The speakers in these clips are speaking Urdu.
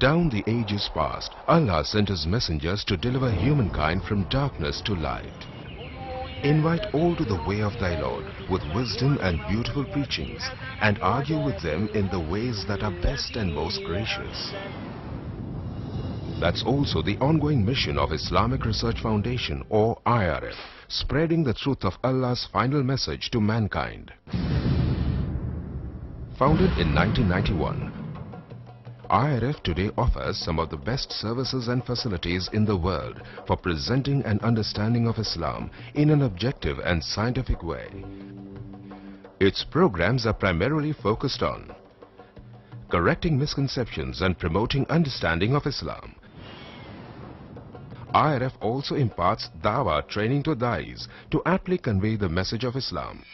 Down the ages past, Allah sent His messengers to deliver humankind from darkness to light. Invite all to the way of thy Lord with wisdom and beautiful preachings, and argue with them in the ways that are best and most gracious. That's also the ongoing mission of Islamic Research Foundation, or IRF, spreading the truth of Allah's final message to mankind. Founded in 1991, IRF today offers some of the best services and facilities in the world for presenting an understanding of Islam in an objective and scientific way. Its programs are primarily focused on correcting misconceptions and promoting understanding of Islam. IRF also imparts Dawah training to Da'is to aptly convey the message of Islam.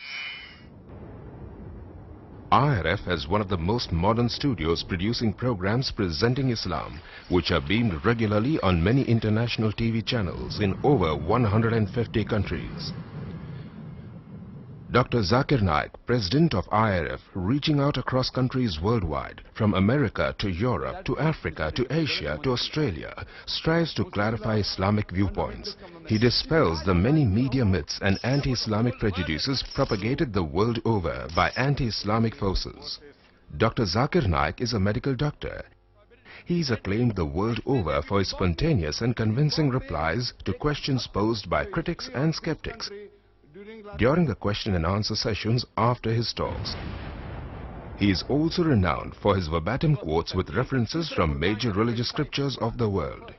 IRF has one of the most modern studios producing programs presenting Islam, which are beamed regularly on many international TV channels in over 150 countries. Dr. Zakir Naik, President of IRF, reaching out across countries worldwide, from America to Europe to Africa to Asia to Australia, strives to clarify Islamic viewpoints. He dispels the many media myths and anti-Islamic prejudices propagated the world over by anti-Islamic forces. Dr. Zakir Naik is a medical doctor. He is acclaimed the world over for his spontaneous and convincing replies to questions posed by critics and skeptics during the question and answer sessions after his talks. He is also renowned for his verbatim quotes with references from major religious scriptures of the world.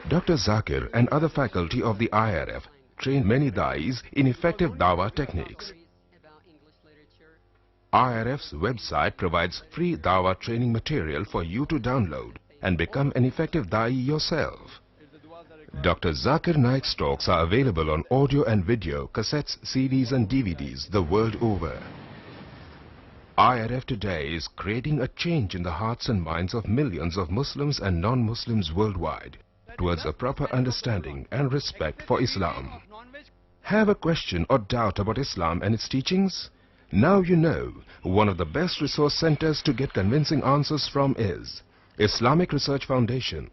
Dr. Zakir and other faculty of the IRF train many Da'is in effective Dawah techniques. IRF's website provides free Dawah training material for you to download and become an effective Da'i yourself. Dr. Zakir Naik's talks are available on audio and video, cassettes, CDs and DVDs the world over. IRF today is creating a change in the hearts and minds of millions of Muslims and non-Muslims worldwide towards a proper understanding and respect for Islam. Have a question or doubt about Islam and its teachings? Now you know one of the best resource centers to get convincing answers from is Islamic Research Foundation,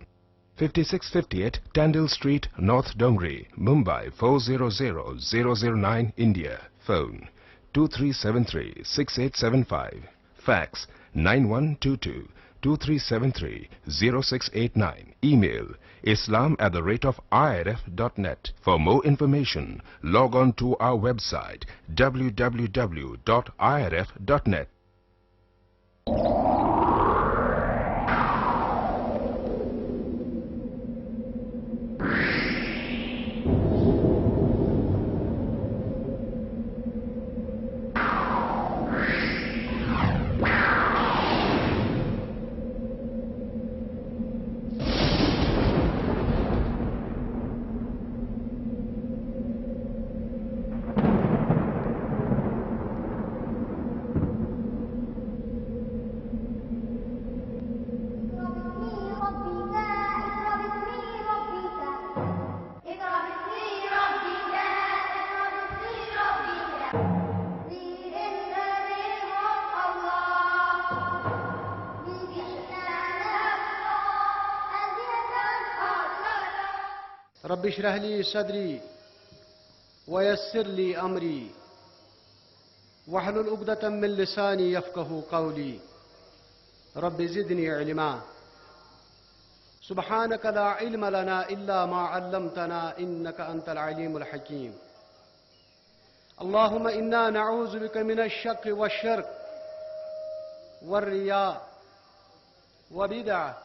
5658 Tandil Street, North Dongri, Mumbai 400009, India. Phone 2373-6875. Fax 9122-2373-0689. Email islam@irf.net. For more information, log on to our website www.irf.net. رب اشرح لي صدري ويسر لي أمري واحلل عقدة من لساني يفقهوا قولي رب زدني علما سبحانك لا علم لنا إلا ما علمتنا إنك أنت العليم الحكيم اللهم إنا نعوذ بك من الشك والشرك والرياء وبدعة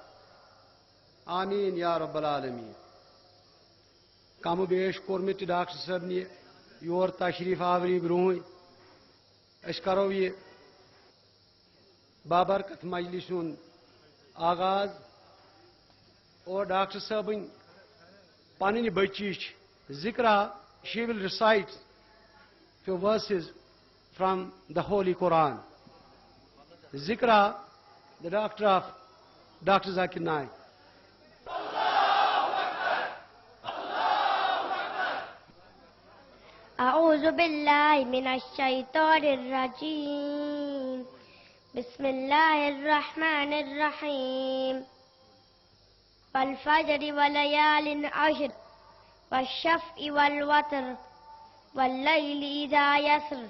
آمين يا رب العالمين. کم و بیش کور میں ڈاکٹر صاحب نے یور تشریف آوری برونہ اس کرو یہ بابرکت مجلس آغاز اور ڈاکٹر صاحب پنہ بچی ذکرہ شی ول recite few verses from the Holy Quran. Zikra, the doctor of Dr. Zakir Naik. أعوذ بالله من الشيطان الرجيم بسم الله الرحمن الرحيم والفجر وليال عشر والشفع والوتر والليل إذا يسر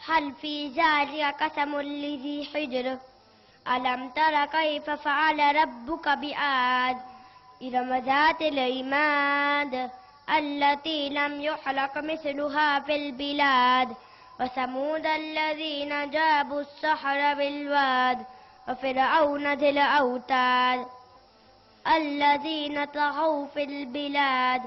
هل في ذلك قسم لذي حجر ألم تر كيف فعل ربك بعاد إرم ذات العماد التي لم يخلق مثلها في البلاد وثمود الذين جابوا الصخر بالواد وفرعون ذي الأوتاد الذين طغوا في البلاد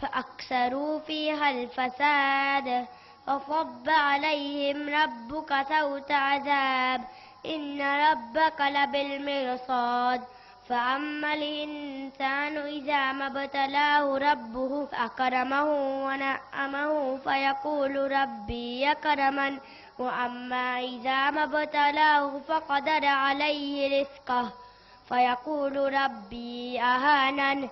فأكثروا فيها الفساد وصب عليهم ربك سوط عذاب إن ربك لبالمرصاد فأما الإنسان إذا ما ابتلاه ربه فأكرمه ونعمه فيقول ربي أكرمن وأما إذا ما ابتلاه فقدر عليه رزقه فيقول ربي أهانن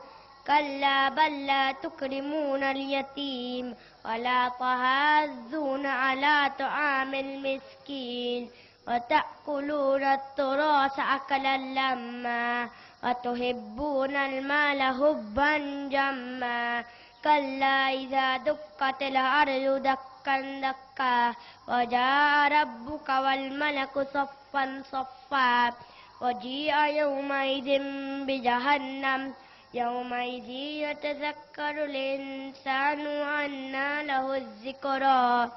كلا بل لا تكرمون اليتيم ولا تحاضون على طعام المسكين وتأكلون التراث أكلا لما وتحبون المال حبا جما كلا إذا دكت الأرض دكا دكا وجاء ربك والملك صفا صفا وجيء يومئذ بجهنم يومئذ يتذكر الإنسان وأنى له الذكرى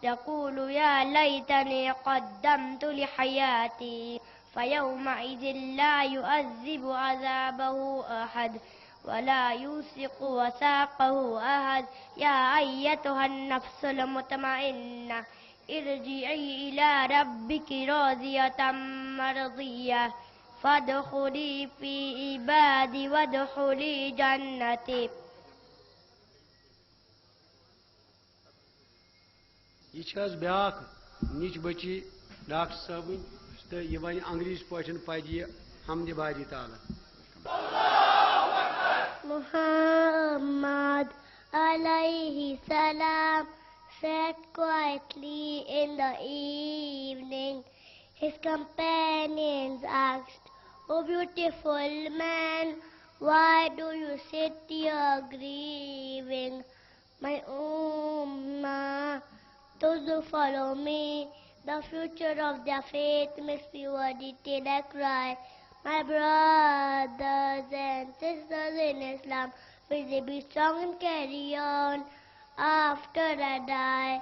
يقول يا ليتني قدمت لحياتي فيومئذ لا يعذب عذابه أحد ولا يوثق وثاقه أحد يا أيتها النفس المطمئنة ارجعي إلى ربك راضية مرضية فادخلي في عبادي وادخلي جنتي. یہ چھ حظ بیاکھ نچ بچی ڈاکٹر صٲبٕنۍ تہٕ یہِ وَنہِ انگریزی پٲٹھۍ پَرِ یہِ حمدِ باری تعالیٰ. Muhammad alayhi salam sat quietly in the evening. His companions asked, "O beautiful man, why do you sit here grieving?" My ummah, those who follow me, the future of their faith must be worthy till I cry. My brothers and sisters in Islam, will they be strong and carry on after I die?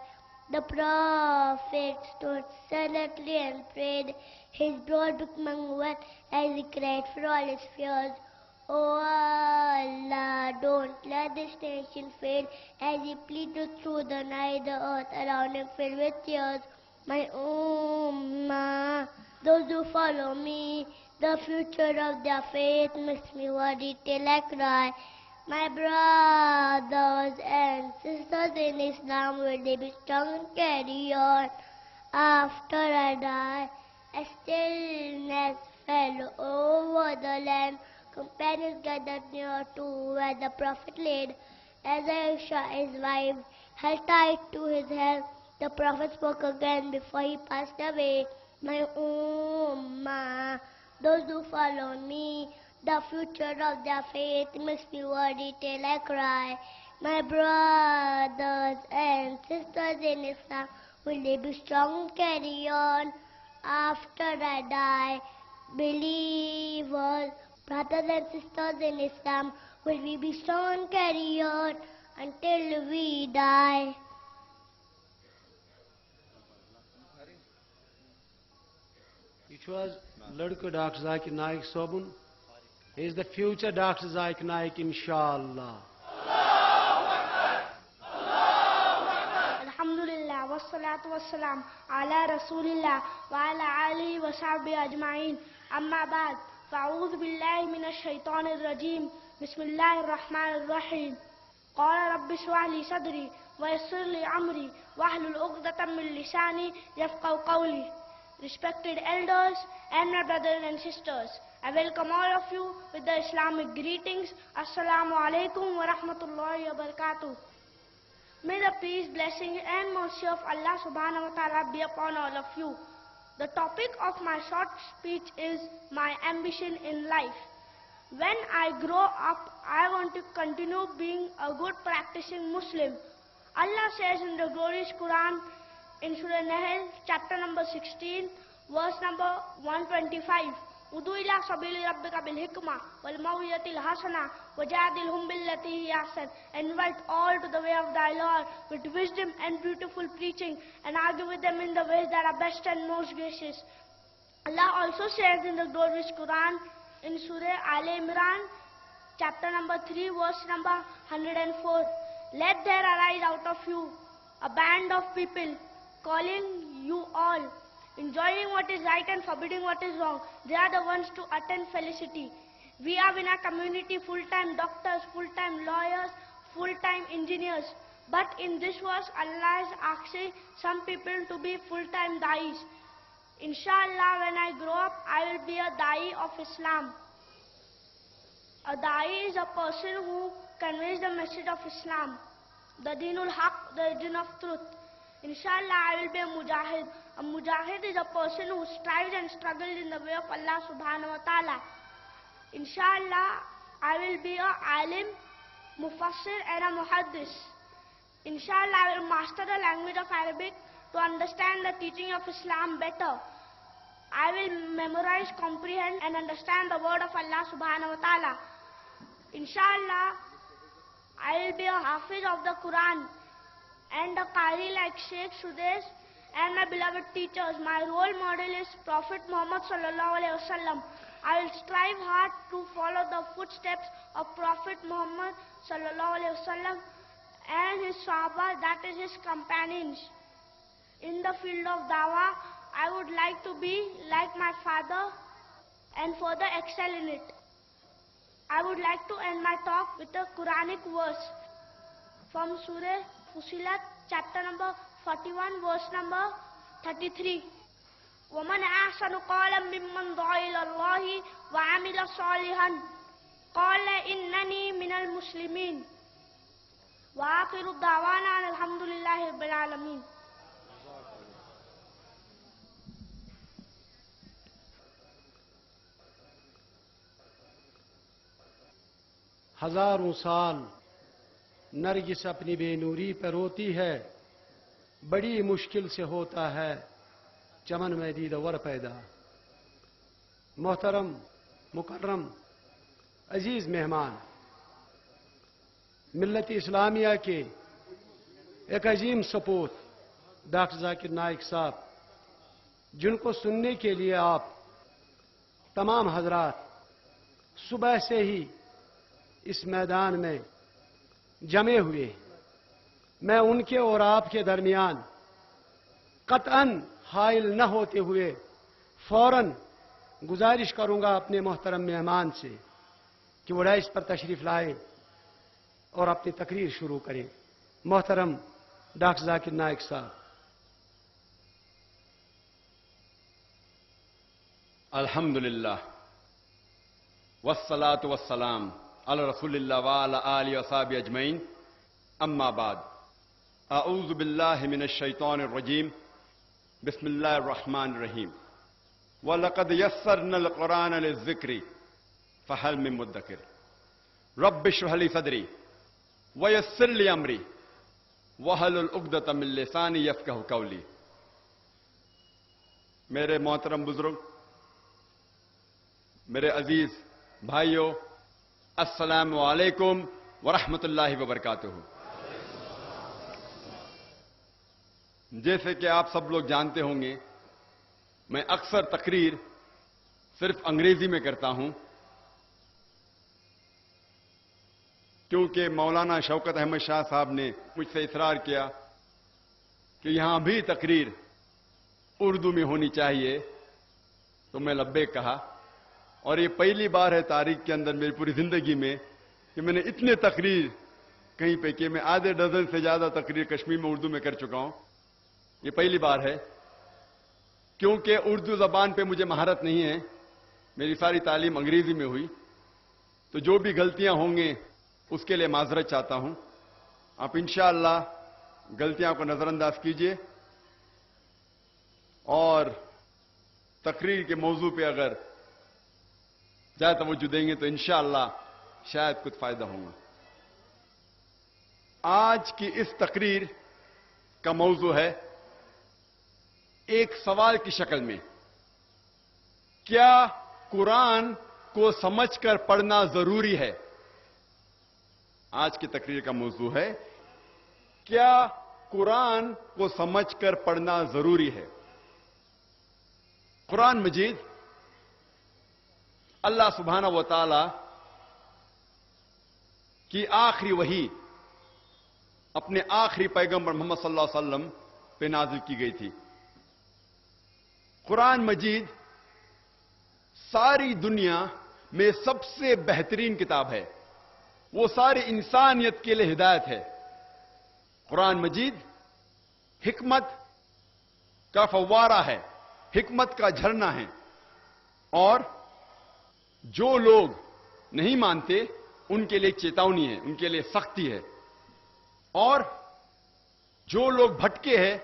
The Prophet stood silently and prayed. His brow became wet as he cried for all his fears. Oh Allah, don't let this nation fail. As he pleaded through the night, the earth around him filled with tears. My ummah, those who follow me, the future of their faith must be worthy till I cry. My brothers and sisters in Islam, will they be strong and carry on after I die? A stillness fell over the land. Companions gathered near to where the Prophet laid. As Aisha, his wife, held tight to his hair, the Prophet spoke again before he passed away. My ummah, those who follow me, the future of their faith must be worthy till I cry. My brothers and sisters in Islam, will they be strong and carry on after I die? Believers, brothers and sisters in Islam, will we be strong and carry on until we die? یہ چھُ حظ لڑکہٕ ڈاکٹر ذاکر نائک صٲبُن. He is the future Dr. Zakir Naik, inshallah. Alhamdulillah, wassalatu wassalam ala rasulillah wa ala alihi wa sahbihi ajma'in. Amma ba'd, fa'udhu billahi minash shaitanir rajim. Bismillahir rahmanir rahim. Qala rabbi shrah li sadri wa yassir li amri wahlul 'uqdatam min lisani yafqahu qawli. Respected elders and my brothers and sisters, I welcome all of you with the Islamic greetings. Assalamu alaikum wa rahmatullahi wa barakatuh. May the peace, blessing and mercy of Allah subhanahu wa ta'ala be upon all of you. The topic of my short speech is my ambition in life. When I grow up, I want to continue being a good practicing Muslim. Allah says in the glorious Quran, in Surah Nahl, chapter number 16, verse number 125, Udu ila sabili rabbika bil hikmah wal maw'izatil hasana wajadilhum billati hiya ahsan. Invite all to the way of thy Lord with wisdom and beautiful preaching, and argue with them in the ways that are best and most gracious. Allah also says in the glorious Quran, in Surah Al Imran, chapter number 3, verse number 104, let there arise out of you a band of people, calling you all, enjoying what is right and forbidding what is wrong. They are the ones to attain felicity. We have in our community full-time doctors, full-time lawyers, full-time engineers. But in this verse, Allah is asking some people to be full-time da'is. Inshallah, when I grow up, I will be a da'i of Islam. A da'i is a person who conveys the message of Islam, the Deenul Haq, the religion of truth. Inshallah, I will be a mujahid. A mujahid is a person who strives and struggles in the way of Allah subhanahu wa ta'ala. Inshallah, I will be a alim, mufassir and a muhaddis. Inshallah, I will master the language of Arabic to understand the teaching of Islam better. I will memorize, comprehend and understand the word of Allah subhanahu wa ta'ala. Inshallah, I will be a hafiz of the Quran and a qari like Sheikh Sudesh and my beloved teachers. My role model is Prophet Muhammad sallallahu alaihi wasallam. I will strive hard to follow the footsteps of Prophet Muhammad sallallahu alaihi wasallam and his Sahaba, that is his companions. In the field of dawah, I would like to be like my father and further excel in it. I would like to end my talk with a Quranic verse from Surah Fusilat, chapter number 41, verse number 33. وَمَنْ أَحْسَنُ قَالًا مِّمَّنْ دَعَا إِلَى اللَّهِ وَعَمِلَ صَالِحًا قَالَ إِنَّنِي مِنَ الْمُسْلِمِينَ وَآخِرُ دَعْوَانَا أَنِ الْحَمْدُ لِلَّهِ رَبِّ الْعَالَمِينَ. ہزاروں سال نرگس اپنی بے نوری پر روتی ہے، بڑی مشکل سے ہوتا ہے چمن میں دیدور پیدا۔ محترم مکرم عزیز مہمان، ملت اسلامیہ کے ایک عظیم سپوت ڈاکٹر ذاکر نائک صاحب، جن کو سننے کے لیے آپ تمام حضرات صبح سے ہی اس میدان میں جمے ہوئے، میں ان کے اور آپ کے درمیان قطعاً حائل نہ ہوتے ہوئے فوراً گزارش کروں گا اپنے محترم مہمان سے کہ وہ ڈائس پر تشریف لائے اور اپنی تقریر شروع کریں۔ محترم ڈاکٹر ذاکر نائک صاحب۔ الحمدللہ والصلاة والسلام علی رسول اللہ وعلی آلہ وصحبہ اجمعین، اما بعد، اعوذ باللہ من الشیطان الرجیم، بسم اللہ الرحمن الرحیم۔ وَلَقَدْ يَسَّرْنَا الْقُرْآنَ لِلذِّكْرِ فَهَلْ مِن مُدَّكِرٍ رَبِّ اشْرَحْ لِي صَدْرِي وَيَسِّرْ لِي أَمْرِي وَاحْلُلْ عُقْدَةً مِّن لِّسَانِي يَفْقَهُوا قَوْلِي۔ میرے محترم بزرگ، میرے عزیز بھائیوں، السلام علیکم ورحمۃ اللہ وبرکاتہ۔ جیسے کہ آپ سب لوگ جانتے ہوں گے، میں اکثر تقریر صرف انگریزی میں کرتا ہوں، کیونکہ مولانا شوکت احمد شاہ صاحب نے مجھ سے اصرار کیا کہ یہاں بھی تقریر اردو میں ہونی چاہیے، تو میں لبیک کہا۔ اور یہ پہلی بار ہے تاریخ کے اندر میری پوری زندگی میں کہ میں نے اتنے تقریر کہیں پہ کہ میں آدھے ڈزن سے زیادہ تقریر کشمیر میں اردو میں کر چکا ہوں۔ یہ پہلی بار ہے، کیونکہ اردو زبان پہ مجھے مہارت نہیں ہے، میری ساری تعلیم انگریزی میں ہوئی، تو جو بھی غلطیاں ہوں گے اس کے لیے معذرت چاہتا ہوں۔ آپ انشاءاللہ غلطیاں کو نظر انداز کیجئے اور تقریر کے موضوع پہ اگر زیادہ توجہ دیں گے تو انشاءاللہ شاید کچھ فائدہ ہوگا. آج کی اس تقریر کا موضوع ہے ایک سوال کی شکل میں، کیا قرآن کو سمجھ کر پڑھنا ضروری ہے؟ آج کی تقریر کا موضوع ہے کیا قرآن کو سمجھ کر پڑھنا ضروری ہے. قرآن مجید اللہ سبحانہ و تعالی کی آخری وحی اپنے آخری پیغمبر محمد صلی اللہ علیہ وسلم پہ نازل کی گئی تھی. قرآن مجید ساری دنیا میں سب سے بہترین کتاب ہے. وہ ساری انسانیت کے لیے ہدایت ہے. قرآن مجید حکمت کا فوارہ ہے، حکمت کا جھرنا ہے، اور جو لوگ نہیں مانتے ان کے لیے چیتونی ہے، ان کے لیے سختی ہے، اور جو لوگ بھٹکے ہیں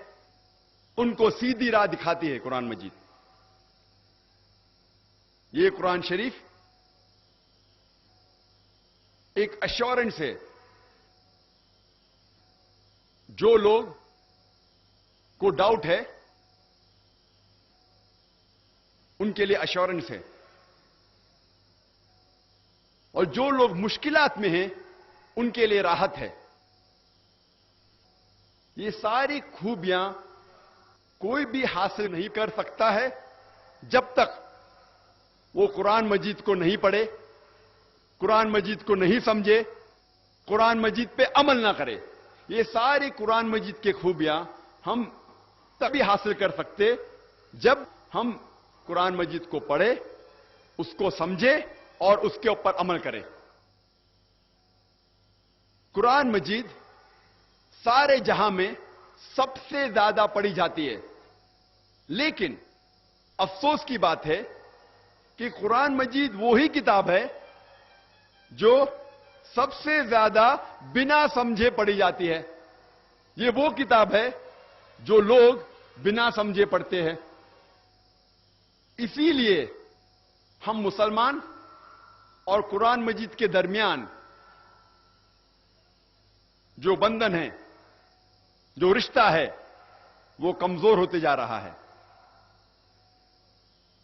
ان کو سیدھی راہ دکھاتی ہے قرآن مجید. یہ قرآن شریف ایک ایشورنس ہے. جو لوگ کو ڈاؤٹ ہے ان کے لیے ایشورنس ہے، اور جو لوگ مشکلات میں ہیں ان کے لیے راحت ہے. یہ ساری خوبیاں کوئی بھی حاصل نہیں کر سکتا ہے جب تک وہ قرآن مجید کو نہیں پڑھے، قرآن مجید کو نہیں سمجھے، قرآن مجید پہ عمل نہ کرے. یہ ساری قرآن مجید کی خوبیاں ہم تبھی حاصل کر سکتے جب ہم قرآن مجید کو پڑھے، اس کو سمجھے اور اس کے اوپر عمل کرے. قرآن مجید سارے جہاں میں سب سے زیادہ پڑھی جاتی ہے، لیکن افسوس کی بات ہے کہ قرآن مجید وہی کتاب ہے جو سب سے زیادہ بنا سمجھے پڑھی جاتی ہے. یہ وہ کتاب ہے جو لوگ بنا سمجھے پڑھتے ہیں. اسی لیے ہم مسلمان اور قرآن مجید کے درمیان جو بندھن ہے، جو رشتہ ہے، وہ کمزور ہوتے جا رہا ہے.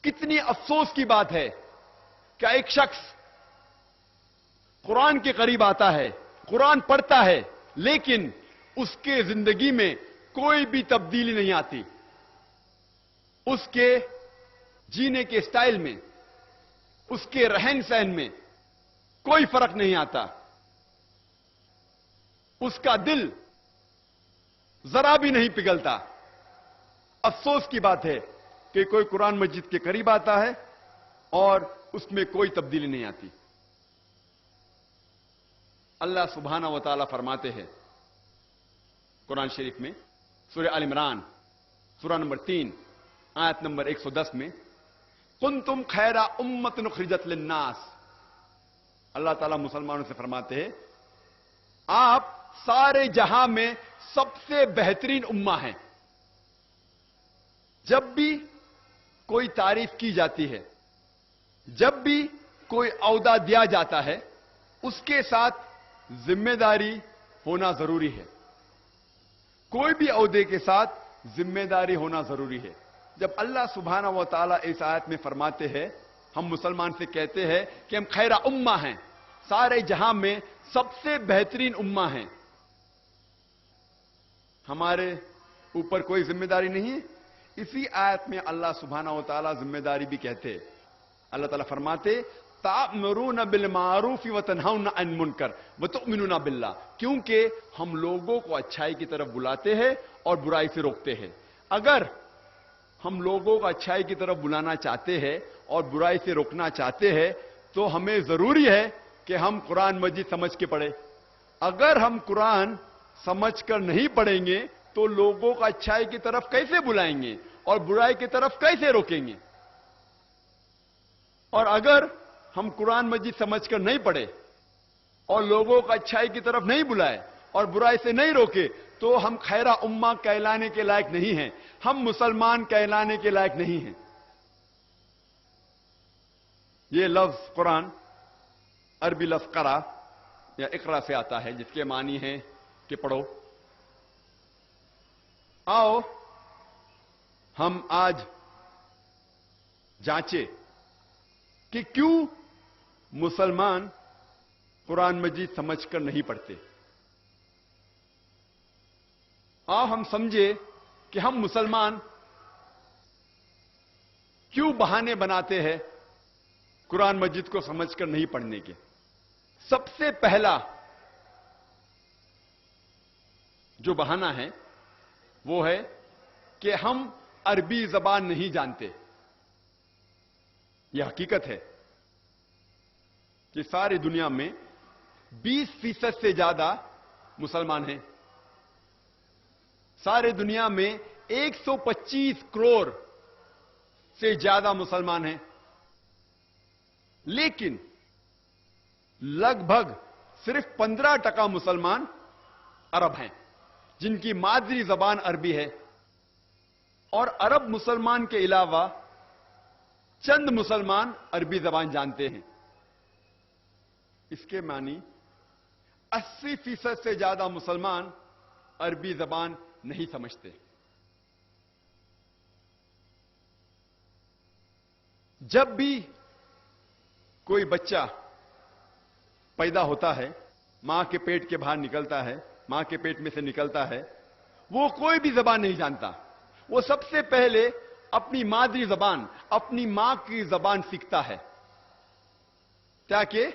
کتنی افسوس کی بات ہے کہ ایک شخص قرآن کے قریب آتا ہے، قرآن پڑھتا ہے، لیکن اس کے زندگی میں کوئی بھی تبدیلی نہیں آتی. اس کے جینے کے سٹائل میں، اس کے رہن سہن میں کوئی فرق نہیں آتا. اس کا دل ذرا بھی نہیں پگھلتا. افسوس کی بات ہے کہ کوئی قرآن مجید کے قریب آتا ہے اور اس میں کوئی تبدیلی نہیں آتی. اللہ سبحانہ و تعالیٰ فرماتے ہیں قرآن شریف میں، سورہ آل عمران سورہ نمبر 3 آیت نمبر 110 میں، کنتم خیر امۃ اخرجت للناس. اللہ تعالیٰ مسلمانوں سے فرماتے ہیں آپ سارے جہاں میں سب سے بہترین امہ ہیں. جب بھی کوئی تعریف کی جاتی ہے، جب بھی کوئی عہدہ دیا جاتا ہے، اس کے ساتھ ذمہ داری ہونا ضروری ہے. کوئی بھی عہدے کے ساتھ ذمہ داری ہونا ضروری ہے. جب اللہ سبحانہ و تعالیٰ اس آیت میں فرماتے ہیں، ہم مسلمان سے کہتے ہیں کہ ہم خیر امہ ہیں، سارے جہاں میں سب سے بہترین امہ ہیں، ہمارے اوپر کوئی ذمہ داری نہیں ہے. اسی آیت میں اللہ سبحانہ و تعالیٰ ذمہ داری بھی کہتے. اللہ تعالیٰ فرماتے تأمرون بالمعروف وتنہون عن المنکر وتؤمنون باللہ، کیونکہ ہم لوگوں کو اچھائی کی طرف بلاتے ہیں اور برائی سے روکتے ہیں. اگر ہم لوگوں کو اچھائی کی طرف بلانا چاہتے ہیں اور برائی سے روکنا چاہتے ہیں تو ہمیں ضروری ہے کہ ہم قرآن مجید سمجھ کے پڑھیں. اگر ہم قرآن سمجھ کر نہیں پڑھیں گے تو لوگوں کو اچھائی کی طرف کیسے بلائیں گے اور برائی کی طرف کیسے روکیں گے؟ اور اگر ہم قرآن مجید سمجھ کر نہیں پڑھے اور لوگوں کو اچھائی کی طرف نہیں بلائے اور برائی سے نہیں روکے تو ہم خیرہ امہ کہلانے کے لائق نہیں ہیں، ہم مسلمان کہلانے کے لائق نہیں ہیں. یہ لفظ قرآن عربی لفظ قرا یا اقرا سے آتا ہے، جس کے معنی ہے کہ پڑھو۔ آؤ ہم آج جانچے کہ کیوں مسلمان قرآن مجید سمجھ کر نہیں پڑھتے۔ آؤ ہم سمجھے کہ ہم مسلمان کیوں بہانے بناتے ہیں قرآن مجید کو سمجھ کر نہیں پڑھنے کے۔ سب سے پہلا جو بہانہ ہے وہ ہے کہ ہم عربی زبان نہیں جانتے۔ یہ حقیقت ہے کہ ساری دنیا میں 20% سے زیادہ مسلمان ہیں۔ سارے دنیا میں 125 کروڑ سے زیادہ مسلمان ہیں، لیکن لگ بھگ صرف 15% مسلمان عرب ہیں جن کی مادری زبان عربی ہے، اور عرب مسلمان کے علاوہ چند مسلمان عربی زبان جانتے ہیں۔ اس کے معنی 80% سے زیادہ مسلمان عربی زبان نہیں سمجھتے۔ جب بھی کوئی بچہ پیدا ہوتا ہے، ماں کے پیٹ کے باہر نکلتا ہے، ماں کے پیٹ میں سے نکلتا ہے، وہ کوئی بھی زبان نہیں جانتا۔ وہ سب سے پہلے اپنی مادری زبان، اپنی ماں کی زبان سیکھتا ہے تاکہ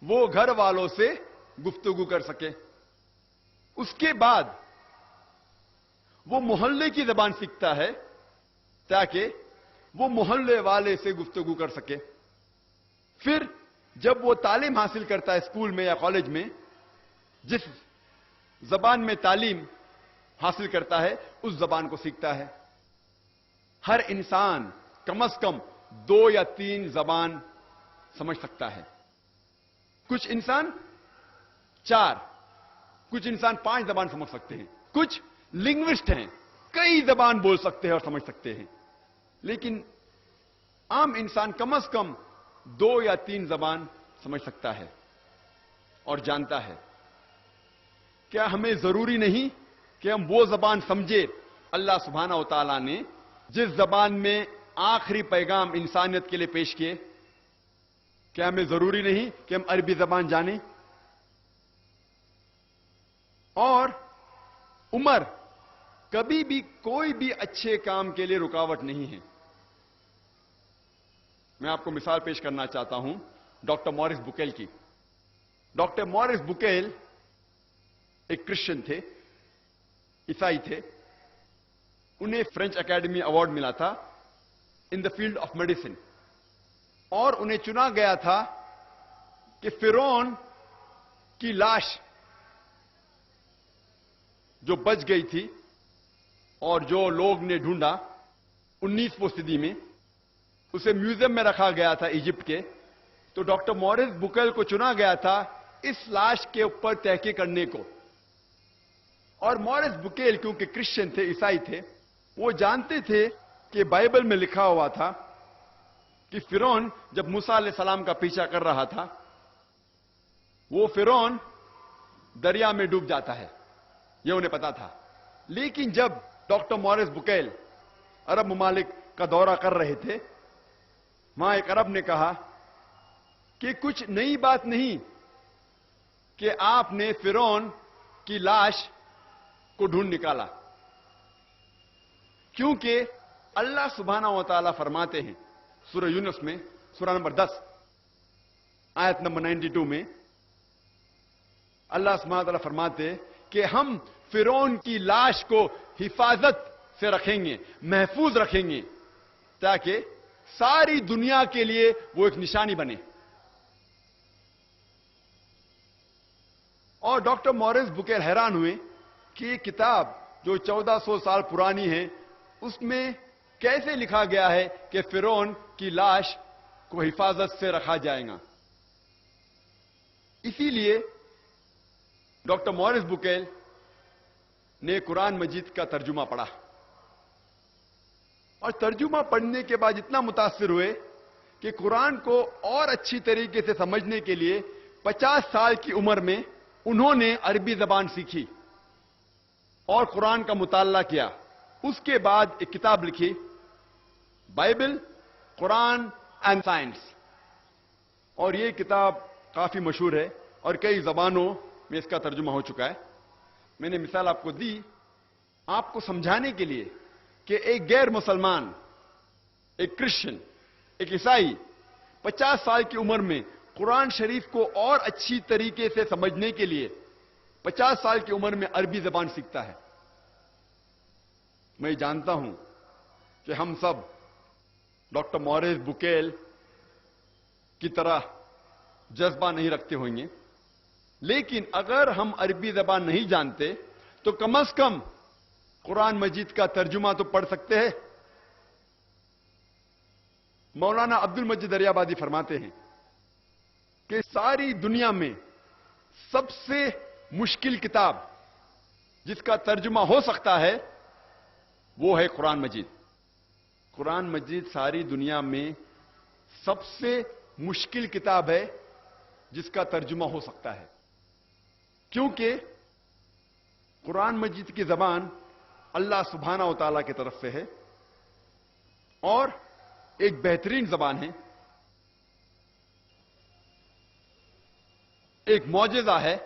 وہ گھر والوں سے گفتگو کر سکے۔ اس کے بعد وہ محلے کی زبان سیکھتا ہے تاکہ وہ محلے والے سے گفتگو کر سکے۔ پھر جب وہ تعلیم حاصل کرتا ہے اسکول میں یا کالج میں، جس زبان میں تعلیم حاصل کرتا ہے اس زبان کو سیکھتا ہے۔ ہر انسان کم از کم 2 یا 3 زبان سمجھ سکتا ہے۔ کچھ انسان 4، کچھ انسان 5 زبان سمجھ سکتے ہیں۔ کچھ لنگوسٹ ہیں، کئی زبان بول سکتے ہیں اور سمجھ سکتے ہیں، لیکن عام انسان کم از کم 2 یا 3 زبان سمجھ سکتا ہے اور جانتا ہے۔ کیا ہمیں ضروری نہیں کہ ہم وہ زبان سمجھے؟ اللہ سبحانہ و تعالیٰ نے جس زبان میں آخری پیغام انسانیت کے لیے پیش کیے، کیا ہمیں ضروری نہیں کہ ہم عربی زبان جانیں؟ اور عمر کبھی بھی کوئی بھی اچھے کام کے لیے رکاوٹ نہیں ہے۔ میں آپ کو مثال پیش کرنا چاہتا ہوں ڈاکٹر مورس بکیل کی۔ ڈاکٹر مورس بکیل ایک کرسچن تھے، عیسائی تھے۔ انہیں فرینچ اکیڈمی ایوارڈ ملا تھا ان دا فیلڈ آف میڈیسن، اور انہیں چنا گیا تھا کہ فرعون کی لاش جو بچ گئی تھی اور جو لوگ نے ڈھونڈا 19ویں صدی میں، اسے میوزیم میں رکھا گیا تھا ایجپٹ کے، تو ڈاکٹر مورس بکیل کو چنا گیا تھا اس لاش کے اوپر تحقیق کرنے کو۔ اور مورس بکیل کیونکہ کرسچن تھے، عیسائی تھے، وہ جانتے تھے کہ بائبل میں لکھا ہوا تھا کہ فرعون جب موسیٰ علیہ السلام کا پیچھا کر رہا تھا، وہ فرعون دریا میں ڈوب جاتا ہے، یہ انہیں پتا تھا۔ لیکن جب ڈاکٹر مورس بکیل عرب ممالک کا دورہ کر رہے تھے، وہاں ایک عرب نے کہا کہ کچھ نئی بات نہیں کہ آپ نے فرعون کی لاش کو ڈھونڈ نکالا، کیونکہ اللہ سبحانہ و تعالیٰ فرماتے ہیں سورہ یونس میں، سورہ نمبر 10 آیت نمبر 92 میں، اللہ سبحانہ و تعالیٰ فرماتے کہ ہم فرعون کی لاش کو حفاظت سے رکھیں گے، محفوظ رکھیں گے، تاکہ ساری دنیا کے لیے وہ ایک نشانی بنے۔ اور ڈاکٹر مورس بکیل حیران ہوئے کہ یہ کتاب جو 1400 سال پرانی ہے، اس میں کیسے لکھا گیا ہے کہ فرعون کی لاش کو حفاظت سے رکھا جائے گا۔ اسی لیے ڈاکٹر مورس بکیل نے قرآن مجید کا ترجمہ پڑھا، اور ترجمہ پڑھنے کے بعد اتنا متاثر ہوئے کہ قرآن کو اور اچھی طریقے سے سمجھنے کے لیے 50 سال کی عمر میں انہوں نے عربی زبان سیکھی اور قرآن کا مطالعہ کیا. اس کے بعد ایک کتاب لکھی، بائبل، قرآن اینڈ سائنس، اور یہ کتاب کافی مشہور ہے اور کئی زبانوں میں اس کا ترجمہ ہو چکا ہے. میں نے مثال آپ کو دی آپ کو سمجھانے کے لیے کہ ایک غیر مسلمان، ایک کرسچن، ایک عیسائی 50 سال کی عمر میں قرآن شریف کو اور اچھی طریقے سے سمجھنے کے لیے 50 سال کی عمر میں عربی زبان سیکھتا ہے. میں جانتا ہوں کہ ہم سب ڈاکٹر موریس بکیل کی طرح جذبہ نہیں رکھتے ہوں گے، لیکن اگر ہم عربی زبان نہیں جانتے تو کم از کم قرآن مجید کا ترجمہ تو پڑھ سکتے ہیں. مولانا عبد المجید دریابادی فرماتے ہیں کہ ساری دنیا میں سب سے مشکل کتاب جس کا ترجمہ ہو سکتا ہے وہ ہے قرآن مجید. قرآن مجید ساری دنیا میں سب سے مشکل کتاب ہے جس کا ترجمہ ہو سکتا ہے، کیونکہ قرآن مجید کی زبان اللہ سبحانہ و تعالیٰ کی طرف سے ہے اور ایک بہترین زبان ہے، ایک معجزہ ہے.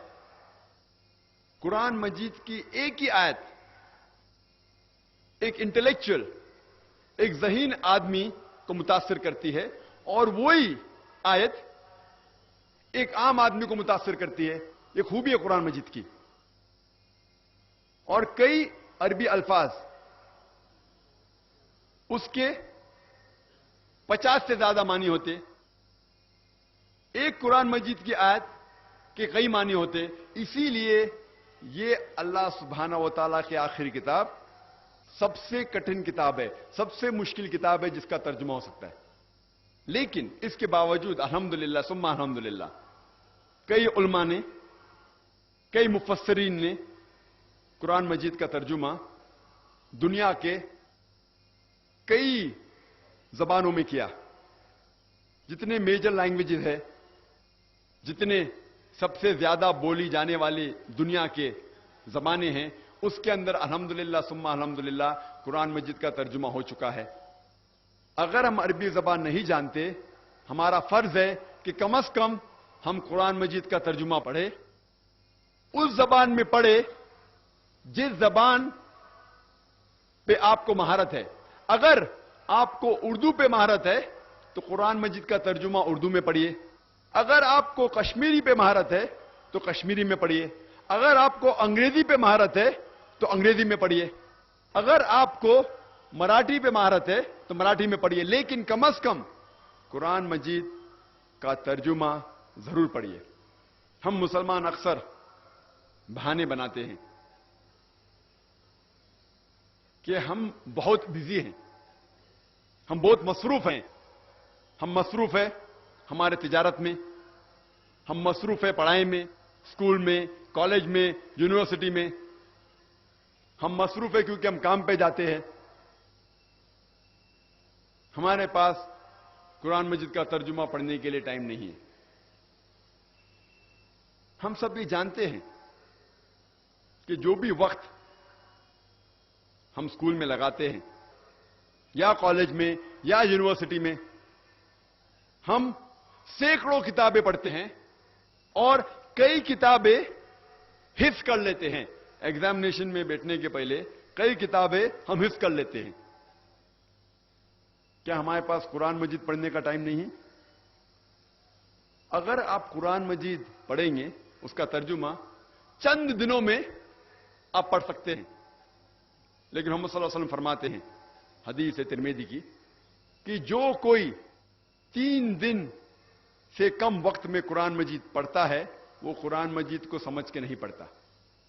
قرآن مجید کی ایک ہی آیت ایک انٹلیکچوئل، ایک ذہین آدمی کو متاثر کرتی ہے اور وہی آیت ایک عام آدمی کو متاثر کرتی ہے. یہ خوبی ہے قرآن مجید کی. اور کئی عربی الفاظ اس کے 50 سے زیادہ معنی ہوتے. ایک قرآن مجید کی آیت کے کئی معنی ہوتے. اسی لیے یہ اللہ سبحانہ و تعالیٰ کی آخری کتاب سب سے کٹھن کتاب ہے، سب سے مشکل کتاب ہے جس کا ترجمہ ہو سکتا ہے. لیکن اس کے باوجود الحمدللہ ثم الحمدللہ کئی علماء نے، کئی مفسرین نے قرآن مجید کا ترجمہ دنیا کے کئی زبانوں میں کیا. جتنے میجر لینگویجز ہے، جتنے سب سے زیادہ بولی جانے والی دنیا کے زبانیں ہیں، اس کے اندر الحمدللہ ثم الحمدللہ قرآن مجید کا ترجمہ ہو چکا ہے. اگر ہم عربی زبان نہیں جانتے، ہمارا فرض ہے کہ کم از کم ہم قرآن مجید کا ترجمہ پڑھیں، اس زبان میں پڑھیں جس زبان پہ آپ کو مہارت ہے. اگر آپ کو اردو پہ مہارت ہے تو قرآن مجید کا ترجمہ اردو میں پڑھیے. اگر آپ کو کشمیری پہ مہارت ہے تو کشمیری میں پڑھیے. اگر آپ کو انگریزی پہ مہارت ہے تو انگریزی میں پڑھیے. اگر آپ کو مراٹھی پہ مہارت ہے تو مراٹھی میں پڑھیے. لیکن کم از کم قرآن مجید کا ترجمہ ضرور پڑھیے. ہم مسلمان اکثر بہانے بناتے ہیں کہ ہم بہت بزی ہیں، ہم بہت مصروف ہیں. ہم مصروف ہیں ہمارے تجارت میں، ہم مصروف ہیں پڑھائی میں، اسکول میں، کالج میں، یونیورسٹی میں. ہم مصروف ہیں کیونکہ ہم کام پہ جاتے ہیں. ہمارے پاس قرآن مجید کا ترجمہ پڑھنے کے لیے ٹائم نہیں ہے. ہم سب یہ جانتے ہیں کہ جو بھی وقت ہم اسکول میں لگاتے ہیں یا کالج میں یا یونیورسٹی میں، ہم سینکڑوں کتابیں پڑھتے ہیں اور کئی کتابیں حفظ کر لیتے ہیں. ایگزامینیشن میں بیٹھنے کے پہلے کئی کتابیں ہم حفظ کر لیتے ہیں. کیا ہمارے پاس قرآن مجید پڑھنے کا ٹائم نہیں ہے؟ اگر آپ قرآن مجید پڑھیں گے، اس کا ترجمہ چند دنوں میں آپ پڑھ سکتے ہیں. لیکن محمد صلی اللہ علیہ وسلم فرماتے ہیں، حدیث ہے ترمذی کی، کہ جو کوئی 3 دن سے کم وقت میں قرآن مجید پڑھتا ہے وہ قرآن مجید کو سمجھ کے نہیں پڑھتا.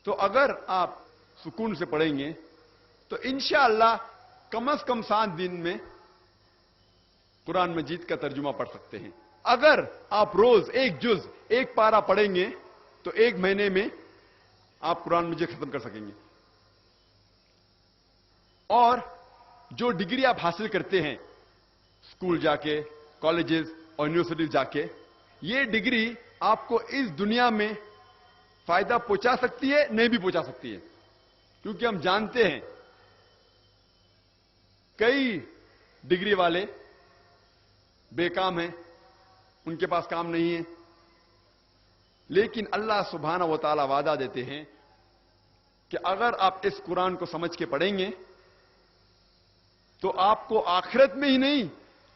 تو اگر آپ سکون سے پڑھیں گے تو انشاءاللہ کم از کم 7 دن میں قرآن مجید کا ترجمہ پڑھ سکتے ہیں. اگر آپ روز ایک جز، ایک پارہ پڑھیں گے تو 1 مہینے میں آپ قرآن مجید ختم کر سکیں گے. اور جو ڈگری آپ حاصل کرتے ہیں اسکول جا کے، کالجز اور یونیورسٹیز جا کے یہ ڈگری آپ کو اس دنیا میں فائدہ پہنچا سکتی ہے, نہیں بھی پہنچا سکتی ہے. کیونکہ ہم جانتے ہیں کئی ڈگری والے بے کام ہیں, ان کے پاس کام نہیں ہے. لیکن اللہ سبحانہ و تعالی وعدہ دیتے ہیں کہ اگر آپ اس قرآن کو سمجھ کے پڑھیں گے تو آپ کو آخرت میں ہی نہیں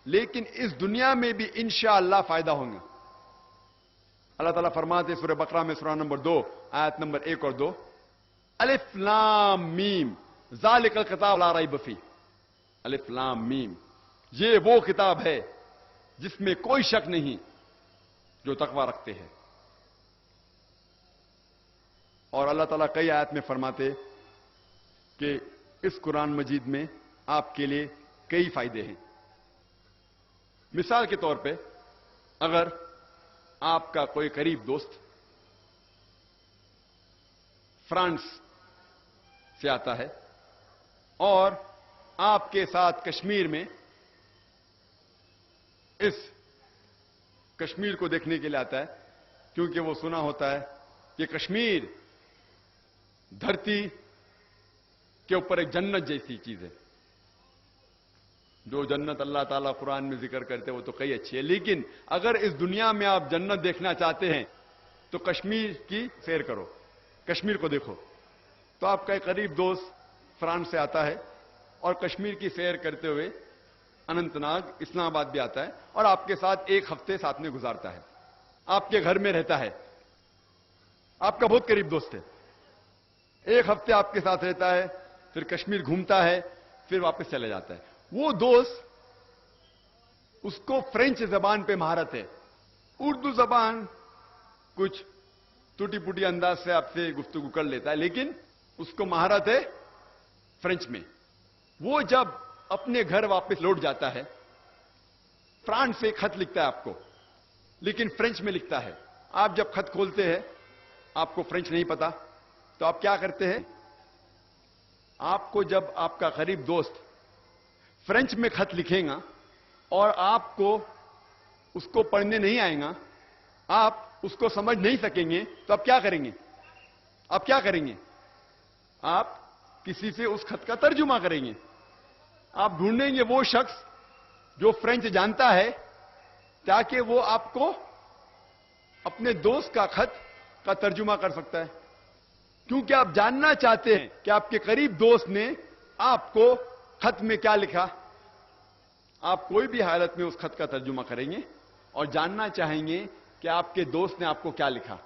لیکن اس دنیا میں بھی انشاءاللہ فائدہ ہوگا. اللہ تعالیٰ فرماتے سورہ بقرہ میں سورہ نمبر 2 آیت نمبر 1 اور 2, الف لام میم ذالک الکتاب لا ریب فیہ. الف لام میم, یہ وہ کتاب ہے جس میں کوئی شک نہیں جو تقوی رکھتے ہیں. اور اللہ تعالیٰ کئی آیت میں فرماتے کہ اس قرآن مجید میں آپ کے لیے کئی فائدے ہیں. مثال کے طور پہ اگر آپ کا کوئی قریب دوست فرانس سے آتا ہے اور آپ کے ساتھ کشمیر میں اس کشمیر کو دیکھنے کے لیے آتا ہے, کیونکہ وہ سنا ہوتا ہے کہ کشمیر دھرتی کے اوپر ایک جنت جیسی چیز ہے. جو جنت اللہ تعالیٰ قرآن میں ذکر کرتے ہیں وہ تو کئی اچھی ہے, لیکن اگر اس دنیا میں آپ جنت دیکھنا چاہتے ہیں تو کشمیر کی سیر کرو, کشمیر کو دیکھو. تو آپ کا ایک قریب دوست فرانس سے آتا ہے اور کشمیر کی سیر کرتے ہوئے اننت ناگ اسلام آباد بھی آتا ہے اور آپ کے ساتھ ایک ہفتے ساتھ میں گزارتا ہے, آپ کے گھر میں رہتا ہے, آپ کا بہت قریب دوست ہے. ایک ہفتے آپ کے ساتھ رہتا ہے, پھر کشمیر گھومتا ہے, پھر واپس چلے جاتا ہے. وہ دوست, اس کو فرینچ زبان پہ مہارت ہے, اردو زبان کچھ ٹوٹی پوٹی انداز سے آپ سے گفتگو کر لیتا ہے, لیکن اس کو مہارت ہے فرینچ میں. وہ جب اپنے گھر واپس لوٹ جاتا ہے, فرانس سے ایک خط لکھتا ہے آپ کو, لیکن فرینچ میں لکھتا ہے. آپ جب خط کھولتے ہیں, آپ کو فرینچ نہیں پتا, تو آپ کیا کرتے ہیں؟ آپ کو جب آپ کا قریب دوست فرینچ میں خط لکھے گا اور آپ کو اس کو پڑھنے نہیں آئے گا, آپ اس کو سمجھ نہیں سکیں گے, تو آپ کیا کریں گے؟ آپ کیا کریں گے؟ آپ کسی سے اس خط کا ترجمہ کریں گے. آپ ڈھونڈیں گے وہ شخص جو فرینچ جانتا ہے تاکہ وہ آپ کو اپنے دوست کا خط کا ترجمہ کر سکتا ہے. کیونکہ آپ جاننا چاہتے ہیں کہ آپ کے قریب دوست نے آپ کو خط میں کیا لکھا. آپ کوئی بھی حالت میں اس خط کا ترجمہ کریں گے اور جاننا چاہیں گے کہ آپ کے دوست نے آپ کو کیا لکھا.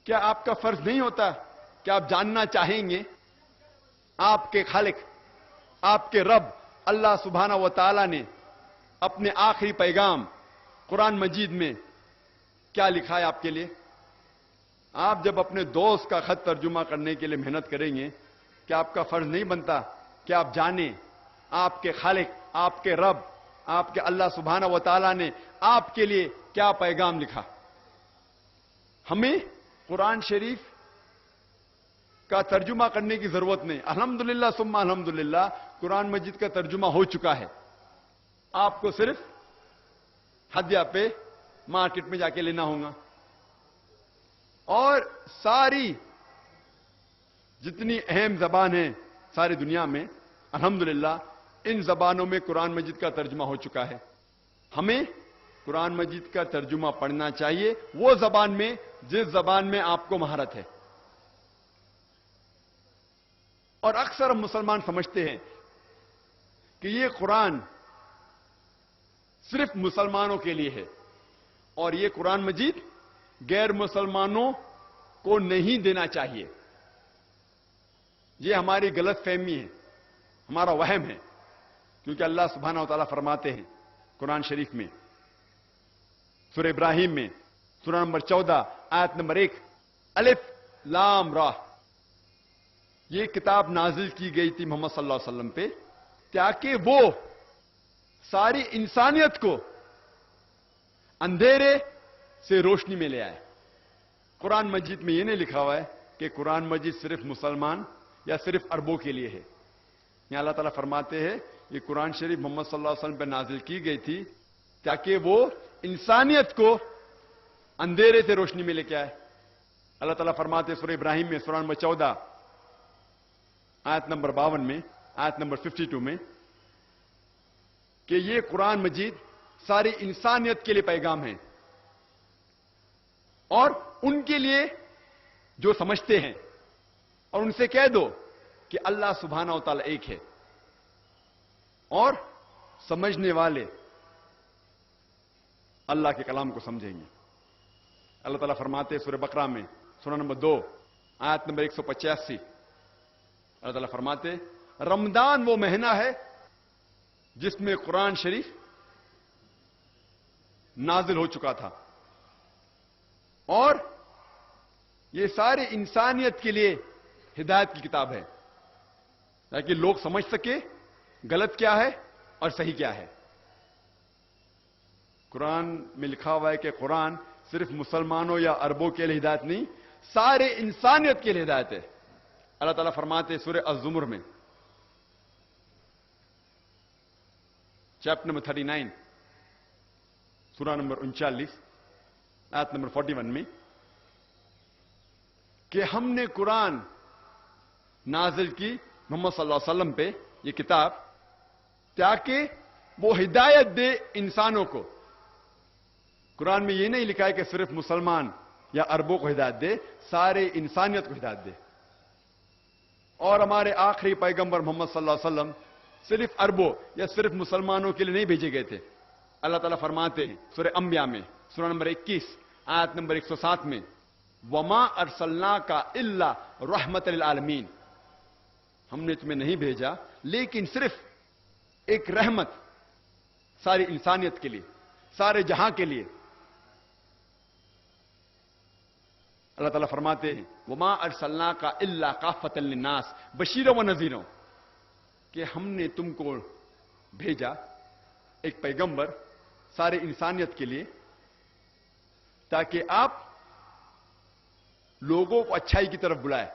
کیا آپ کا فرض نہیں ہوتا کہ آپ جاننا چاہیں گے آپ کے خالق, آپ کے رب اللہ سبحانہ و تعالی نے اپنے آخری پیغام قرآن مجید میں کیا لکھا ہے آپ کے لیے؟ آپ جب اپنے دوست کا خط ترجمہ کرنے کے لیے محنت کریں گے, کہ آپ کا فرض نہیں بنتا کہ آپ جانیں آپ کے خالق, آپ کے رب, آپ کے اللہ سبحانہ و تعالی نے آپ کے لیے کیا پیغام لکھا. ہمیں قرآن شریف کا ترجمہ کرنے کی ضرورت نہیں. الحمدللہ ثم الحمدللہ قرآن مجید کا ترجمہ ہو چکا ہے. آپ کو صرف ہدیہ پہ مارکیٹ میں جا کے لینا ہوگا. اور ساری جتنی اہم زبان ہیں ساری دنیا میں, الحمدللہ ان زبانوں میں قرآن مجید کا ترجمہ ہو چکا ہے. ہمیں قرآن مجید کا ترجمہ پڑھنا چاہیے وہ زبان میں جس زبان میں آپ کو مہارت ہے. اور اکثر ہم مسلمان سمجھتے ہیں کہ یہ قرآن صرف مسلمانوں کے لیے ہے اور یہ قرآن مجید غیر مسلمانوں کو نہیں دینا چاہیے. یہ ہماری غلط فہمی ہے, ہمارا وہم ہے. کیونکہ اللہ سبحانہ و تعالیٰ فرماتے ہیں قرآن شریف میں سورہ ابراہیم میں سورہ نمبر 14 آیت نمبر 1, الف لام را, یہ کتاب نازل کی گئی تھی محمد صلی اللہ علیہ وسلم پہ تاکہ وہ ساری انسانیت کو اندھیرے سے روشنی میں لے آئے. قرآن مجید میں یہ نہیں لکھا ہوا ہے کہ قرآن مجید صرف مسلمان یا صرف عربوں کے لیے ہے. یہاں اللہ تعالیٰ فرماتے ہیں یہ قرآن شریف محمد صلی اللہ علیہ وسلم پہ نازل کی گئی تھی تاکہ وہ انسانیت کو اندھیرے سے روشنی میں لے کے آئے. اللہ تعالیٰ فرماتے سورہ ابراہیم میں سورہ نمبر 14 آیت نمبر 52 میں، آیت نمبر 52 میں کہ یہ قرآن مجید ساری انسانیت کے لیے پیغام ہے، اور ان کے لیے جو سمجھتے ہیں، اور ان سے کہہ دو کہ اللہ سبحانہ و تعالیٰ ایک ہے، اور سمجھنے والے اللہ کے کلام کو سمجھیں گے. اللہ تعالیٰ فرماتے ہیں سورہ بقرہ میں سورہ نمبر 2 آیت نمبر 185، اللہ تعالیٰ فرماتے رمضان وہ مہینہ ہے جس میں قرآن شریف نازل ہو چکا تھا، اور یہ سارے انسانیت کے لیے ہدایت کی کتاب ہے تاکہ لوگ سمجھ سکے غلط کیا ہے اور صحیح کیا ہے. قرآن میں لکھا ہوا ہے کہ قرآن صرف مسلمانوں یا عربوں کے لیے ہدایت نہیں، سارے انسانیت کے لیے ہدایت ہے. اللہ تعالیٰ فرماتے سورہ الزمر میں چیپٹر نمبر 39 سورہ نمبر 39 آیت نمبر 41 میں کہ ہم نے قرآن نازل کی محمد صلی اللہ علیہ وسلم پہ یہ کتاب تاکہ وہ ہدایت دے انسانوں کو. قرآن میں یہ نہیں لکھا ہے کہ صرف مسلمان یا عربوں کو ہدایت دے، سارے انسانیت کو ہدایت دے. اور ہمارے آخری پیغمبر محمد صلی اللہ علیہ وسلم صرف عربوں یا صرف مسلمانوں کے لیے نہیں بھیجے گئے تھے. اللہ تعالیٰ فرماتے ہیں سورہ انبیاء میں سورہ نمبر 21 آیت نمبر 107 میں وما ارسلناک الا رحمت للعالمین، ہم نے تمہیں نہیں بھیجا لیکن صرف ایک رحمت ساری انسانیت کے لیے، سارے جہاں کے لیے. اللہ تعالیٰ فرماتے ہیں وما ارسلناک الا کافۃ للناس بشیرا و نذیرا، کہ ہم نے تم کو بھیجا ایک پیغمبر سارے انسانیت کے لیے تاکہ آپ لوگوں کو اچھائی کی طرف بلائے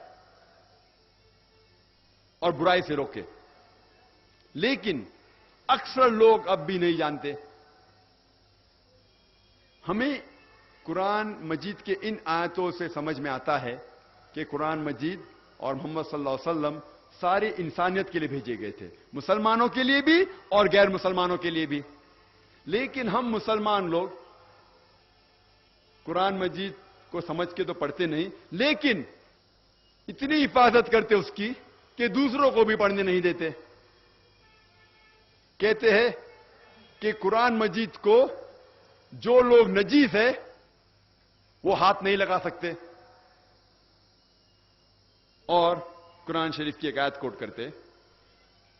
اور برائی سے روکے. لیکن اکثر لوگ اب بھی نہیں جانتے. ہمیں قرآن مجید کے ان آیتوں سے سمجھ میں آتا ہے کہ قرآن مجید اور محمد صلی اللہ علیہ وسلم ساری انسانیت کے لیے بھیجے گئے تھے، مسلمانوں کے لیے بھی اور غیر مسلمانوں کے لیے بھی. لیکن ہم مسلمان لوگ قرآن مجید کو سمجھ کے تو پڑھتے نہیں، لیکن اتنی حفاظت کرتے اس کی کہ دوسروں کو بھی پڑھنے نہیں دیتے. کہتے ہیں کہ قرآن مجید کو جو لوگ نجیس ہے وہ ہاتھ نہیں لگا سکتے، اور قرآن شریف کی ایک آیت کوٹ کرتے،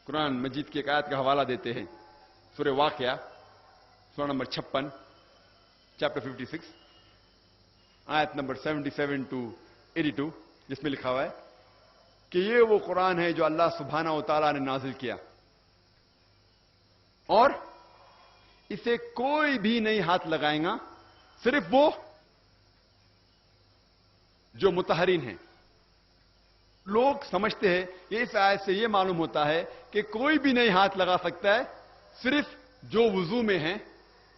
قرآن مجید کی ایک آیت کا حوالہ دیتے ہیں سورہ واقعہ سورہ نمبر 56 چیپٹر 56 آیت نمبر 77 to 82، جس میں لکھا ہوا ہے کہ یہ وہ قرآن ہے جو اللہ سبحانہ و تعالیٰ نے نازل کیا، اور اسے کوئی بھی نہیں ہاتھ لگائے گا صرف وہ جو مطہرین ہیں. لوگ سمجھتے ہیں کہ اس آیت سے یہ معلوم ہوتا ہے کہ کوئی بھی نہیں ہاتھ لگا سکتا ہے، صرف جو وضو میں ہیں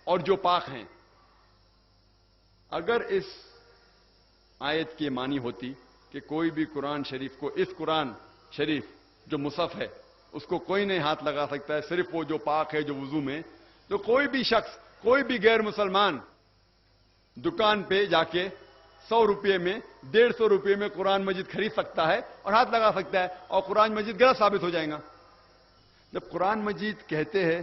اور جو پاک ہیں. اگر اس آیت کی معنی ہوتی کہ کوئی بھی قرآن شریف کو، اس قرآن شریف جو مصحف ہے اس کو کوئی نہیں ہاتھ لگا سکتا ہے، صرف وہ جو پاک ہے جو وضو میں، تو کوئی بھی شخص، کوئی بھی غیر مسلمان دکان پہ جا کے 100 روپے میں 150 روپے میں قرآن مجید خرید سکتا ہے اور ہاتھ لگا سکتا ہے، اور قرآن مجید غلط ثابت ہو جائے گا. جب قرآن مجید کہتے ہیں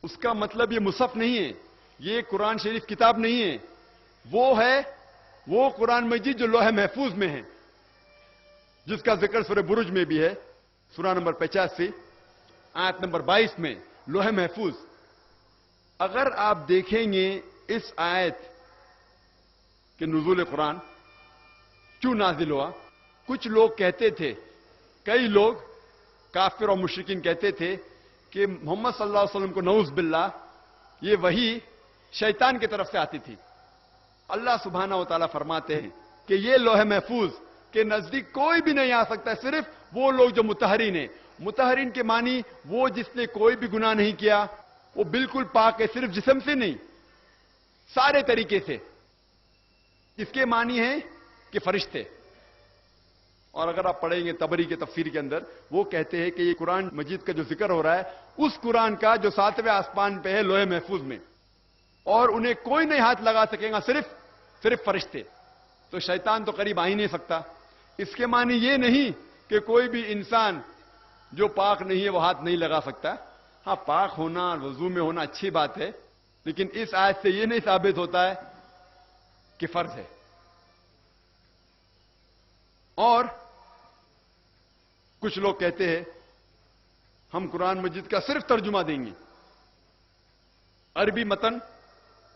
اس کا مطلب یہ مصحف نہیں ہے، یہ قرآن شریف کتاب نہیں ہے، وہ ہے وہ قرآن مجید جو لوح محفوظ میں ہے، جس کا ذکر سورہ برج میں بھی ہے سورہ نمبر 85 آیت نمبر 22 میں. لوح محفوظ، اگر آپ دیکھیں گے اس آیت کہ نزول قرآن کیوں نازل ہوا، کچھ لوگ کہتے تھے، کئی لوگ کافر اور مشرکین کہتے تھے کہ محمد صلی اللہ علیہ وسلم کو نعوذ باللہ یہ وحی شیطان کی طرف سے آتی تھی. اللہ سبحانہ و تعالیٰ فرماتے ہیں کہ یہ لوح محفوظ کے نزدیک کوئی بھی نہیں آ سکتا ہے، صرف وہ لوگ جو مطہرین ہیں، مطہرین کے معنی وہ جس نے کوئی بھی گناہ نہیں کیا، وہ بالکل پاک ہے، صرف جسم سے نہیں، سارے طریقے سے. اس کے معنی ہیں کہ فرشتے. اور اگر آپ پڑھیں گے تبری کے تفسیر کے اندر، وہ کہتے ہیں کہ یہ قرآن مجید کا جو ذکر ہو رہا ہے اس قرآن کا جو 7ویں آسمان پہ ہے لوح محفوظ میں، اور انہیں کوئی نہیں ہاتھ لگا سکے گا، صرف فرشتے. تو شیطان تو قریب آ ہی نہیں سکتا. اس کے معنی یہ نہیں کہ کوئی بھی انسان جو پاک نہیں ہے وہ ہاتھ نہیں لگا سکتا. ہاں، پاک ہونا اور وضو میں ہونا اچھی بات ہے، لیکن اس آیت سے یہ نہیں ثابت ہوتا ہے کہ فرض ہے. اور کچھ لوگ کہتے ہیں ہم قرآن مجید کا صرف ترجمہ دیں گے، عربی متن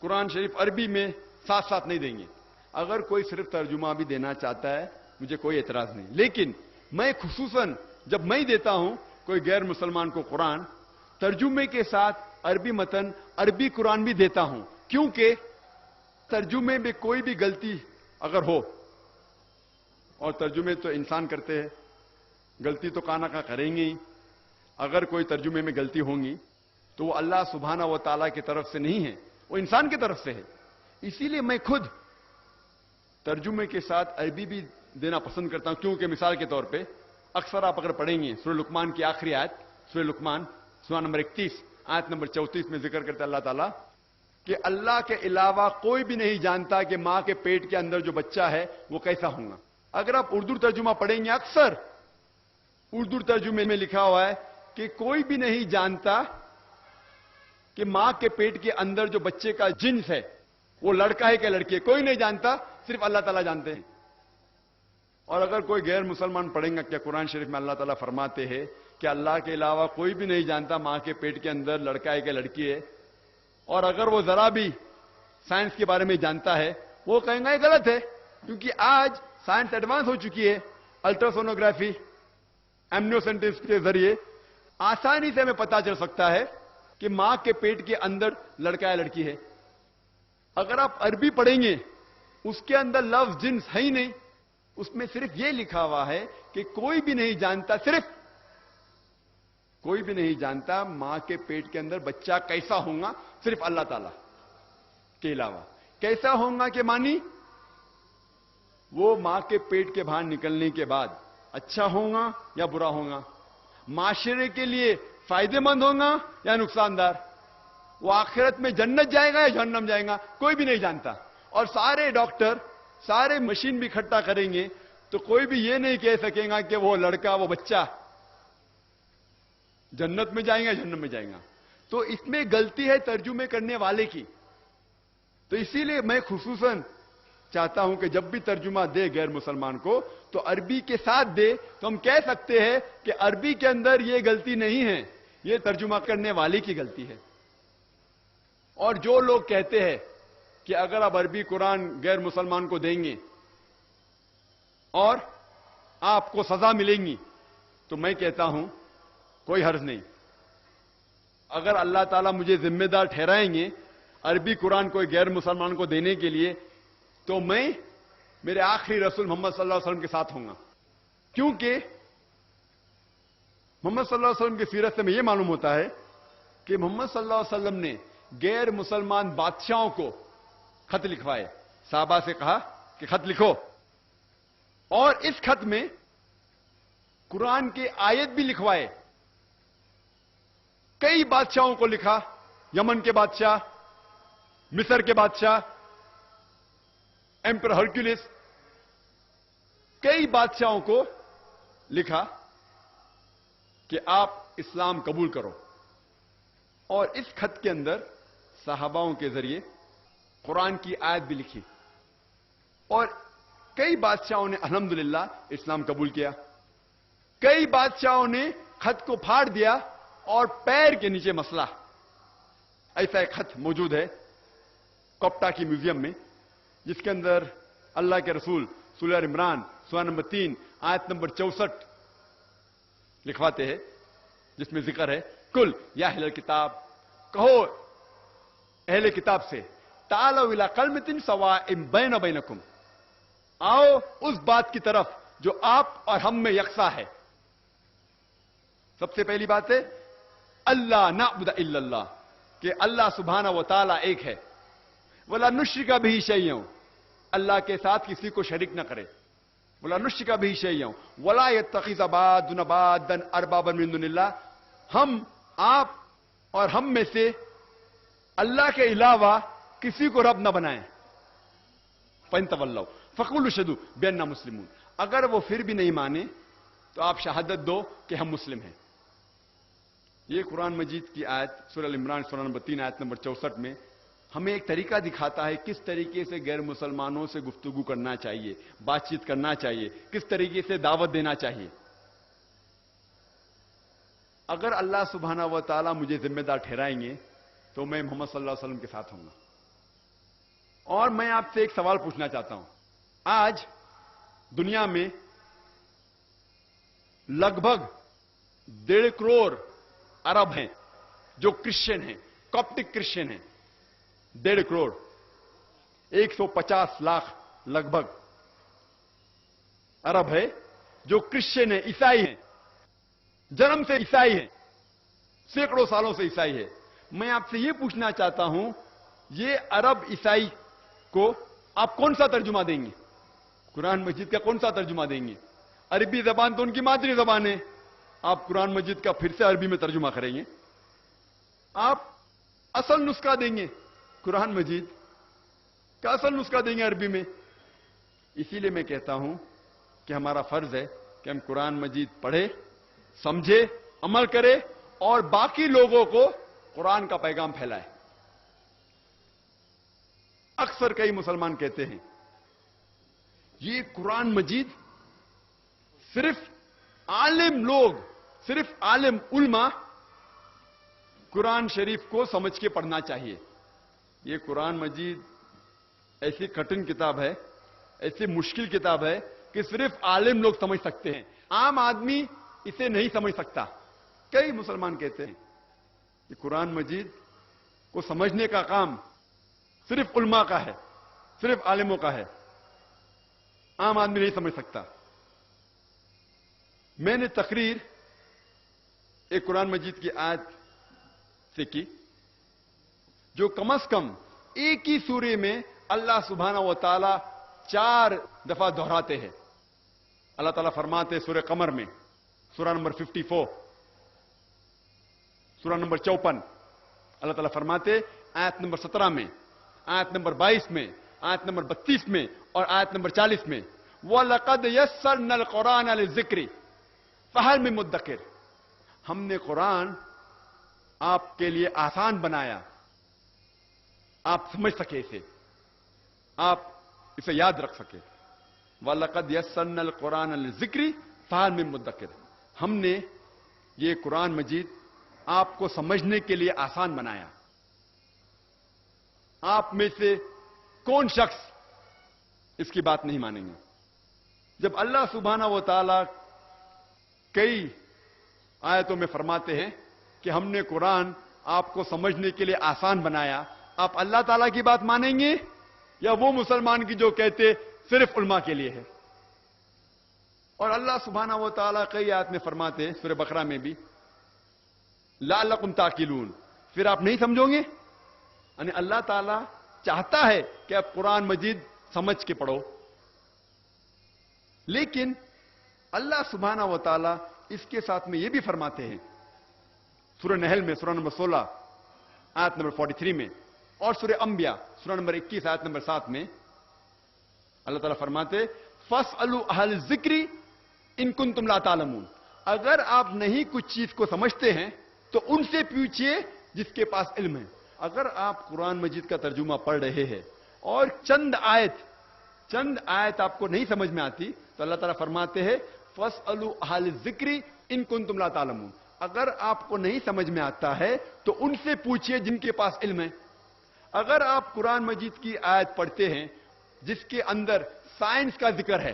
قرآن شریف عربی میں ساتھ ساتھ نہیں دیں گے. اگر کوئی صرف ترجمہ بھی دینا چاہتا ہے مجھے کوئی اعتراض نہیں، لیکن میں خصوصاً جب میں دیتا ہوں کوئی غیر مسلمان کو قرآن، ترجمے کے ساتھ عربی متن عربی قرآن بھی دیتا ہوں، کیونکہ ترجمے میں کوئی بھی غلطی اگر ہو، اور ترجمے تو انسان کرتے ہیں، غلطی تو کانا کا کریں گے ہی. اگر کوئی ترجمے میں غلطی ہوں گی تو وہ اللہ سبحانہ و تعالیٰ کی طرف سے نہیں ہے، وہ انسان کی طرف سے ہے. اسی لیے میں خود ترجمے کے ساتھ عربی بھی دینا پسند کرتا ہوں، کیونکہ مثال کے طور پہ اکثر آپ اگر پڑھیں گے سورہ لقمان کی آخری آیت، سورہ لقمان سورہ نمبر 31 آیت نمبر 34 میں ذکر کرتا ہے اللہ تعالیٰ کہ اللہ کے علاوہ کوئی بھی نہیں جانتا کہ ماں کے پیٹ کے اندر جو بچہ ہے وہ کیسا ہوگا. اگر آپ اردو ترجمہ پڑھیں گے، اکثر اردو ترجمے میں لکھا ہوا ہے کہ کوئی بھی نہیں جانتا کہ ماں کے پیٹ کے اندر جو بچے کا جنس ہے وہ لڑکا ہے کہ لڑکی ہے، کوئی نہیں جانتا، صرف اللہ تعالیٰ جانتے ہیں. اور اگر کوئی غیر مسلمان پڑھیں گا، کیا قرآن شریف میں اللہ تعالیٰ فرماتے ہیں کہ اللہ کے علاوہ کوئی بھی نہیں جانتا ماں کے پیٹ کے اندر لڑکا ہے کہ لڑکی ہے. اور اگر وہ ذرا بھی سائنس کے بارے میں جانتا ہے وہ کہیں گا یہ غلط ہے، کیونکہ آج سائنس ایڈوانس ہو چکی ہے. الٹراسونوگرافی، ایمنیوسینٹس کے ذریعے آسانی سے ہمیں پتا چل سکتا ہے کہ ماں کے پیٹ کے اندر لڑکا ہے لڑکی ہے. اگر آپ عربی پڑھیں گے اس کے اندر لفظ جنس ہے ہی نہیں، اس میں صرف یہ لکھا ہوا ہے کہ کوئی بھی نہیں جانتا، صرف کوئی بھی نہیں جانتا ماں کے پیٹ کے اندر بچہ کیسا ہوگا، صرف اللہ تعالی کے علاوہ. کیسا ہوگا کہ مانی وہ ماں کے پیٹ کے باہر نکلنے کے بعد اچھا ہوگا یا برا ہوگا، معاشرے کے لیے فائدے مند ہوگا یا نقصان دار، وہ آخرت میں جنت جائے گا یا جہنم جائے گا، کوئی بھی نہیں جانتا. اور سارے ڈاکٹر سارے مشین بھی اکٹھا کریں گے تو کوئی بھی یہ نہیں کہہ سکے گا کہ وہ لڑکا وہ بچہ جنت میں جائیں گا جہنم میں جائیں گا. تو اس میں غلطی ہے ترجمے کرنے والے کی. تو اسی لیے میں خصوصاً چاہتا ہوں کہ جب بھی ترجمہ دے غیر مسلمان کو تو عربی کے ساتھ دے، تو ہم کہہ سکتے ہیں کہ عربی کے اندر یہ غلطی نہیں ہے، یہ ترجمہ کرنے والے کی غلطی ہے. اور جو لوگ کہتے ہیں کہ اگر آپ عربی قرآن غیر مسلمان کو دیں گے اور آپ کو سزا ملیں گی، تو میں کہتا ہوں کوئی حرج نہیں. اگر اللہ تعالیٰ مجھے ذمہ دار ٹھہرائیں گے عربی قرآن کوئی غیر مسلمان کو دینے کے لیے، تو میں میرے آخری رسول محمد صلی اللہ علیہ وسلم کے ساتھ ہوں گا. کیونکہ محمد صلی اللہ علیہ وسلم کی سیرت سے میں یہ معلوم ہوتا ہے کہ محمد صلی اللہ علیہ وسلم نے غیر مسلمان بادشاہوں کو خط لکھوائے، صحابہ سے کہا کہ خط لکھو، اور اس خط میں قرآن کے آیت بھی لکھوائے. کئی بادشاہوں کو لکھا، یمن کے بادشاہ، مصر کے بادشاہ، ایمپر ہرکیولس، کئی بادشاہوں کو لکھا کہ آپ اسلام قبول کرو. اور اس خط کے اندر صحاباؤں کے ذریعے قرآن کی آیت بھی لکھی، اور کئی بادشاہوں نے الحمدللہ اسلام قبول کیا. کئی بادشاہوں نے خط کو پھاڑ دیا اور پیر کے نیچے مسئلہ. ایسا ایک خط موجود ہے کوپٹا کی میوزیم میں، جس کے اندر اللہ کے رسول سورہ عمران سورہ نمبر 3 آیت نمبر 64 لکھواتے ہیں، جس میں ذکر ہے کل یا اہل کتاب، کہو اہل کتاب سے، تعالوا الی کلمۃ سواء بین بینکم، آؤ اس بات کی طرف جو آپ اور ہم میں یکساں ہے. سب سے پہلی بات ہے اللہ نعبد الا اللہ، کہ اللہ سبحانہ و تعالی ایک ہے. ولا نشرک بہ شیئا، اللہ کے ساتھ کسی کو شریک نہ کرے. ولا نشرک بہ شیئا ولا یتخذ بعضنا بعضا اربابا من دون اللہ، ہم آپ اور ہم میں سے اللہ کے علاوہ کسی کو رب نہ بنائیں. فَإِن تَوَلَّوْا فَقُولُوا اشْهَدُوا بِأَنَّا مُسْلِمُونَ، اگر وہ پھر بھی نہیں مانے تو آپ شہادت دو کہ ہم مسلم ہیں. یہ قرآن مجید کی آیت سورہ عمران سورہ نمبر 3 آیت نمبر 64 میں ہمیں ایک طریقہ دکھاتا ہے کس طریقے سے غیر مسلمانوں سے گفتگو کرنا چاہیے، بات چیت کرنا چاہیے، کس طریقے سے دعوت دینا چاہیے. اگر اللہ سبحانہ و تعالیٰ مجھے ذمہ دار ٹھہرائیں گے تو میں محمد صلی اللہ علیہ وسلم کے ساتھ ہوں گا. اور میں آپ سے ایک سوال پوچھنا چاہتا ہوں. آج دنیا میں لگ بھگ 1.5 کروڑ عرب ہیں جو کرسچن ہیں، کاپٹک کرسچن ہیں. 1.5 کروڑ، 150 لاکھ لگ بھگ عرب ہے جو کرسچن ہیں، عیسائی ہیں، جنم سے عیسائی ہیں، سینکڑوں سالوں سے عیسائی ہے. میں آپ سے یہ پوچھنا چاہتا ہوں یہ عرب عیسائی کو آپ کون سا ترجمہ دیں گے؟ قرآن مجید کا کون سا ترجمہ دیں گے؟ عربی زبان تو ان کی مادری زبان ہے، آپ قرآن مجید کا پھر سے عربی میں ترجمہ کریں گے؟ آپ اصل نسخہ دیں گے قرآن مجید کا، اصل نسخہ دیں گے عربی میں؟ اسی لیے میں کہتا ہوں کہ ہمارا فرض ہے کہ ہم قرآن مجید پڑھیں، سمجھے، عمل کرے اور باقی لوگوں کو قرآن کا پیغام پھیلائے. اکثر کئی مسلمان کہتے ہیں یہ قرآن مجید صرف عالم لوگ، صرف عالم علماء قرآن شریف کو سمجھ کے پڑھنا چاہیے. یہ قرآن مجید ایسی کٹن کتاب ہے، ایسی مشکل کتاب ہے کہ صرف عالم لوگ سمجھ سکتے ہیں، عام آدمی اسے نہیں سمجھ سکتا. کئی مسلمان کہتے ہیں کہ قرآن مجید کو سمجھنے کا کام صرف علماء کا ہے، صرف عالموں کا ہے، عام آدمی نہیں سمجھ سکتا. میں نے تقریر ایک قرآن مجید کی آیت سے کی جو کم از کم ایک ہی سورے میں اللہ سبحانہ و تعالی 4 دفعہ دہراتے ہیں. اللہ تعالیٰ فرماتے سورہ قمر میں سورہ نمبر 54، سورہ نمبر 54 اللہ تعالیٰ فرماتے آیت نمبر 17 میں، آیت نمبر 22 میں، آیت نمبر 32 میں اور آیت نمبر 40 میں وَلَقَدْ يَسَّرْنَا الْقُرْآنَ لِلذِّكْرِ فَهَلْ مِن مُدَّكِرٍ، ہم نے قرآن آپ کے لیے آسان بنایا، آپ سمجھ سکے اسے، آپ اسے یاد رکھ سکے. وَلَقَدْ يَسَّرْنَا الْقُرْآنَ لِلذِّكْرِ فَهَلْ مِن مُدَّكِرٍ، ہم نے یہ قرآن مجید آپ کو سمجھنے کے لیے آسان بنایا. آپ میں سے کون شخص اس کی بات نہیں مانیں گے؟ جب اللہ سبحانہ و تعالی کئی آیتوں میں فرماتے ہیں کہ ہم نے قرآن آپ کو سمجھنے کے لیے آسان بنایا، آپ اللہ تعالیٰ کی بات مانیں گے یا وہ مسلمان کی جو کہتے صرف علماء کے لیے ہے؟ اور اللہ سبحانہ و تعالیٰ کئی آیت میں فرماتے ہیں سورہ بقرہ میں بھی لعلکم تعقلون، پھر آپ نہیں سمجھو گے؟ یعنی اللہ تعالیٰ چاہتا ہے کہ آپ قرآن مجید سمجھ کے پڑھو، لیکن اللہ سبحانہ و تعالیٰ اس کے ساتھ میں یہ بھی فرماتے ہیں سورہ نحل میں سورہ نمبر 16 آیت نمبر 43 میں اور سورہ انبیاء سورہ نمبر 21 آیت نمبر 7 میں اللہ تعالیٰ فرماتے فَاسْأَلُوا أَهْلَ الذِّكْرِ إِن كُنتُمْ لَا تَعْلَمُونَ، اگر آپ نہیں کچھ چیز کو سمجھتے ہیں تو ان سے پوچھئے جس کے پاس علم ہے. اگر آپ قرآن مجید کا ترجمہ پڑھ رہے ہیں اور چند آیت آپ کو نہیں سمجھ میں آتی تو اللہ تعالیٰ فرماتے ہیں فَاسْأَلُوا أَهْلَ الذِّكْرِ إِن كُنتُمْ لَا تَعْلَمُونَ، اگر آپ کو نہیں سمجھ میں آتا ہے تو ان سے پوچھئے جن کے پاس علم ہے. اگر آپ قرآن مجید کی آیت پڑھتے ہیں جس کے اندر سائنس کا ذکر ہے،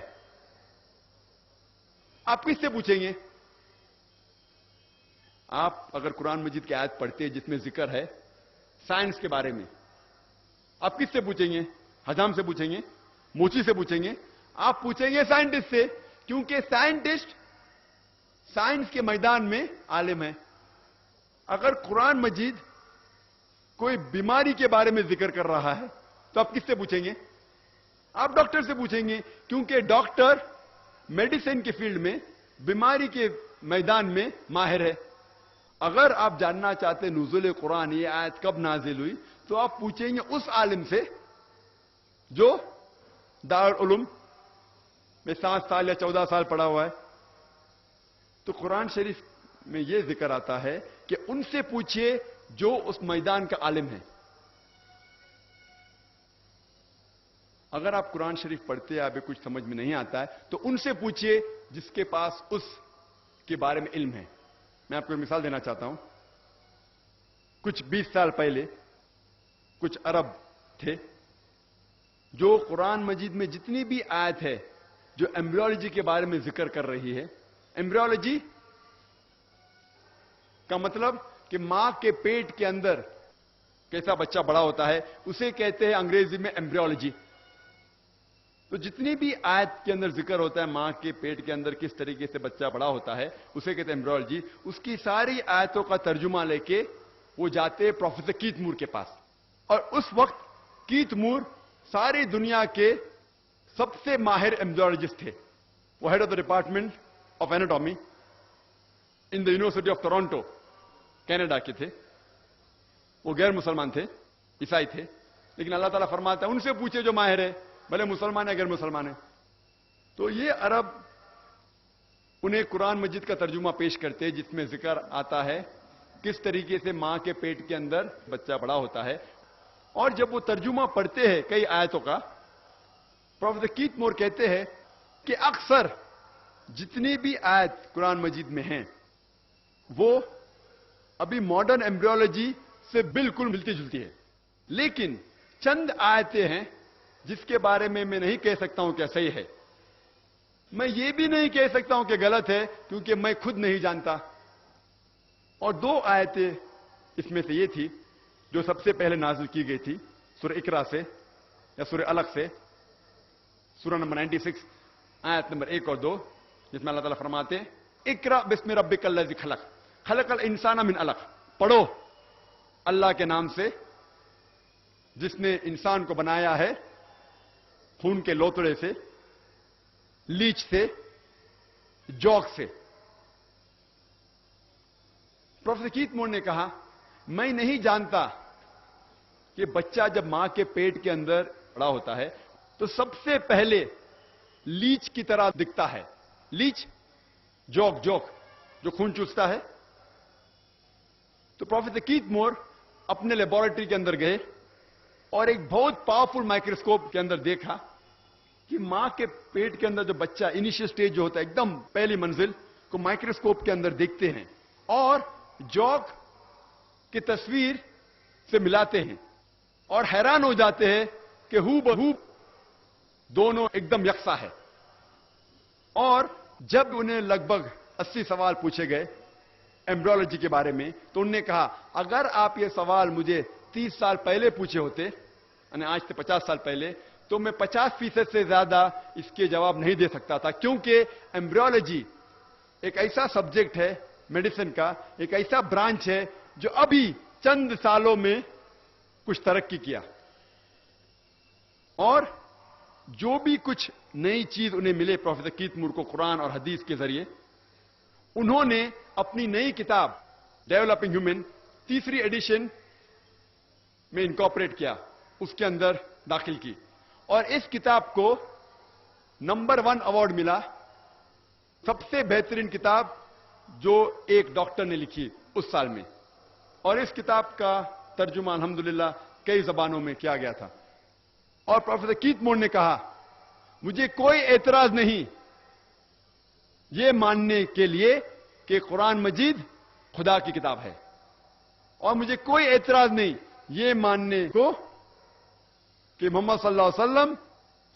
آپ کس سے پوچھیں گے؟ آپ اگر قرآن مجید کی آیت پڑھتے ہیں جس میں ذکر ہے سائنس کے بارے میں، آپ کس سے پوچھیں گے؟ حجام سے پوچھیں گے؟ موچی سے پوچھیں گے؟ آپ پوچھیں گے سائنٹسٹ سے، کیونکہ سائنس کے میدان میں عالم ہیں. اگر قرآن مجید کوئی بیماری کے بارے میں ذکر کر رہا ہے تو آپ کس سے پوچھیں گے؟ آپ ڈاکٹر سے پوچھیں گے, کیونکہ ڈاکٹر میڈیسن کے فیلڈ میں, بیماری کے میدان میں ماہر ہے. اگر آپ جاننا چاہتے نزول قرآن یہ آیت کب نازل ہوئی تو آپ پوچھیں گے اس عالم سے جو دارالعلوم میں 7 سال یا 14 سال پڑھا ہوا ہے. تو قرآن شریف میں یہ ذکر آتا ہے کہ ان سے پوچھئے جو اس میدان کا عالم ہے. اگر آپ قرآن شریف پڑھتے ہیں, آپ کچھ سمجھ میں نہیں آتا ہے تو ان سے پوچھئے جس کے پاس اس کے بارے میں علم ہے. میں آپ کو ایک مثال دینا چاہتا ہوں. کچھ 20 سال پہلے کچھ عرب تھے جو قرآن مجید میں جتنی بھی آیت ہے جو ایمبریولوجی کے بارے میں ذکر کر رہی ہے. ایمبریولوجی کا مطلب کہ ماں کے پیٹ کے اندر کیسا بچہ بڑا ہوتا ہے, اسے کہتے ہیں انگریزی میں ایمبریولوجی. تو جتنی بھی آیت کے اندر ذکر ہوتا ہے ماں کے پیٹ کے اندر کس طریقے سے بچہ بڑا ہوتا ہے, اسے کہتے ہیں ایمبریولوجی. اس کی ساری آیتوں کا ترجمہ لے کے وہ جاتے پروفیسر کیت مور کے پاس. اور اس وقت کیت مور ساری دنیا کے سب سے ماہر ایمبریولوجسٹ تھے. وہ head of the department of anatomy in the university of Toronto, Canada کے تھے. وہ غیر مسلمان تھے, عیسائی تھے, لیکن اللہ تعالیٰ فرماتا ہے ان سے پوچھے جو ماہر ہے, بھلے مسلمان ہے غیر مسلمان ہے. تو یہ عرب انہیں قرآن مجید کا ترجمہ پیش کرتے جس میں ذکر آتا ہے کس طریقے سے ماں کے پیٹ کے اندر بچہ بڑا ہوتا ہے. اور جب وہ ترجمہ پڑھتے ہیں کئی آیتوں کا, پروفیسر کیت مور کہتے ہیں کہ اکثر جتنی بھی آیت قرآن مجید میں ہیں وہ ابھی ماڈرن ایمبریولوجی سے بالکل ملتی جلتی ہے, لیکن چند آیتیں ہیں جس کے بارے میں نہیں کہہ سکتا ہوں کہ صحیح ہے. میں یہ بھی نہیں کہہ سکتا ہوں کہ غلط ہے کیونکہ میں خود نہیں جانتا. اور 2 آیتیں اس میں سے یہ تھی جو سب سے پہلے نازل کی گئی تھی سورہ اقرا سے یا سورہ الق سے, سورہ نمبر 96 آیت نمبر 1 اور 2, جس میں اللہ تعالیٰ فرماتے ہیں اقرا بسم ربک الذی خلق خلق الانسان من علق. پڑھو اللہ کے نام سے جس نے انسان کو بنایا ہے خون کے لوتڑے سے, لیچ سے, جوک سے. پروفیسر کیت مور نے کہا میں نہیں جانتا کہ بچہ جب ماں کے پیٹ کے اندر بڑا ہوتا ہے تو سب سے پہلے لیچ کی طرح دکھتا ہے. لیچ, جوک جو خون چوستا ہے. تو پروفیسر کیت مور اپنے لیبارٹری کے اندر گئے اور ایک بہت پاورفل مائکروسکوپ کے اندر دیکھا کہ ماں کے پیٹ کے اندر جو بچہ انیشیل سٹیج جو ہوتا ہے ایک دم پہلی منزل کو مائکروسکوپ کے اندر دیکھتے ہیں اور جوک کی تصویر سے ملاتے ہیں اور حیران ہو جاتے ہیں کہ ہو بہو دونوں ایک دم یکساں ہے. اور جب انہیں لگ بھگ 80 سوال پوچھے گئے ایمبریولوجی کے بارے میں تو انہوں نے کہا اگر آپ یہ سوال مجھے 30 سال پہلے پوچھے ہوتے, یعنی آج سے 50 سال پہلے, تو میں 50% سے زیادہ اس کے جواب نہیں دے سکتا تھا, کیونکہ ایمبریولوجی ایک ایسا سبجیکٹ ہے میڈیسن کا, ایک ایسا برانچ ہے جو ابھی چند سالوں میں کچھ ترقی کیا. اور جو بھی کچھ نئی چیز انہیں ملے پروفیسر کیت مور کو قرآن اور حدیث کے ذریعے, انہوں نے اپنی نئی کتاب ڈیولپنگ ہیومن 3 ایڈیشن میں انکارپوریٹ کیا, اس کے اندر داخل کی. اور اس کتاب کو نمبر 1 ایوارڈ ملا سب سے بہترین کتاب جو ایک ڈاکٹر نے لکھی اس سال میں. اور اس کتاب کا ترجمہ الحمدللہ کئی زبانوں میں کیا گیا تھا. اور پروفیسر کیت مور نے کہا مجھے کوئی اعتراض نہیں یہ ماننے کے لیے کہ قرآن مجید خدا کی کتاب ہے, اور مجھے کوئی اعتراض نہیں یہ ماننے کو کہ محمد صلی اللہ علیہ وسلم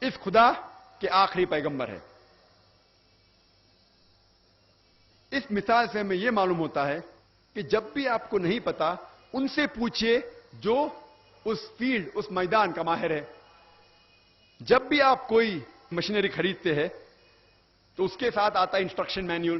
اس خدا کے آخری پیغمبر ہے. اس مثال سے ہمیں یہ معلوم ہوتا ہے کہ جب بھی آپ کو نہیں پتا ان سے پوچھئے جو اس فیلڈ, اس میدان کا ماہر ہے. جب بھی آپ کوئی مشینری خریدتے ہیں تو اس کے ساتھ آتا ہے انسٹرکشن مینیول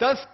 10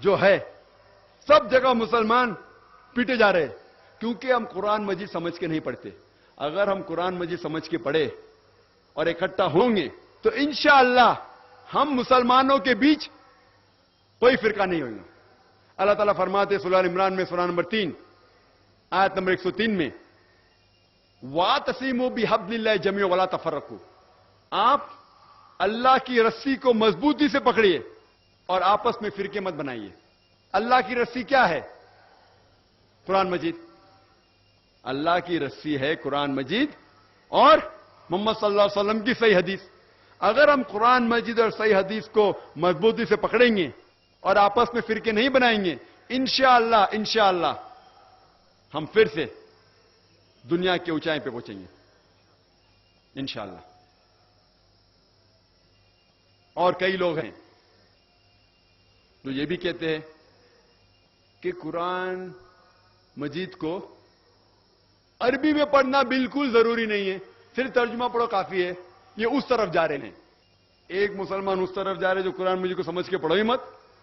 جو ہے سب جگہ مسلمان پیٹے جا رہے کیونکہ ہم قرآن مجید سمجھ کے نہیں پڑھتے. اگر ہم قرآن مجید سمجھ کے پڑھے اور اکٹھا ہوں گے تو انشاءاللہ ہم مسلمانوں کے بیچ کوئی فرقہ نہیں ہوگا. اللہ تعالیٰ فرماتے سورہ عمران میں سورہ نمبر 3 آیت نمبر 103 میں وَاعْتَصِمُوا بِحَبْلِ اللَّهِ جَمِيعًا وَلَا تَفَرَّقُوا. آپ اللہ کی رسی کو مضبوطی سے پکڑیے اور آپس میں فرقے مت بنائیے. اللہ کی رسی کیا ہے؟ قرآن مجید. اللہ کی رسی ہے قرآن مجید اور محمد صلی اللہ علیہ وسلم کی صحیح حدیث. اگر ہم قرآن مجید اور صحیح حدیث کو مضبوطی سے پکڑیں گے اور آپس میں فرقے نہیں بنائیں گے انشاءاللہ ہم پھر سے دنیا کی اونچائی پہ پہنچیں گے انشاءاللہ. اور کئی لوگ ہیں جو یہ بھی کہتے ہیں کہ قرآن مجید کو عربی میں پڑھنا بالکل ضروری نہیں ہے, صرف ترجمہ پڑھو کافی ہے. یہ اس طرف جا رہے ہیں. ایک مسلمان اس طرف جا رہے جو قرآن مجید کو سمجھ کے پڑھو ہی مت,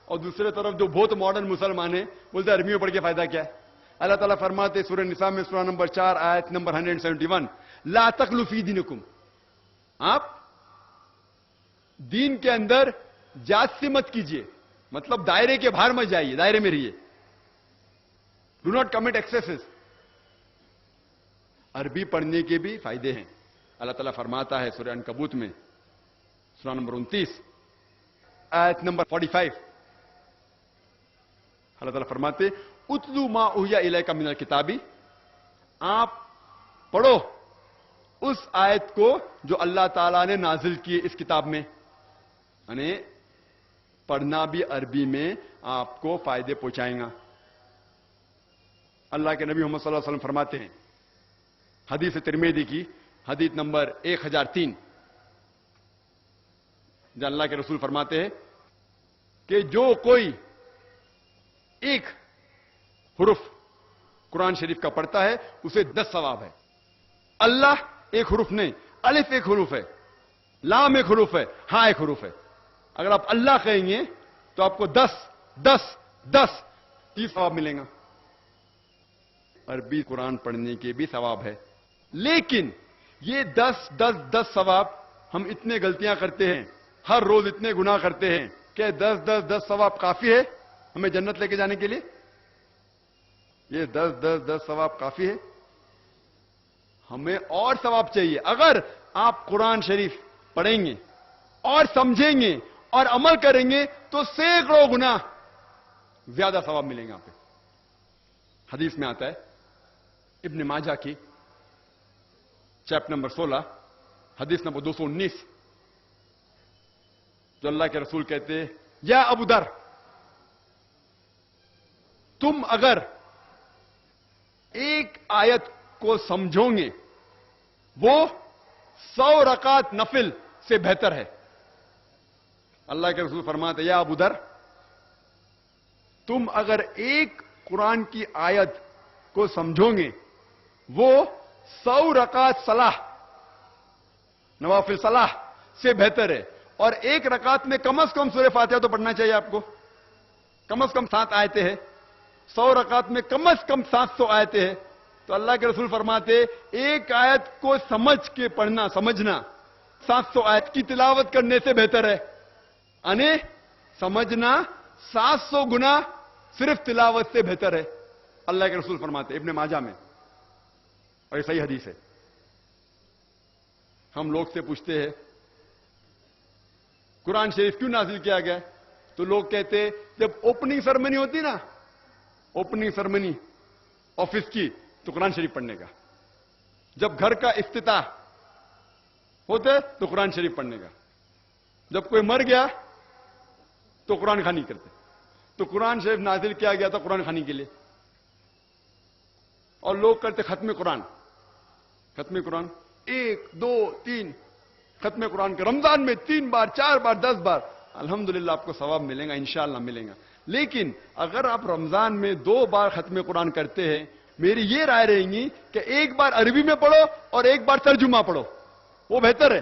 اور دوسرے طرف جو بہت ماڈرن مسلمان ہیں بولتے عربی میں پڑھ کے فائدہ کیا ہے. اللہ تعالیٰ فرماتے سورہ نساء میں سورہ نمبر 4 آیت نمبر 171 لا تغلوا فی دینکم. آپ دین کے اندر جاستی مت کیجئے, مطلب دائرے کے باہر مت جائیے, دائرے میں رہیے. Do not commit excesses. عربی پڑھنے کے بھی فائدے ہیں. اللہ تعالیٰ فرماتا ہے سورہ عنکبوت میں سورہ نمبر 29 آیت نمبر 45 اللہ تعالیٰ فرماتے اتلو ما اوحی الیک من الکتاب. آپ پڑھو اس آیت کو جو اللہ تعالیٰ نے نازل کی اس کتاب میں. یعنی پڑھنا بھی عربی میں آپ کو فائدے پہنچائیں گا. اللہ کے نبی محمد صلی اللہ علیہ وسلم فرماتے ہیں حدیث ترمذی کی حدیث نمبر 1003 جو اللہ کے رسول فرماتے ہیں کہ جو کوئی ایک حرف قرآن شریف کا پڑھتا ہے اسے 10 ثواب ہے. اللہ ایک حرف نہیں, الف ایک حرف ہے, لام ایک حرف ہے, ہاں ایک حرف ہے. اگر آپ اللہ کہیں گے تو آپ کو 30 ثواب ملیں گا. عربی قرآن پڑھنے کے بھی ثواب ہے, لیکن یہ 10 ثواب ہم اتنے غلطیاں کرتے ہیں, ہر روز اتنے گناہ کرتے ہیں کہ 10 ثواب کافی ہے ہمیں جنت لے کے جانے کے لیے. یہ 10 ثواب کافی ہے, ہمیں اور ثواب چاہیے. اگر آپ قرآن شریف پڑھیں گے اور سمجھیں گے اور عمل کریں گے تو سینکڑوں گنا زیادہ ثواب ملیں گے آپ پہ. حدیث میں آتا ہے ابن ماجہ کی چیپٹر نمبر 16 حدیث نمبر 219 جو اللہ کے رسول کہتے ہیں یا ابو در تم اگر ایک آیت کو سمجھو گے وہ 100 رکعت نفل سے بہتر ہے. اللہ کے رسول فرماتے یا ابو در تم اگر ایک قرآن کی آیت کو سمجھو گے وہ 100 رکعت صلاح نوافل صلاح سے بہتر ہے. اور ایک رکعت میں کم از کم سورہ فاتحہ تو پڑھنا چاہیے آپ کو, کم از کم 7 آیتیں ہیں. 100 رکعت میں کم از کم 700 آیتیں ہیں. تو اللہ کے رسول فرماتے ایک آیت کو سمجھ کے پڑھنا, سمجھنا 700 آیت کی تلاوت کرنے سے بہتر ہے. یعنی سمجھنا 700 گنا صرف تلاوت سے بہتر ہے. اللہ کے رسول فرماتے ابن ماجہ میں, اور یہ صحیح حدیث ہے. ہم لوگ سے پوچھتے ہیں قرآن شریف کیوں نازل کیا گیا, تو لوگ کہتے جب اوپننگ سرمنی ہوتی نا, اوپننگ سرمنی آفس کی, تو قرآن شریف پڑھنے کا. جب گھر کا افتتاح ہوتے تو قرآن شریف پڑھنے کا. جب کوئی مر گیا تو قرآن خوانی کرتے. تو قرآن شریف نازل کیا گیا تھا قرآن خوانی کے لیے. اور لوگ کرتے ختم قرآن, ختم قرآن 1 2 3 ختم قرآن کے رمضان میں 3 بار 4 بار 10 بار. الحمدللہ آپ کو ثواب ملے گا, انشاءاللہ ملے گا. لیکن اگر آپ رمضان میں 2 بار ختم قرآن کرتے ہیں, میری یہ رائے رہے گی کہ ایک بار عربی میں پڑھو اور ایک بار ترجمہ پڑھو, وہ بہتر ہے.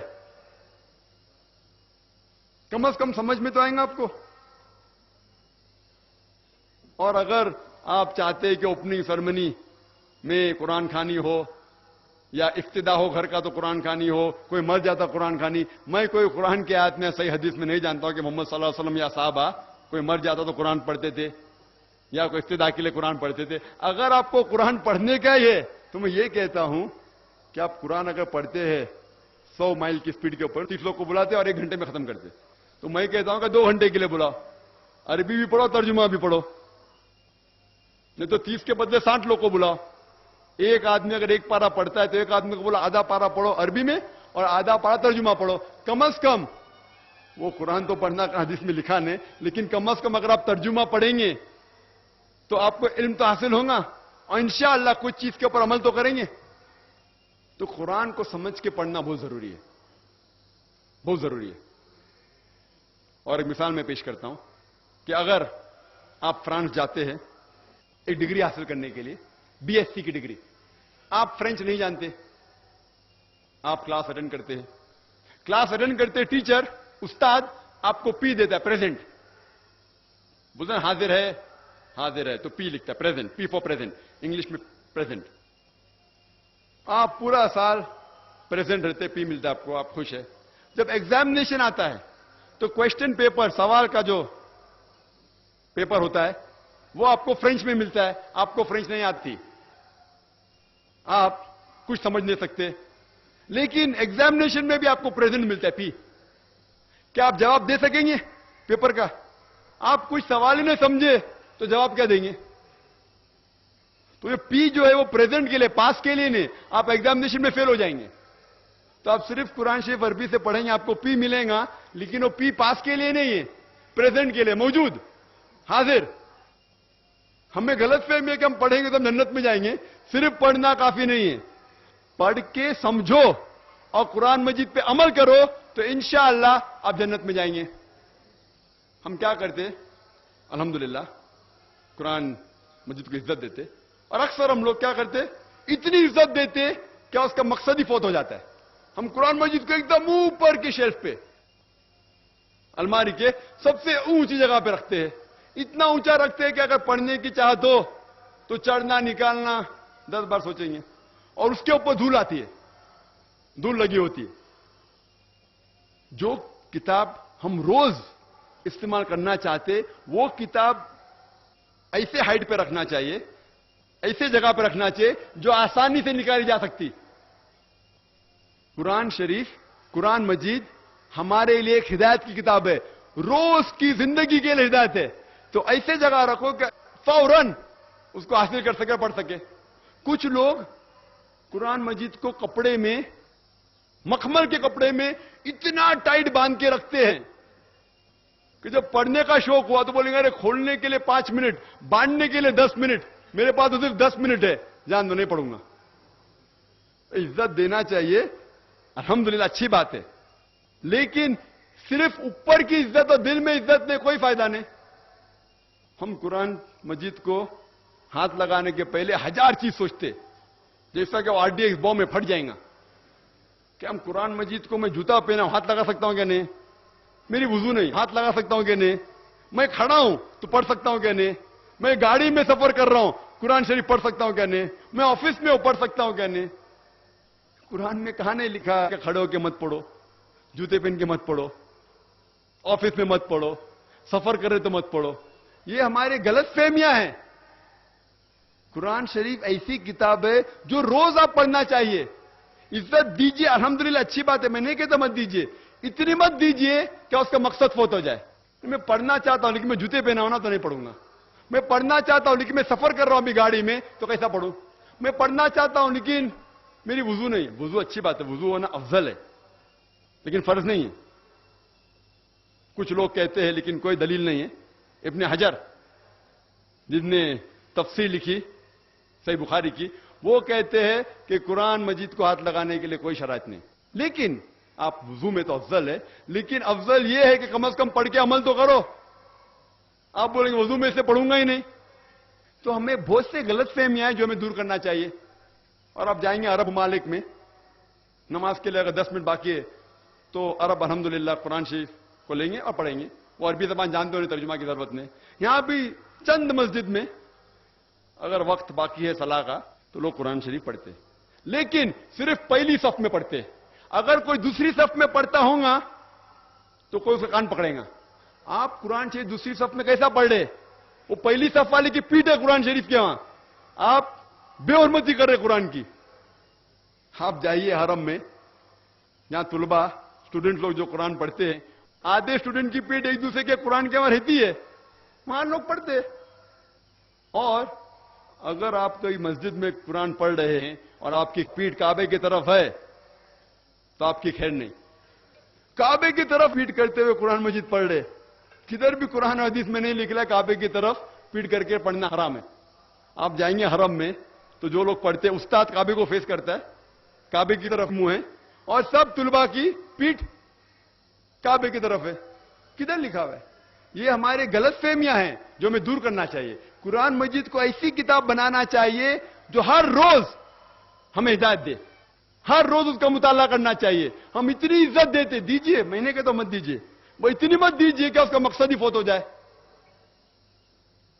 کم از کم سمجھ میں تو آئیں گا آپ کو. اور اگر آپ چاہتے ہیں کہ اوپننگ سرمنی میں قرآن خوانی ہو یا افتتاح ہو گھر کا تو قرآن خوانی ہو، کوئی مر جاتا قرآن خوانی، میں کوئی قرآن کی آیت میں صحیح حدیث میں نہیں جانتا ہوں کہ محمد صلی اللہ علیہ وسلم یا صحابہ کوئی مر جاتا تو قرآن پڑھتے تھے یا کوئی افتتاح کے لیے قرآن پڑھتے تھے. اگر آپ کو قرآن پڑھنے کا ہی ہے تو میں یہ کہتا ہوں کہ آپ قرآن اگر پڑھتے ہیں 100 مائل کی سپیڈ کے اوپر 30 لوگ کو بلاتے اور 1 گھنٹے میں ختم کرتے، تو میں کہتا ہوں کہ 2 گھنٹے کے لیے بلاؤ، عربی بھی پڑھو ترجمہ بھی پڑھو، نہیں تو 30 کے بدلے 60 لوگ کو بلاؤ. ایک آدمی اگر 1 پارا پڑھتا ہے تو ایک آدمی کو بولا آدھا پارا پڑھو عربی میں اور آدھا پارا ترجمہ پڑھو. کم از کم وہ قرآن تو پڑھنا حدیث میں لکھا نہیں، لیکن کم از کم اگر آپ ترجمہ پڑھیں گے تو آپ کو علم تو حاصل ہوگا اور انشاءاللہ کچھ چیز کے اوپر عمل تو کریں گے. تو قرآن کو سمجھ کے پڑھنا بہت ضروری ہے، بہت ضروری ہے. اور ایک مثال میں پیش کرتا ہوں کہ اگر آپ فرانس جاتے ہیں ایک ڈگری حاصل کرنے کے لیے، بی ایس سی کی ڈگری، آپ فرینچ نہیں جانتے، آپ کلاس اٹینڈ کرتے ہیں، کلاس اٹینڈ کرتے ٹیچر استاد آپ کو پی دیتا ہے، پریزنٹ، بولتے ہیں حاضر ہے، حاضر ہے تو پی لکھتا ہے، present, P for present, English میں پریزنٹ. آپ پورا سال پریزنٹ رہتے، پی ملتا ہے آپ کو، آپ خوش ہے. جب ایگزامینیشن آتا ہے تو کوشچن پیپر، سوال کا جو پیپر ہوتا ہے وہ آپ کو فرینچ میں ملتا ہے، آپ کو فرینچ نہیں آتی، آپ کچھ سمجھ نہیں سکتے، لیکن ایگزامینیشن میں بھی آپ کو پریزنٹ ملتا ہے، پی. کیا آپ جواب دے سکیں گے پیپر کا؟ آپ کچھ سوال ہی نہیں سمجھے تو جواب کیا دیں گے؟ تو یہ پی جو ہے وہ پریزنٹ کے لیے، پاس کے لیے نہیں، آپ ایگزامینیشن میں فیل ہو جائیں گے. تو آپ صرف قرآن شریف عربی سے پڑھیں گے، آپ کو پی ملے گا، لیکن وہ پی پاس کے لیے نہیں ہے، پریزنٹ کے لیے، موجود، حاضر. ہمیں غلط فہمی ہے کہ ہم پڑھیں گے تو ہم جنت میں جائیں گے. صرف پڑھنا کافی نہیں ہے، پڑھ کے سمجھو اور قرآن مجید پہ عمل کرو تو انشاءاللہ آپ جنت میں جائیں گے. ہم کیا کرتے؟ الحمدللہ قرآن مجید کو عزت دیتے، اور اکثر ہم لوگ کیا کرتے؟ اتنی عزت دیتے کہ اس کا مقصد ہی فوت ہو جاتا ہے. ہم قرآن مجید کو ایک دم اوپر کی شیلف پہ، الماری کے سب سے اونچی جگہ پہ رکھتے ہیں، اتنا اونچا رکھتے ہیں کہ اگر پڑھنے کی چاہت ہو تو چڑھنا نکالنا 10 بار سوچیں گے. اور اس کے اوپر دھول آتی ہے، دھول لگی ہوتی ہے. جو کتاب ہم روز استعمال کرنا چاہتے وہ کتاب ایسے ہائٹ پہ رکھنا چاہیے، ایسے جگہ پہ رکھنا چاہیے جو آسانی سے نکالی جا سکتی. قرآن شریف، قرآن مجید ہمارے لیے ایک ہدایت کی کتاب ہے، روز کی زندگی کے لیے ہدایت ہے. تو ایسے جگہ رکھو کہ فوراً اس کو حاصل کر سکے، پڑھ سکے. کچھ لوگ قرآن مجید کو کپڑے میں، مخمل کے کپڑے میں اتنا ٹائٹ باندھ کے رکھتے ہیں کہ جب پڑھنے کا شوق ہوا تو بولیں گے ارے کھولنے کے لیے 5 منٹ، باندھنے کے لیے 10 منٹ، میرے پاس تو صرف 10 منٹ ہے، جان دو نہیں پڑھوں گا. عزت دینا چاہیے، الحمدللہ اچھی بات ہے، لیکن صرف اوپر کی عزت اور دل میں عزت نہیں، کوئی فائدہ نہیں. ہم قرآن مجید کو ہاتھ لگانے کے پہلے 1000 چیز سوچتے، جیسا کہ وہ RDX بم میں پھٹ جائیں گا. کہ ہم قرآن مجید کو میں جوتا پہنا ہوں، ہاتھ لگا سکتا ہوں کہ نہیں؟ میری وضو نہیں، ہاتھ لگا سکتا ہوں کہ نہیں؟ میں کھڑا ہوں تو پڑھ سکتا ہوں کہ نہیں؟ میں گاڑی میں سفر کر رہا ہوں، قرآن شریف پڑھ سکتا ہوں کہ نہیں؟ میں آفس میں پڑھ سکتا ہوں کہ نہیں؟ قرآن میں کہاں نہیں لکھا کہ کھڑے ہو کے مت پڑھو، جوتے پہن کے مت پڑھو، آفس میں مت پڑھو، سفر کر رہے تو مت پڑھو. یہ ہمارے غلط فہمیاں ہیں. قرآن شریف ایسی کتاب ہے جو روز آپ پڑھنا چاہیے. عزت دیجیے، الحمدللہ اچھی بات ہے، میں نہیں کہتا مت دیجیے، اتنی مت دیجیے کہ اس کا مقصد فوت ہو جائے. میں پڑھنا چاہتا ہوں لیکن میں جوتے پہنا ہونا تو نہیں پڑھوں گا. میں پڑھنا چاہتا ہوں لیکن میں سفر کر رہا ہوں ابھی گاڑی میں تو کیسا پڑھوں؟ میں پڑھنا چاہتا ہوں لیکن میری وضو نہیں. وضو اچھی بات ہے، وضو ہونا افضل ہے، لیکن فرض نہیں ہے. کچھ لوگ کہتے ہیں لیکن کوئی دلیل نہیں ہے. ابن حجر جس نے تفسیر لکھی صحیح بخاری کی، وہ کہتے ہیں کہ قرآن مجید کو ہاتھ لگانے کے لیے کوئی شرائط نہیں، لیکن آپ وضو میں تو افضل ہے، لیکن افضل یہ ہے کہ کم از کم پڑھ کے عمل تو کرو. آپ بولیں گے وضو میں سے پڑھوں گا ہی نہیں. تو ہمیں بہت سے غلط فہمیاں ہیں جو ہمیں دور کرنا چاہیے. اور آپ جائیں گے عرب ممالک میں، نماز کے لیے اگر 10 منٹ باقی ہے تو عرب الحمدللہ قرآن شریف کو لیں گے اور پڑھیں گے. وہ عربی زبان جانتے ہونے ترجمہ کی ضرورت نہیں. یہاں بھی چند مسجد میں اگر وقت باقی ہے صلاح کا تو لوگ قرآن شریف پڑھتے، لیکن صرف پہلی صف میں پڑھتے. اگر کوئی دوسری صف میں پڑھتا ہوگا تو کوئی اس کا کان پکڑے گا. آپ قرآن شریف دوسری صف میں کیسا پڑھ رہے؟ وہ پہلی صف والے کی پیٹ ہے قرآن شریف کے وہاں. آپ بے حرمتی کر رہے قرآن کی. آپ جائیے حرم میں، جہاں طلباء اسٹوڈنٹ لوگ جو قرآن پڑھتے ہیں، آدھے اسٹوڈنٹ کی پیٹ ایک دوسرے کے قرآن کے وہاں رہتی ہے، وہاں لوگ پڑھتے. اور اگر آپ کوئی مسجد میں قرآن پڑھ رہے ہیں اور آپ کی پیٹ کعبے کی طرف ہے تو آپ کی خیر نہیں. کعبے کی طرف پیٹ کرتے ہوئے قرآن مجید پڑھ رہے، کدھر بھی قرآن حدیث میں نہیں لکھا کعبے کی طرف پیٹ کر کے پڑھنا حرام ہے. آپ جائیں گے حرم میں تو جو لوگ پڑھتے ہیں، استاد کعبے کو فیس کرتا ہے، کعبے کی طرف منہ ہے، اور سب طلباء کی پیٹ کعبے کی طرف ہے. کدھر لکھا ہوا ہے؟ یہ ہمارے غلط فہمیاں ہیں جو ہمیں دور کرنا چاہیے. قرآن مجید کو ایسی کتاب بنانا چاہیے جو ہر روز ہمیں ہدایت دے، ہر روز اس کا مطالعہ کرنا چاہیے. ہم اتنی عزت دیتے، دیجئے، مہینے کے تو مت دیجئے، وہ اتنی مت دیجئے کہ اس کا مقصد ہی فوت ہو جائے.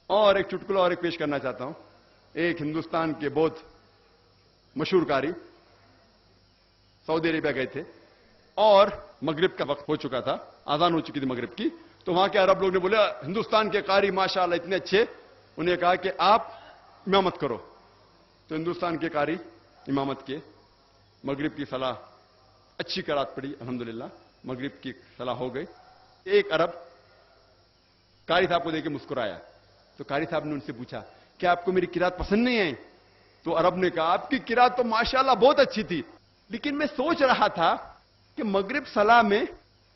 اور ایک چٹکلا اور ایک پیش کرنا چاہتا ہوں. ایک ہندوستان کے بہت مشہور قاری سعودی عربیہ گئے تھے اور مغرب کا وقت ہو چکا تھا، اذان ہو چکی تھی مغرب کی. تو وہاں کے عرب لوگ نے بولا ہندوستان کے قاری ماشاءاللہ اتنے اچھے، انہیں کہا کہ آپ امامت کرو. تو ہندوستان کے قاری امامت کے، مغرب کی صلاح اچھی قرات پڑی، الحمدللہ مغرب کی صلاح ہو گئی. ایک عرب قاری صاحب کو دیکھ کے مسکرایا. تو قاری صاحب نے ان سے پوچھا کیا آپ کو میری قرات پسند نہیں آئی؟ تو عرب نے کہا آپ کی قرات تو ماشاءاللہ بہت اچھی تھی، لیکن میں سوچ رہا تھا کہ مغرب صلاح میں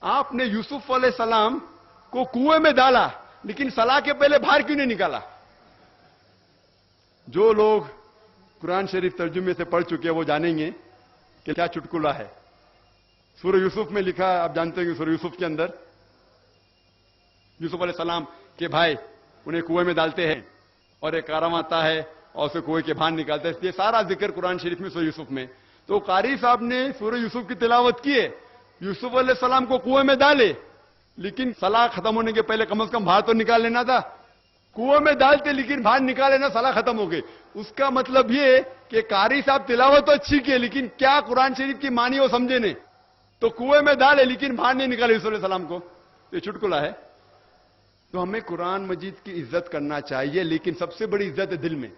آپ نے یوسف علیہ السلام کو کنویں میں ڈالا لیکن صلاح کے پہلے باہر کیوں نہیں نکالا؟ جو لوگ قرآن شریف ترجمے سے پڑھ چکے ہیں وہ جانیں گے کہ کیا چٹکلا ہے. سورہ یوسف میں لکھا ہے، آپ جانتے ہیں کہ سورہ یوسف کے اندر یوسف علیہ السلام کے بھائی انہیں کنویں میں ڈالتے ہیں اور ایک کارواں آتا ہے اور اسے کنویں کے باہر نکالتا ہے. یہ سارا ذکر قرآن شریف میں سورہ یوسف میں. تو قاری صاحب نے سورہ یوسف کی تلاوت کی ہے، یوسف علیہ السلام کو کنویں میں ڈالے لیکن صلاح ختم ہونے کے پہلے کم از کم باہر تو نکال لینا تھا. کنویں میں ڈالتے لیکن باہر نکال لینا، صلاح ختم ہو گئی. اس کا مطلب یہ کہ قاری صاحب تلاوت تو اچھی کی لیکن کیا قرآن شریف کی معنی وہ سمجھے نہیں. تو کنویں میں ڈالے لیکن باہر نہیں نکالے یوسف علیہ السلام کو. یہ چٹکلا ہے. تو ہمیں قرآن مجید کی عزت کرنا چاہیے، لیکن سب سے بڑی عزت ہے دل میں،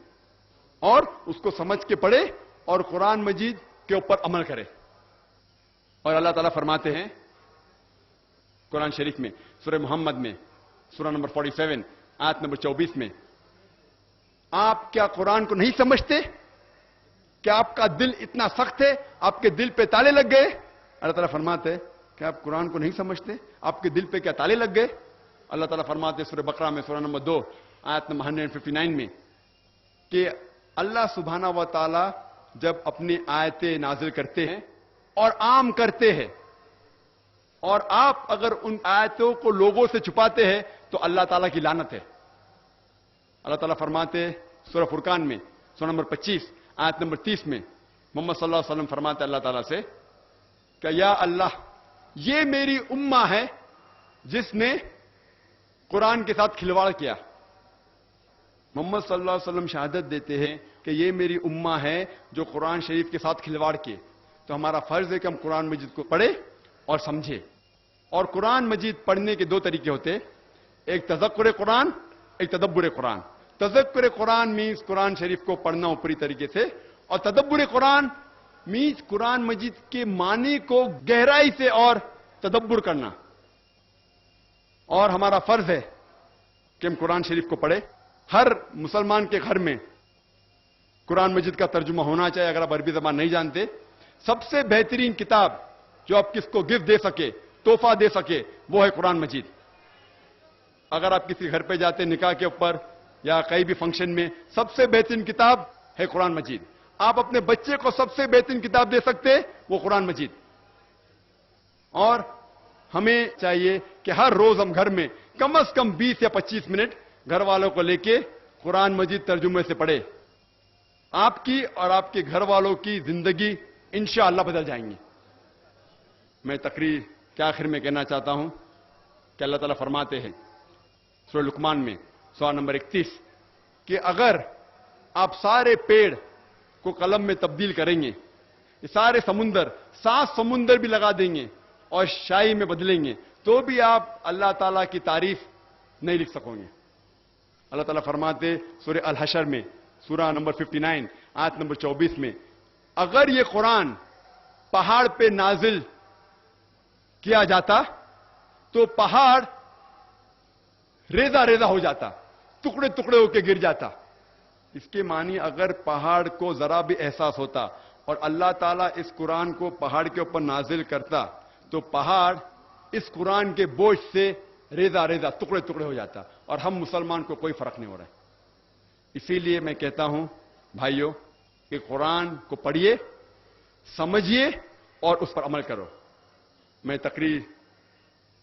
اور اس کو سمجھ کے پڑھے اور قرآن مجید کے اوپر عمل کرے. اور اللہ تعالیٰ فرماتے ہیں قرآن شریف میں سورہ محمد میں سورہ نمبر 47 آیت نمبر 24 میں، آپ کیا قرآن کو نہیں سمجھتے؟ کیا آپ کا دل اتنا سخت ہے؟ آپ کے دل پہ تالے لگ گئے؟ اللہ تعالیٰ فرماتے ہیں کہ آپ قرآن کو نہیں سمجھتے، آپ کے دل پہ کیا تالے لگ گئے؟ اللہ تعالیٰ فرماتے ہیں سورہ بقرہ میں سورہ نمبر 2 آیت نمبر 159 میں کہ اللہ سبحانہ و تعالی جب اپنی آیتیں نازل کرتے ہیں اور عام کرتے ہیں، اور آپ اگر ان آیتوں کو لوگوں سے چھپاتے ہیں تو اللہ تعالیٰ کی لعنت ہے. اللہ تعالیٰ فرماتے ہیں سورہ فرقان میں سورہ نمبر 25 آیت نمبر 30 میں، محمد صلی اللہ علیہ وسلم فرماتے ہیں اللہ تعالیٰ سے کہ یا اللہ یہ میری امہ ہے جس نے قرآن کے ساتھ کھلواڑ کیا. محمد صلی اللہ علیہ وسلم شہادت دیتے ہیں کہ یہ میری امہ ہے جو قرآن شریف کے ساتھ کھلواڑ کیے. تو ہمارا فرض ہے کہ ہم قرآن مجید کو پڑھیں اور سمجھیں. اور قرآن مجید پڑھنے کے دو طریقے ہوتے ہیں، ایک تذکر قرآن، ایک تدبر قرآن. تذکر قرآن مینز قرآن شریف کو پڑھنا اوپری طریقے سے، اور تدبر قرآن مینز قرآن مجید کے معنی کو گہرائی سے اور تدبر کرنا. اور ہمارا فرض ہے کہ ہم قرآن شریف کو پڑھیں. ہر مسلمان کے گھر میں قرآن مجید کا ترجمہ ہونا چاہیے. اگر آپ عربی زبان نہیں جانتے، سب سے بہترین کتاب جو آپ کس کو گفٹ دے سکے، تحفہ دے سکے، وہ ہے قرآن مجید. اگر آپ کسی گھر پہ جاتے نکاح کے اوپر یا کئی بھی فنکشن میں، سب سے بہترین کتاب ہے قرآن مجید. آپ اپنے بچے کو سب سے بہترین کتاب دے سکتے، وہ قرآن مجید. اور ہمیں چاہیے کہ ہر روز ہم گھر میں کم از کم 20 یا 25 منٹ گھر والوں کو لے کے قرآن مجید ترجمے سے پڑھے. آپ کی اور آپ کے گھر والوں کی زندگی انشاءاللہ بدل جائیں گی. میں تقریر کے آخر میں کہنا چاہتا ہوں کہ اللہ تعالیٰ فرماتے ہیں سورہ لقمان میں سوال نمبر 31 کہ اگر آپ سارے پیڑ کو قلم میں تبدیل کریں گے، یہ سارے سمندر 7 سمندر بھی لگا دیں گے اور شاہی میں بدلیں گے، تو بھی آپ اللہ تعالیٰ کی تعریف نہیں لکھ سکو گے. اللہ تعالیٰ فرماتے سورہ الحشر میں سورہ نمبر 59 آیت نمبر 24 میں، اگر یہ قرآن پہاڑ پہ نازل کیا جاتا تو پہاڑ ریزہ ریزہ ہو جاتا، ٹکڑے ٹکڑے ہو کے گر جاتا. اس کے معنی اگر پہاڑ کو ذرا بھی احساس ہوتا اور اللہ تعالیٰ اس قرآن کو پہاڑ کے اوپر نازل کرتا تو پہاڑ اس قرآن کے بوجھ سے ریزہ ریزہ ٹکڑے ٹکڑے ہو جاتا، اور ہم مسلمان کو کوئی فرق نہیں ہو رہا ہے. اسی لیے میں کہتا ہوں بھائیوں کہ قرآن کو پڑھیے، سمجھیے اور اس پر عمل کرو. میں تقریر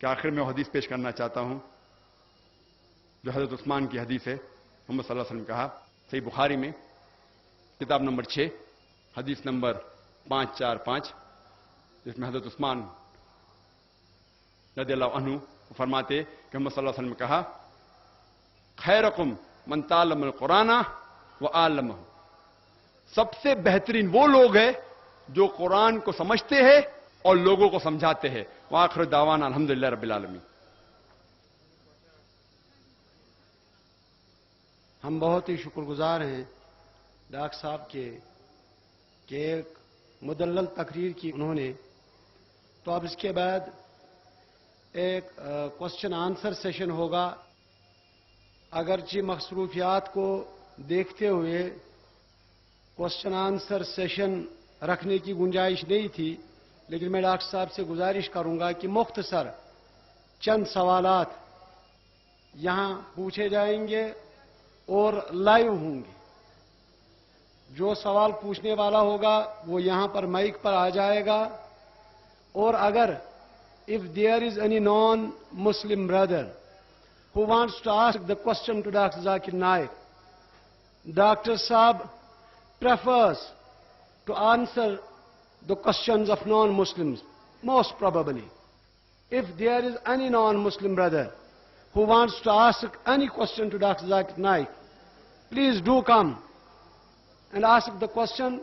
کے آخر میں حدیث پیش کرنا چاہتا ہوں جو حضرت عثمان کی حدیث ہے. محمد صلی اللہ علیہ وسلم کہا صحیح بخاری میں کتاب نمبر 6 حدیث نمبر 545، جس میں حضرت عثمان رضی اللہ عنہ فرماتے کہ محمد صلی اللہ علیہ وسلم نے کہا خیرکم من تعلم القرآن وعلمہ، سب سے بہترین وہ لوگ ہیں جو قرآن کو سمجھتے ہیں اور لوگوں کو سمجھاتے ہیں. وآخر دعوانا الحمدللہ رب العالمین. ہم بہت ہی شکر گزار ہیں ڈاکٹر صاحب کے کہ ایک مدلل تقریر کی انہوں نے. تو اب اس کے بعد ایک کوشچن آنسر سیشن ہوگا. اگرچہ مصروفیات کو دیکھتے ہوئے کوشچن آنسر سیشن رکھنے کی گنجائش نہیں تھی، لیکن میں ڈاکٹر صاحب سے گزارش کروں گا کہ مختصر چند سوالات یہاں پوچھے جائیں گے اور لائیو ہوں گے. جو سوال پوچھنے والا ہوگا وہ یہاں پر مائک پر آ جائے گا، اور اگر if there is any non-Muslim brother who wants to ask the question to Dr. Zakir Naik, Dr. Saab prefers to answer the questions of non-Muslims, most probably. If there is any non-Muslim brother who wants to ask any question to Dr. Zakir Naik, please do come and ask the question.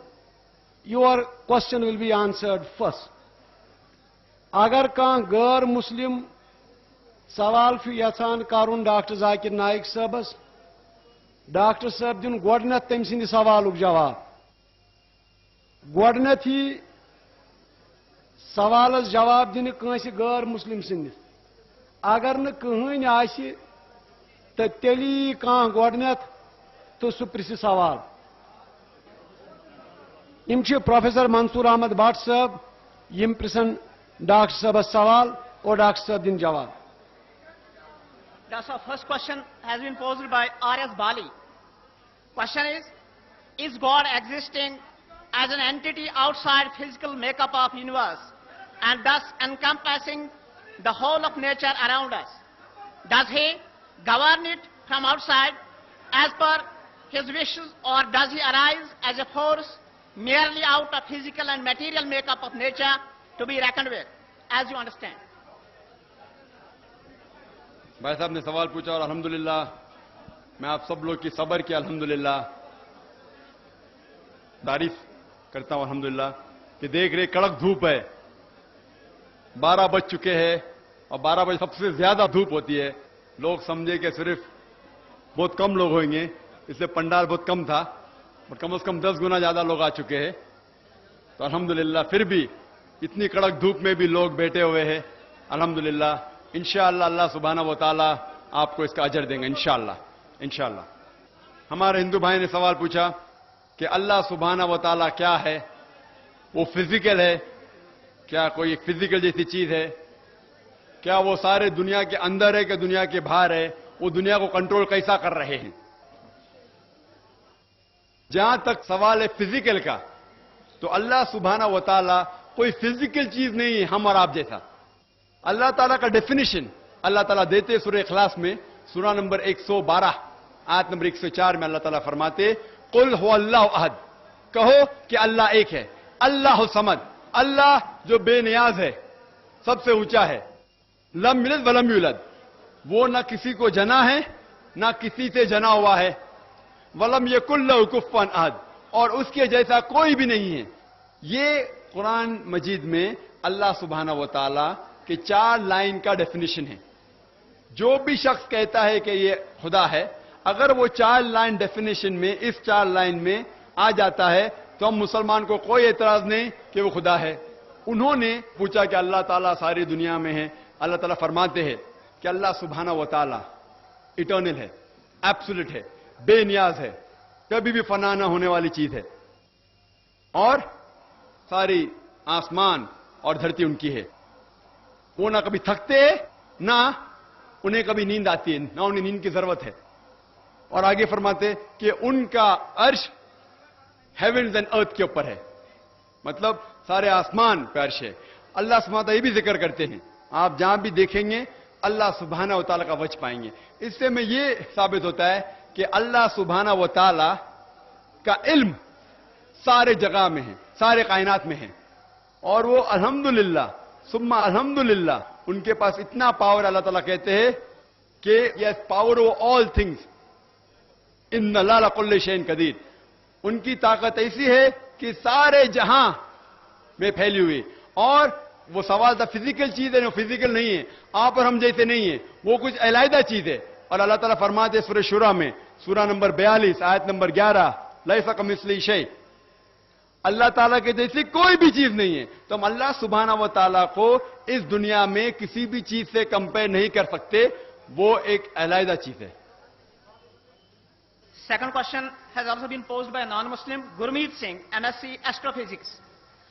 Your question will be answered first. اگر کان غیر مسلم سوال یژھان کرن ڈاکٹر ذاکر نائک صٲبس، ڈاکٹر صٲب دن گۄڈنیتھ تٔمۍ سٕنٛدِ سوالُک جواب. گۄڈنیتھٕے سوالس جواب دِنہِ کٲنٛسہِ غٲر مسلم سٕنٛدِس. اگر نہٕ کٕہٕنۍ آسہِ تہٕ تیٚلہِ یی کانٛہہ گۄڈنیتھ تہٕ سُہ پرژھِ سوال. یِم چھِ پروفیسر منصور احمد بٹ صٲب، یِم پرژھن ڈاکٹر صاحب سوال اور ڈاکٹر صاحب دن جواب. That's our first question has been posed by R.S. Bali. Question is God existing as an entity outside physical makeup of universe and thus encompassing the whole of nature around us? Does he govern it from outside as per his wishes, or does he arise as a force merely out of physical and material makeup of nature to be reckoned with, as you understand? بھائی صاحب نے سوال پوچھا اور الحمدللہ میں آپ سب لوگ کی صبر کی الحمدللہ تعریف کرتا ہوں الحمدللہ کہ دیکھ رہے کڑک دھوپ ہے، 12 بج چکے ہیں اور 12 بجے سب سے زیادہ دھوپ ہوتی ہے. لوگ سمجھے کہ صرف بہت کم لوگ ہوئیں گے، اس لیے پنڈال بہت کم تھا، اور کم از کم 10 گنا زیادہ لوگ آ چکے ہیں. تو الحمدللہ پھر بھی اتنی کڑک دھوپ میں بھی لوگ بیٹھے ہوئے ہیں. الحمدللہ انشاءاللہ اللہ سبحانہ و تعالی آپ کو اس کا اجر دیں گے انشاءاللہ. انشاءاللہ ہمارے ہندو بھائی نے سوال پوچھا کہ اللہ سبحانہ و تعالی کیا ہے؟ وہ فزیکل ہے کیا؟ کوئی ایک فزیکل جیسی چیز ہے کیا؟ وہ سارے دنیا کے اندر ہے کہ دنیا کے باہر ہے؟ وہ دنیا کو کنٹرول کیسا کر رہے ہیں؟ جہاں تک سوال ہے فزیکل کا، تو اللہ سبحانہ و تعالی کوئی فزیکل چیز نہیں ہے ہم اور آپ جیسا. اللہ تعالیٰ کا ڈیفینیشن اللہ تعالیٰ دیتے سورہ اخلاص میں سورہ نمبر 112 آیت نمبر 104 میں اللہ تعالیٰ فرماتے قل هو اللہ احد، کہو کہ اللہ ایک ہے. اللہ الصمد، اللہ جو بے نیاز ہے، سب سے اونچا ہے. لم یلد ولم یولد، وہ نہ کسی کو جنا ہے نہ کسی سے جنا ہوا ہے. ولم یکن لہ کفوا احد, اور اس کے جیسا کوئی بھی نہیں ہے. یہ قرآن مجید میں اللہ سبحانہ و تعالی کے 4 لائن کا ڈیفینیشن ہے. جو بھی شخص کہتا ہے کہ یہ خدا ہے, اگر وہ 4 لائن ڈیفینیشن میں اس 4 لائن میں آ جاتا ہے تو ہم مسلمان کو کوئی اعتراض نہیں کہ وہ خدا ہے. انہوں نے پوچھا کہ اللہ تعالیٰ ساری دنیا میں ہے. اللہ تعالیٰ فرماتے ہیں کہ اللہ سبحانہ و تعالیٰ اٹرنل ہے, ایبسولوٹ ہے, بے نیاز ہے, کبھی بھی فنا نہ ہونے والی چیز ہے, اور ساری آسمان اور دھرتی ان کی ہے. وہ نہ کبھی تھکتے نہ انہیں کبھی نیند آتی ہے, نہ انہیں نیند کی ضرورت ہے. اور آگے فرماتے کہ ان کا عرش ہیونز اینڈ ارتھ کے اوپر ہے, مطلب سارے آسمان پہ عرش ہے. اللہ سبحانہ و تعالیٰ یہ بھی ذکر کرتے ہیں, آپ جہاں بھی دیکھیں گے اللہ سبحانہ و تعالیٰ کا وجہ پائیں گے. اس سے میں یہ ثابت ہوتا ہے کہ اللہ سبحانہ و تعالیٰ کا علم سارے جگہ میں ہے, سارے کائنات میں ہے, اور وہ الحمدللہ ثم الحمدللہ ان کے پاس اتنا پاور. اللہ تعالیٰ کہتے ہیں کہ his power over all things ان اللہ علی کل شیء قدیر. ان کی طاقت ایسی ہے کہ سارے جہاں میں پھیلی ہوئی. اور وہ سوال تھا فزیکل چیز ہے, وہ فزیکل نہیں ہے, آپ اور ہم جیسے نہیں ہے, وہ کچھ علیحدہ چیز ہے. اور اللہ تعالیٰ فرماتے ہیں سورہ شورى میں, سورہ نمبر 42 آیت نمبر 11, لیس کمثلہ شیء, اللہ تعالیٰ کے جیسی کوئی بھی چیز نہیں ہے. تو ہم اللہ سبحانہ و تعالیٰ کو اس دنیا میں کسی بھی چیز سے کمپیئر نہیں کر سکتے, وہ ایک علیحدہ چیز ہے. Second question has also been posed by a non-Muslim, Gurmeet Singh, MSc Astrophysics.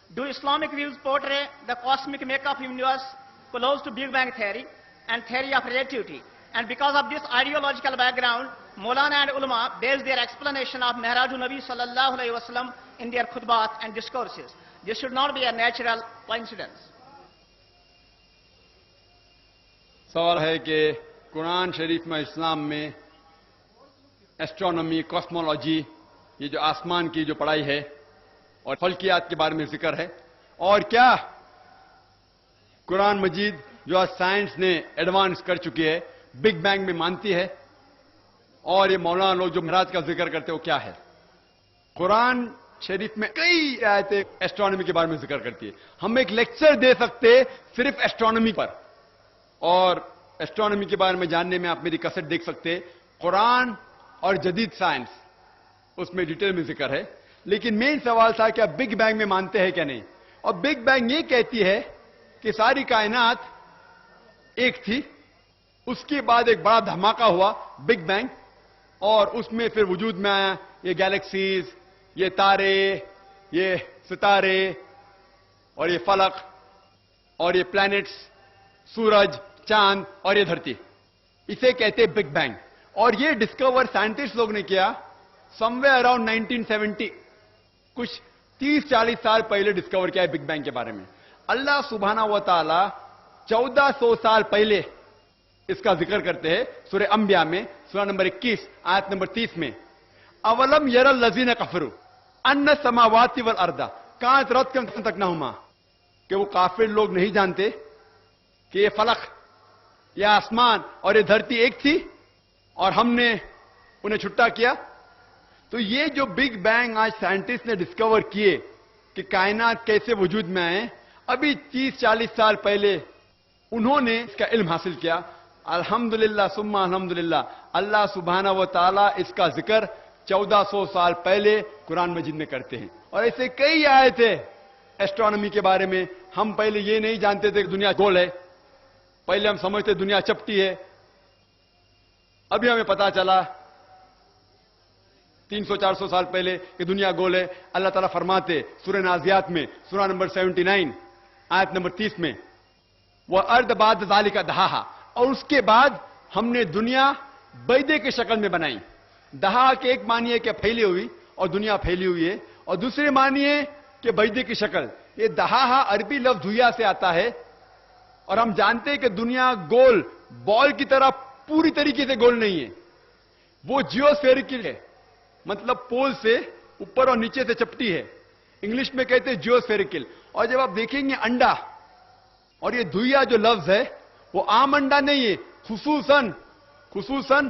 Do Islamic views portray the cosmic makeup of universe close to Big Bang theory and theory of relativity? And because of this ideological background, Maulana and ulama base their explanation of Mi'rajun Nabi sallallahu alayhi wa sallam in their khutbat and discourses. This should not be a natural coincidence. سوال ہے کہ قرآن شریف میں اسلام میں ایسٹرونومی, کاسمولوجی, یہ جو آسمان کی جو پڑھائی ہے اور فلکیات کے بارے میں ذکر ہے, اور کیا قرآن مجید جو آج سائنس نے ایڈوانس کر چکی ہے بگ بینگ میں مانتی ہے, اور یہ مولانا لوگ جو معراج کا ذکر کرتے ہیں وہ کیا ہے؟ قرآن شریف میں کئی آیتیں ایسٹرونومی کے بارے میں ذکر کرتی ہے. ہم ایک لیکچر دے سکتے صرف ایسٹرونومی پر, اور ایسٹرونومی کے بارے میں جاننے میں آپ میری کیسٹ دیکھ سکتے. قرآن اور جدید سائنس اس میں ڈیٹیل میں ذکر ہے, لیکن مین سوال تھا کہ آپ بگ بینگ میں مانتے ہیں کیا نہیں. اور بگ بینگ یہ کہتی ہے کہ ساری کائنات ایک تھی, اس کے بعد ایک بڑا دھماکہ ہوا بگ بینگ, اور اس میں پھر وجود میں آیا یہ گیلیکسیز, یہ تارے, یہ ستارے, اور یہ فلک, اور یہ پلانٹس, سورج, چاند, اور یہ دھرتی. اسے کہتے بگ بینگ. اور یہ ڈسکور سائنٹسٹ لوگ نے کیا سم ویئر اراؤنڈ 1970, کچھ 30-40 سال پہلے ڈسکور کیا ہے بگ بینگ کے بارے میں. اللہ سبحانہ و تعالی 1400 سال پہلے اس کا ذکر کرتے ہیں سورہ انبیاء میں, سورہ نمبر 21 آیت نمبر 30 میں, اولم یر الذین کفروا ان السماوات والارض کانت رتقا تکنہما, کہ وہ کافر لوگ نہیں جانتے کہ یہ فلک, یہ آسمان اور یہ دھرتی ایک تھی اور ہم نے انہیں چھٹا کیا. تو یہ جو بگ بینگ آج سائنٹسٹ نے ڈسکور کیے کہ کائنات کیسے وجود میں آئے, ابھی 30-40 سال پہلے انہوں نے اس کا علم حاصل کیا. الحمدللہ ثم الحمدللہ, اللہ سبحانہ و تعالی اس کا ذکر 1400 سال پہلے قرآن مجید میں کرتے ہیں. اور ایسے کئی آئے تھے ایسٹرونومی کے بارے میں. ہم پہلے یہ نہیں جانتے تھے کہ دنیا گول ہے, پہلے ہم سمجھتے دنیا چپٹی ہے. ابھی ہمیں پتا چلا 300-400 سال پہلے کہ دنیا گول ہے. اللہ تعالیٰ فرماتے سورہ نازیات میں, سورہ نمبر 79 آیت نمبر 30 میں, وَأَرْضَ بَعْدَ ذَلِكَ دَحَاهَا, اور اس کے بعد ہم نے دنیا بیدے کی شکل میں بنائی. دہا کے ایک معنی ہے کہ پھیلی ہوئی اور دنیا پھیلی ہوئی ہے, اور دوسرے معنی ہے کہ بیدے کی شکل. یہ دہا عربی لفظ دھویا سے آتا ہے, اور ہم جانتے ہیں کہ دنیا گول بال کی طرح پوری طریقے سے گول نہیں ہے, وہ جیوسفیریکل ہے, مطلب پول سے اوپر اور نیچے سے چپٹی ہے. انگلش میں کہتے ہیں جیوسفیریکل. اور جب آپ دیکھیں گے انڈا, اور یہ دھویا جو لفظ ہے وہ عام انڈا نہیں ہے, خصوصاً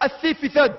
80%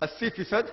80%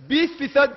20%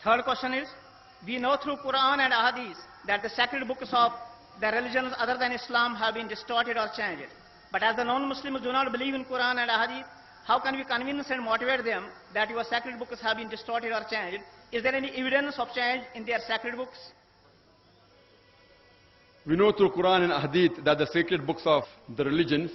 Third question is, we know through Quran and Ahadith that the sacred books of the religions other than Islam have been distorted or changed. But as the non-Muslims do not believe in Quran and Ahadith, how can we convince and motivate them that your sacred books have been distorted or changed? Is there any evidence of change in their sacred books? We know through Quran and Hadith that the sacred books of the religions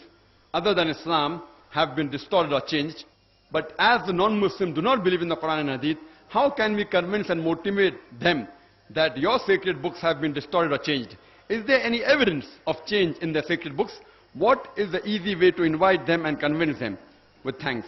other than Islam have been distorted or changed. But as the non-Muslims do not believe in the Quran and Hadith, how can we convince and motivate them that your sacred books have been distorted or changed? Is there any evidence of change in their sacred books? What is the easy way to invite them and convince them? With thanks.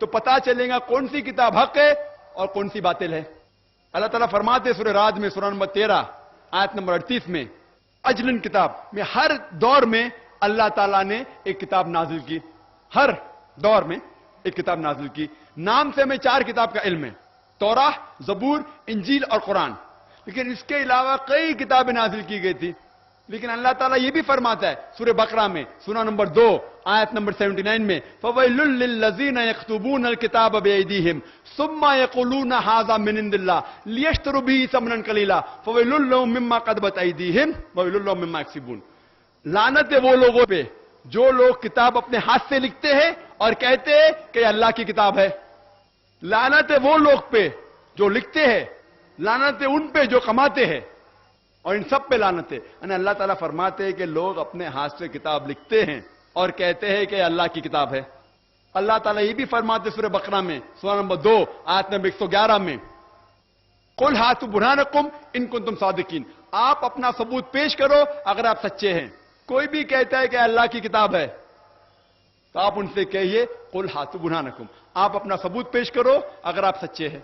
تو پتا چلے گا کون سی کتاب حق ہے اور کون سی باطل ہے. اللہ تعالیٰ فرماتے سورہ رعد میں سورہ نمبر 13 آیت نمبر 38 میں اجلن کتاب میں ہر دور میں اللہ تعالیٰ نے ایک کتاب نازل کی. ہر دور میں ایک کتاب نازل کی. نام سے ہمیں 4 کتاب کا علم ہے, توراہ, زبور, انجیل اور قرآن. لیکن اس کے علاوہ کئی کتابیں نازل کی گئی تھی. لیکن اللہ تعالیٰ یہ بھی فرماتا ہے سورہ بقرہ میں سورہ نمبر 2 آیت نمبر 79 میں فَوَيْلٌ لِّلَّذِينَ يَكْتُبُونَ الْكِتَابَ بِأَيْدِيهِمْ ثُمَّ يَقُولُونَ هَٰذَا مِنْ عِندِ اللَّهِ لِيَشْتَرُوا بِهِ ثَمَنًا قَلِيلًا فَوَيْلٌ لَّهُم مِّمَّا كَتَبَتْ أَيْدِيهِمْ وَوَيْلٌ لَّهُم مِّمَّا يَكْسِبُونَ. لعنت ہے وہ لوگوں پہ جو لوگ کتاب اپنے ہاتھ سے لکھتے ہیں اور کہتے ہیں کہ یہ اللہ کی کتاب ہے. لعنت ہے وہ لوگ پہ جو لکھتے ہیں, لعنت ہے ان پہ جو کماتے ہیں, اور ان سب پہ لعنت ہے. اللہ تعالیٰ فرماتے ہیں کہ لوگ اپنے ہاتھ سے کتاب لکھتے ہیں اور کہتے ہیں کہ اللہ کی کتاب ہے. اللہ تعالیٰ یہ بھی فرماتے سورہ بقرہ میں سورہ نمبر 2 آیت نمبر 111 میں قُلْ هَاتُوا بُرْهَانَكُمْ إِن كُنتُمْ صَادِقِينَ. آپ اپنا ثبوت پیش کرو اگر آپ سچے ہیں. کوئی بھی کہتا ہے کہ اللہ کی کتاب ہے تو آپ ان سے کہیے قُلْ هَاتُوا بُرْهَانَكُمْ, آپ اپنا ثبوت پیش کرو اگر آپ سچے ہیں.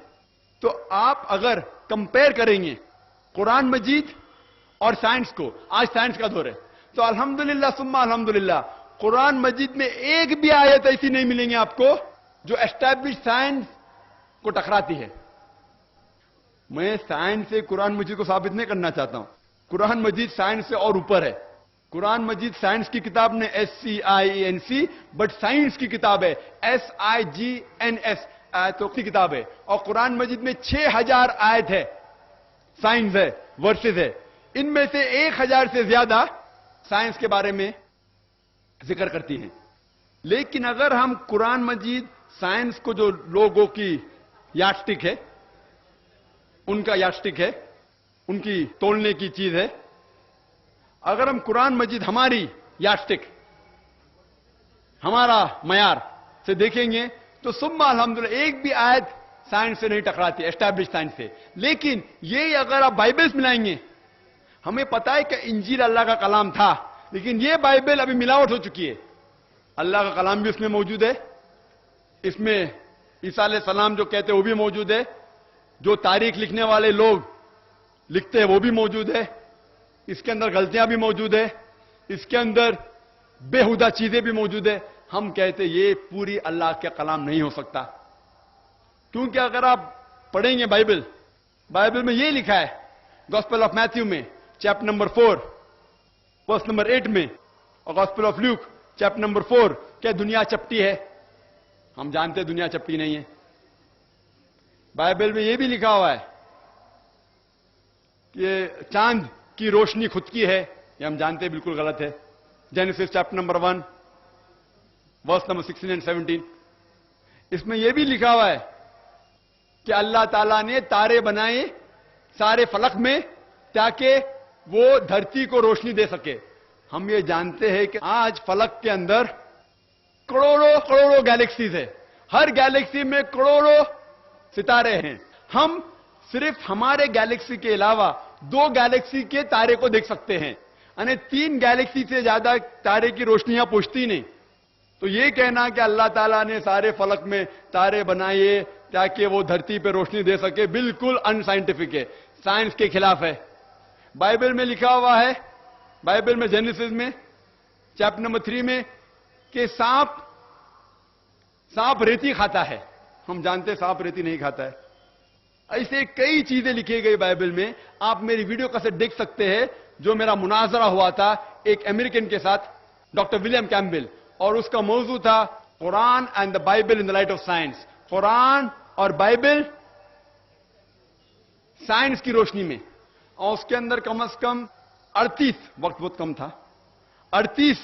تو آپ اگر کمپیئر کریں گے قرآن مجید اور سائنس کو, آج سائنس کا دور ہے, تو الحمدللہ ثم الحمدللہ قرآن مجید میں ایک بھی آیت ایسی نہیں ملیں گی آپ کو جو اسٹیبلش سائنس کو ٹکراتی ہے. میں سائنس سے قرآن مجید کو ثابت نہیں کرنا چاہتا ہوں. قرآن مجید سائنس سے اور اوپر ہے. قرآن مجید سائنس کی کتاب نے SCIENC, بٹ سائنس کی کتاب ہے SIGNS, آیتوں کی کتاب ہے. اور قرآن مجید میں 6000 آیت ہے, سائنس ہے, ورسز ہے. ان میں سے 1000 سے زیادہ سائنس کے بارے میں ذکر کرتی ہیں. لیکن اگر ہم قرآن مجید سائنس کو جو لوگوں کی یارڈسٹک ہے, ان کا یارڈسٹک ہے, ان کی تولنے کی چیز ہے, اگر ہم قرآن مجید ہماری یارڈسٹک, ہمارا معیار سے دیکھیں گے تو ثم الحمدللہ ایک بھی آیت سائنس سے نہیں ٹکراتی, اسٹیبلش سائنس سے. لیکن یہ اگر آپ بائبلز ملائیں گے, ہمیں پتا ہے کہ انجیل اللہ کا کلام تھا, لیکن یہ بائبل ابھی ملاوٹ ہو چکی ہے. اللہ کا کلام بھی اس میں موجود ہے, اس میں عیسیٰ علیہ السلام جو کہتے ہیں وہ بھی موجود ہے, جو تاریخ لکھنے والے لوگ لکھتے ہیں وہ بھی موجود ہے, اس کے اندر غلطیاں بھی موجود ہے, اس کے اندر بےہودہ چیزیں بھی موجود ہے. ہم کہتے ہیں یہ پوری اللہ کا کلام نہیں ہو سکتا, کیونکہ اگر آپ پڑھیں گے بائبل میں یہ لکھا ہے گاسپل آف میتھیو میں چیپٹر نمبر 4 ورس نمبر 8 میں, اور gospel of Luke chapter number 4 کہ دنیا چپٹی ہے. ہم جانتے ہیں دنیا چپٹی نہیں ہے. بائبل میں یہ بھی لکھا ہوا ہے کہ چاند کی روشنی خود کی ہے, یہ ہم جانتے ہیں بالکل غلط ہے. Genesis chapter number 1 verse number 16 and 17, اس میں یہ بھی لکھا ہوا ہے کہ اللہ تعالیٰ نے تارے بنائے سارے فلک میں تاکہ وہ دھرتی کو روشنی دے سکے. ہم یہ جانتے ہیں کہ آج فلک کے اندر کروڑوں گیلیکسیز ہے, ہر گیلیکسی میں کروڑوں ستارے ہیں. ہم صرف ہمارے گیلیکسی کے علاوہ 2 گیلیکسی کے تارے کو دیکھ سکتے ہیں, یعنی 3 گیلیکسی سے زیادہ تارے کی روشنیاں پہنچتی نہیں. تو یہ کہنا کہ اللہ تعالیٰ نے سارے فلک میں تارے بنائے تاکہ وہ دھرتی پہ روشنی دے سکے, بالکل ان سائنٹیفک ہے, سائنس کے خلاف ہے. بائبل میں لکھا ہوا ہے, بائبل میں جینیسس میں چیپٹر نمبر 3 میں کہ سانپ ریتی کھاتا ہے. ہم جانتے سانپ ریتی نہیں کھاتا ہے. ایسے کئی چیزیں لکھی گئی بائبل میں. آپ میری ویڈیو کیسٹ دیکھ سکتے ہیں جو میرا مناظرہ ہوا تھا ایک امریکن کے ساتھ, ڈاکٹر ولیم کیمبل, اور اس کا موضوع تھا قرآن and the Bible in the light of science. قرآن اور بائبل سائنس کی روشنی میں. اور اس کے اندر کم از کم 38, وقت بہت کم تھا, 38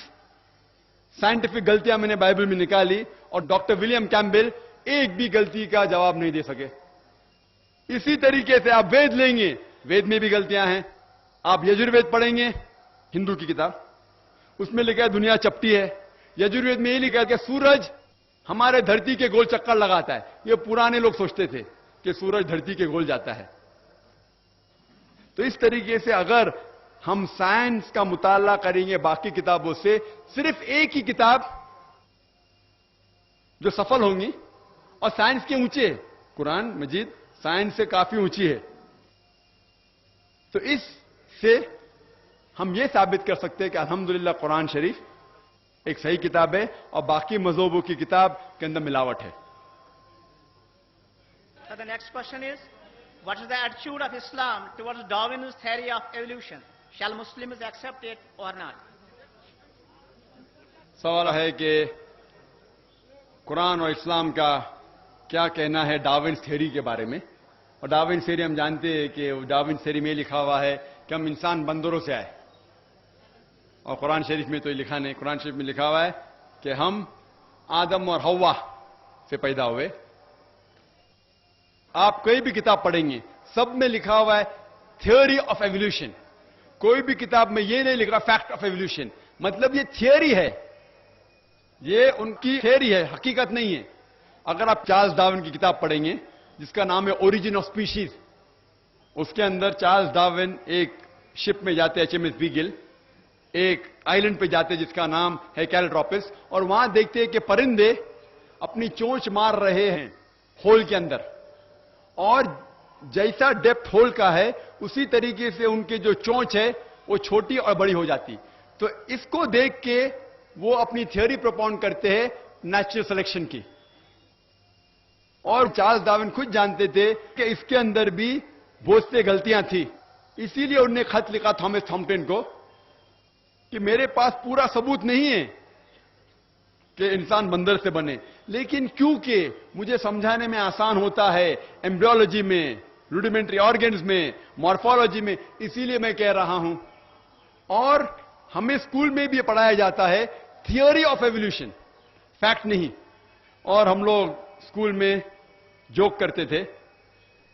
سائنٹیفک غلطیاں میں نے بائبل میں نکالی, اور ڈاکٹر ولیم کیمبل ایک بھی غلطی کا جواب نہیں دے سکے. اسی طریقے سے آپ وید لیں گے, وید میں بھی غلطیاں ہیں. آپ یجروید پڑھیں گے, ہندو کی کتاب, اس میں لکھا ہے دنیا چپٹی ہے. یجروید میں یہ لکھا ہے کہ سورج ہمارے دھرتی کے گول چکر لگاتا ہے. یہ پرانے لوگ سوچتے تھے کہ سورج دھرتی کے گول جاتا ہے. تو اس طریقے سے اگر ہم سائنس کا مطالعہ کریں گے باقی کتابوں سے, صرف ایک ہی کتاب جو سفل ہوں گی اور سائنس کے اونچے ہے. قرآن مجید سائنس سے کافی اونچی ہے. تو اس سے ہم یہ ثابت کر سکتے ہیں کہ الحمدللہ قرآن شریف ایک صحیح کتاب ہے اور باقی مذہبوں کی کتاب کے اندر ملاوٹ ہے. So the next question is, what is the attitude of Islam towards Darwin's theory of evolution? Shall Muslims accept it or not? سوال ہے کہ قرآن اور اسلام کا کیا کہنا ہے ڈاروین تھیوری کے بارے میں. اور ڈاروین تھیوری ہم جانتے ہیں کہ ڈاروین تھیوری میں لکھا ہوا ہے کہ ہم انسان بندروں سے آئے, اور قرآن شریف میں تو یہ لکھا نہیں. قرآن شریف میں لکھا ہوا ہے کہ ہم آدم اور حوا سے پیدا ہوئے. آپ کوئی بھی کتاب پڑھیں گے سب میں لکھا ہوا ہے تھیوری آف ایولیوشن. کوئی بھی کتاب میں یہ نہیں لکھ رہا فیکٹ آف ایولیوشن. مطلب یہ تھیوری ہے, یہ ان کی تھیوری ہے, حقیقت نہیں ہے. اگر آپ چارلز ڈارون کی کتاب پڑھیں گے جس کا نام ہے اوریجن آف اسپیشیز, اس کے اندر چارلز ڈارون ایک شپ میں جاتے ہیں HMS بیگل, ایک آئلینڈ پہ جاتے جس کا نام ہے کیلٹراپس, اور وہاں دیکھتے ہیں کہ پرندے اپنی چونچ مار رہے ہیں ہول کے اندر, اور جیسا ڈیپتھ ہول کا ہے اسی طریقے سے ان کے جو چونچ ہے وہ چھوٹی اور بڑی ہو جاتی. تو اس کو دیکھ کے وہ اپنی تھیوری پروپاؤنڈ کرتے ہیں نیچرل سلیکشن کی. اور چارلز ڈارون خود جانتے تھے کہ اس کے اندر بھی بہت سی غلطیاں تھیں, اسی لیے انہوں نے خط لکھا تھامس تھامپٹن کو کہ میرے پاس پورا ثبوت نہیں ہے کہ انسان بندر سے بنے, لیکن کیونکہ مجھے سمجھانے میں آسان ہوتا ہے ایمبریولوجی میں, روڈیمنٹری آرگنز میں, مارفولوجی میں, اسی لیے میں کہہ رہا ہوں. اور ہمیں اسکول میں بھی پڑھایا جاتا ہے تھیوری آف ایولیوشن, فیکٹ نہیں. اور ہم لوگ اسکول میں جوک کرتے تھے,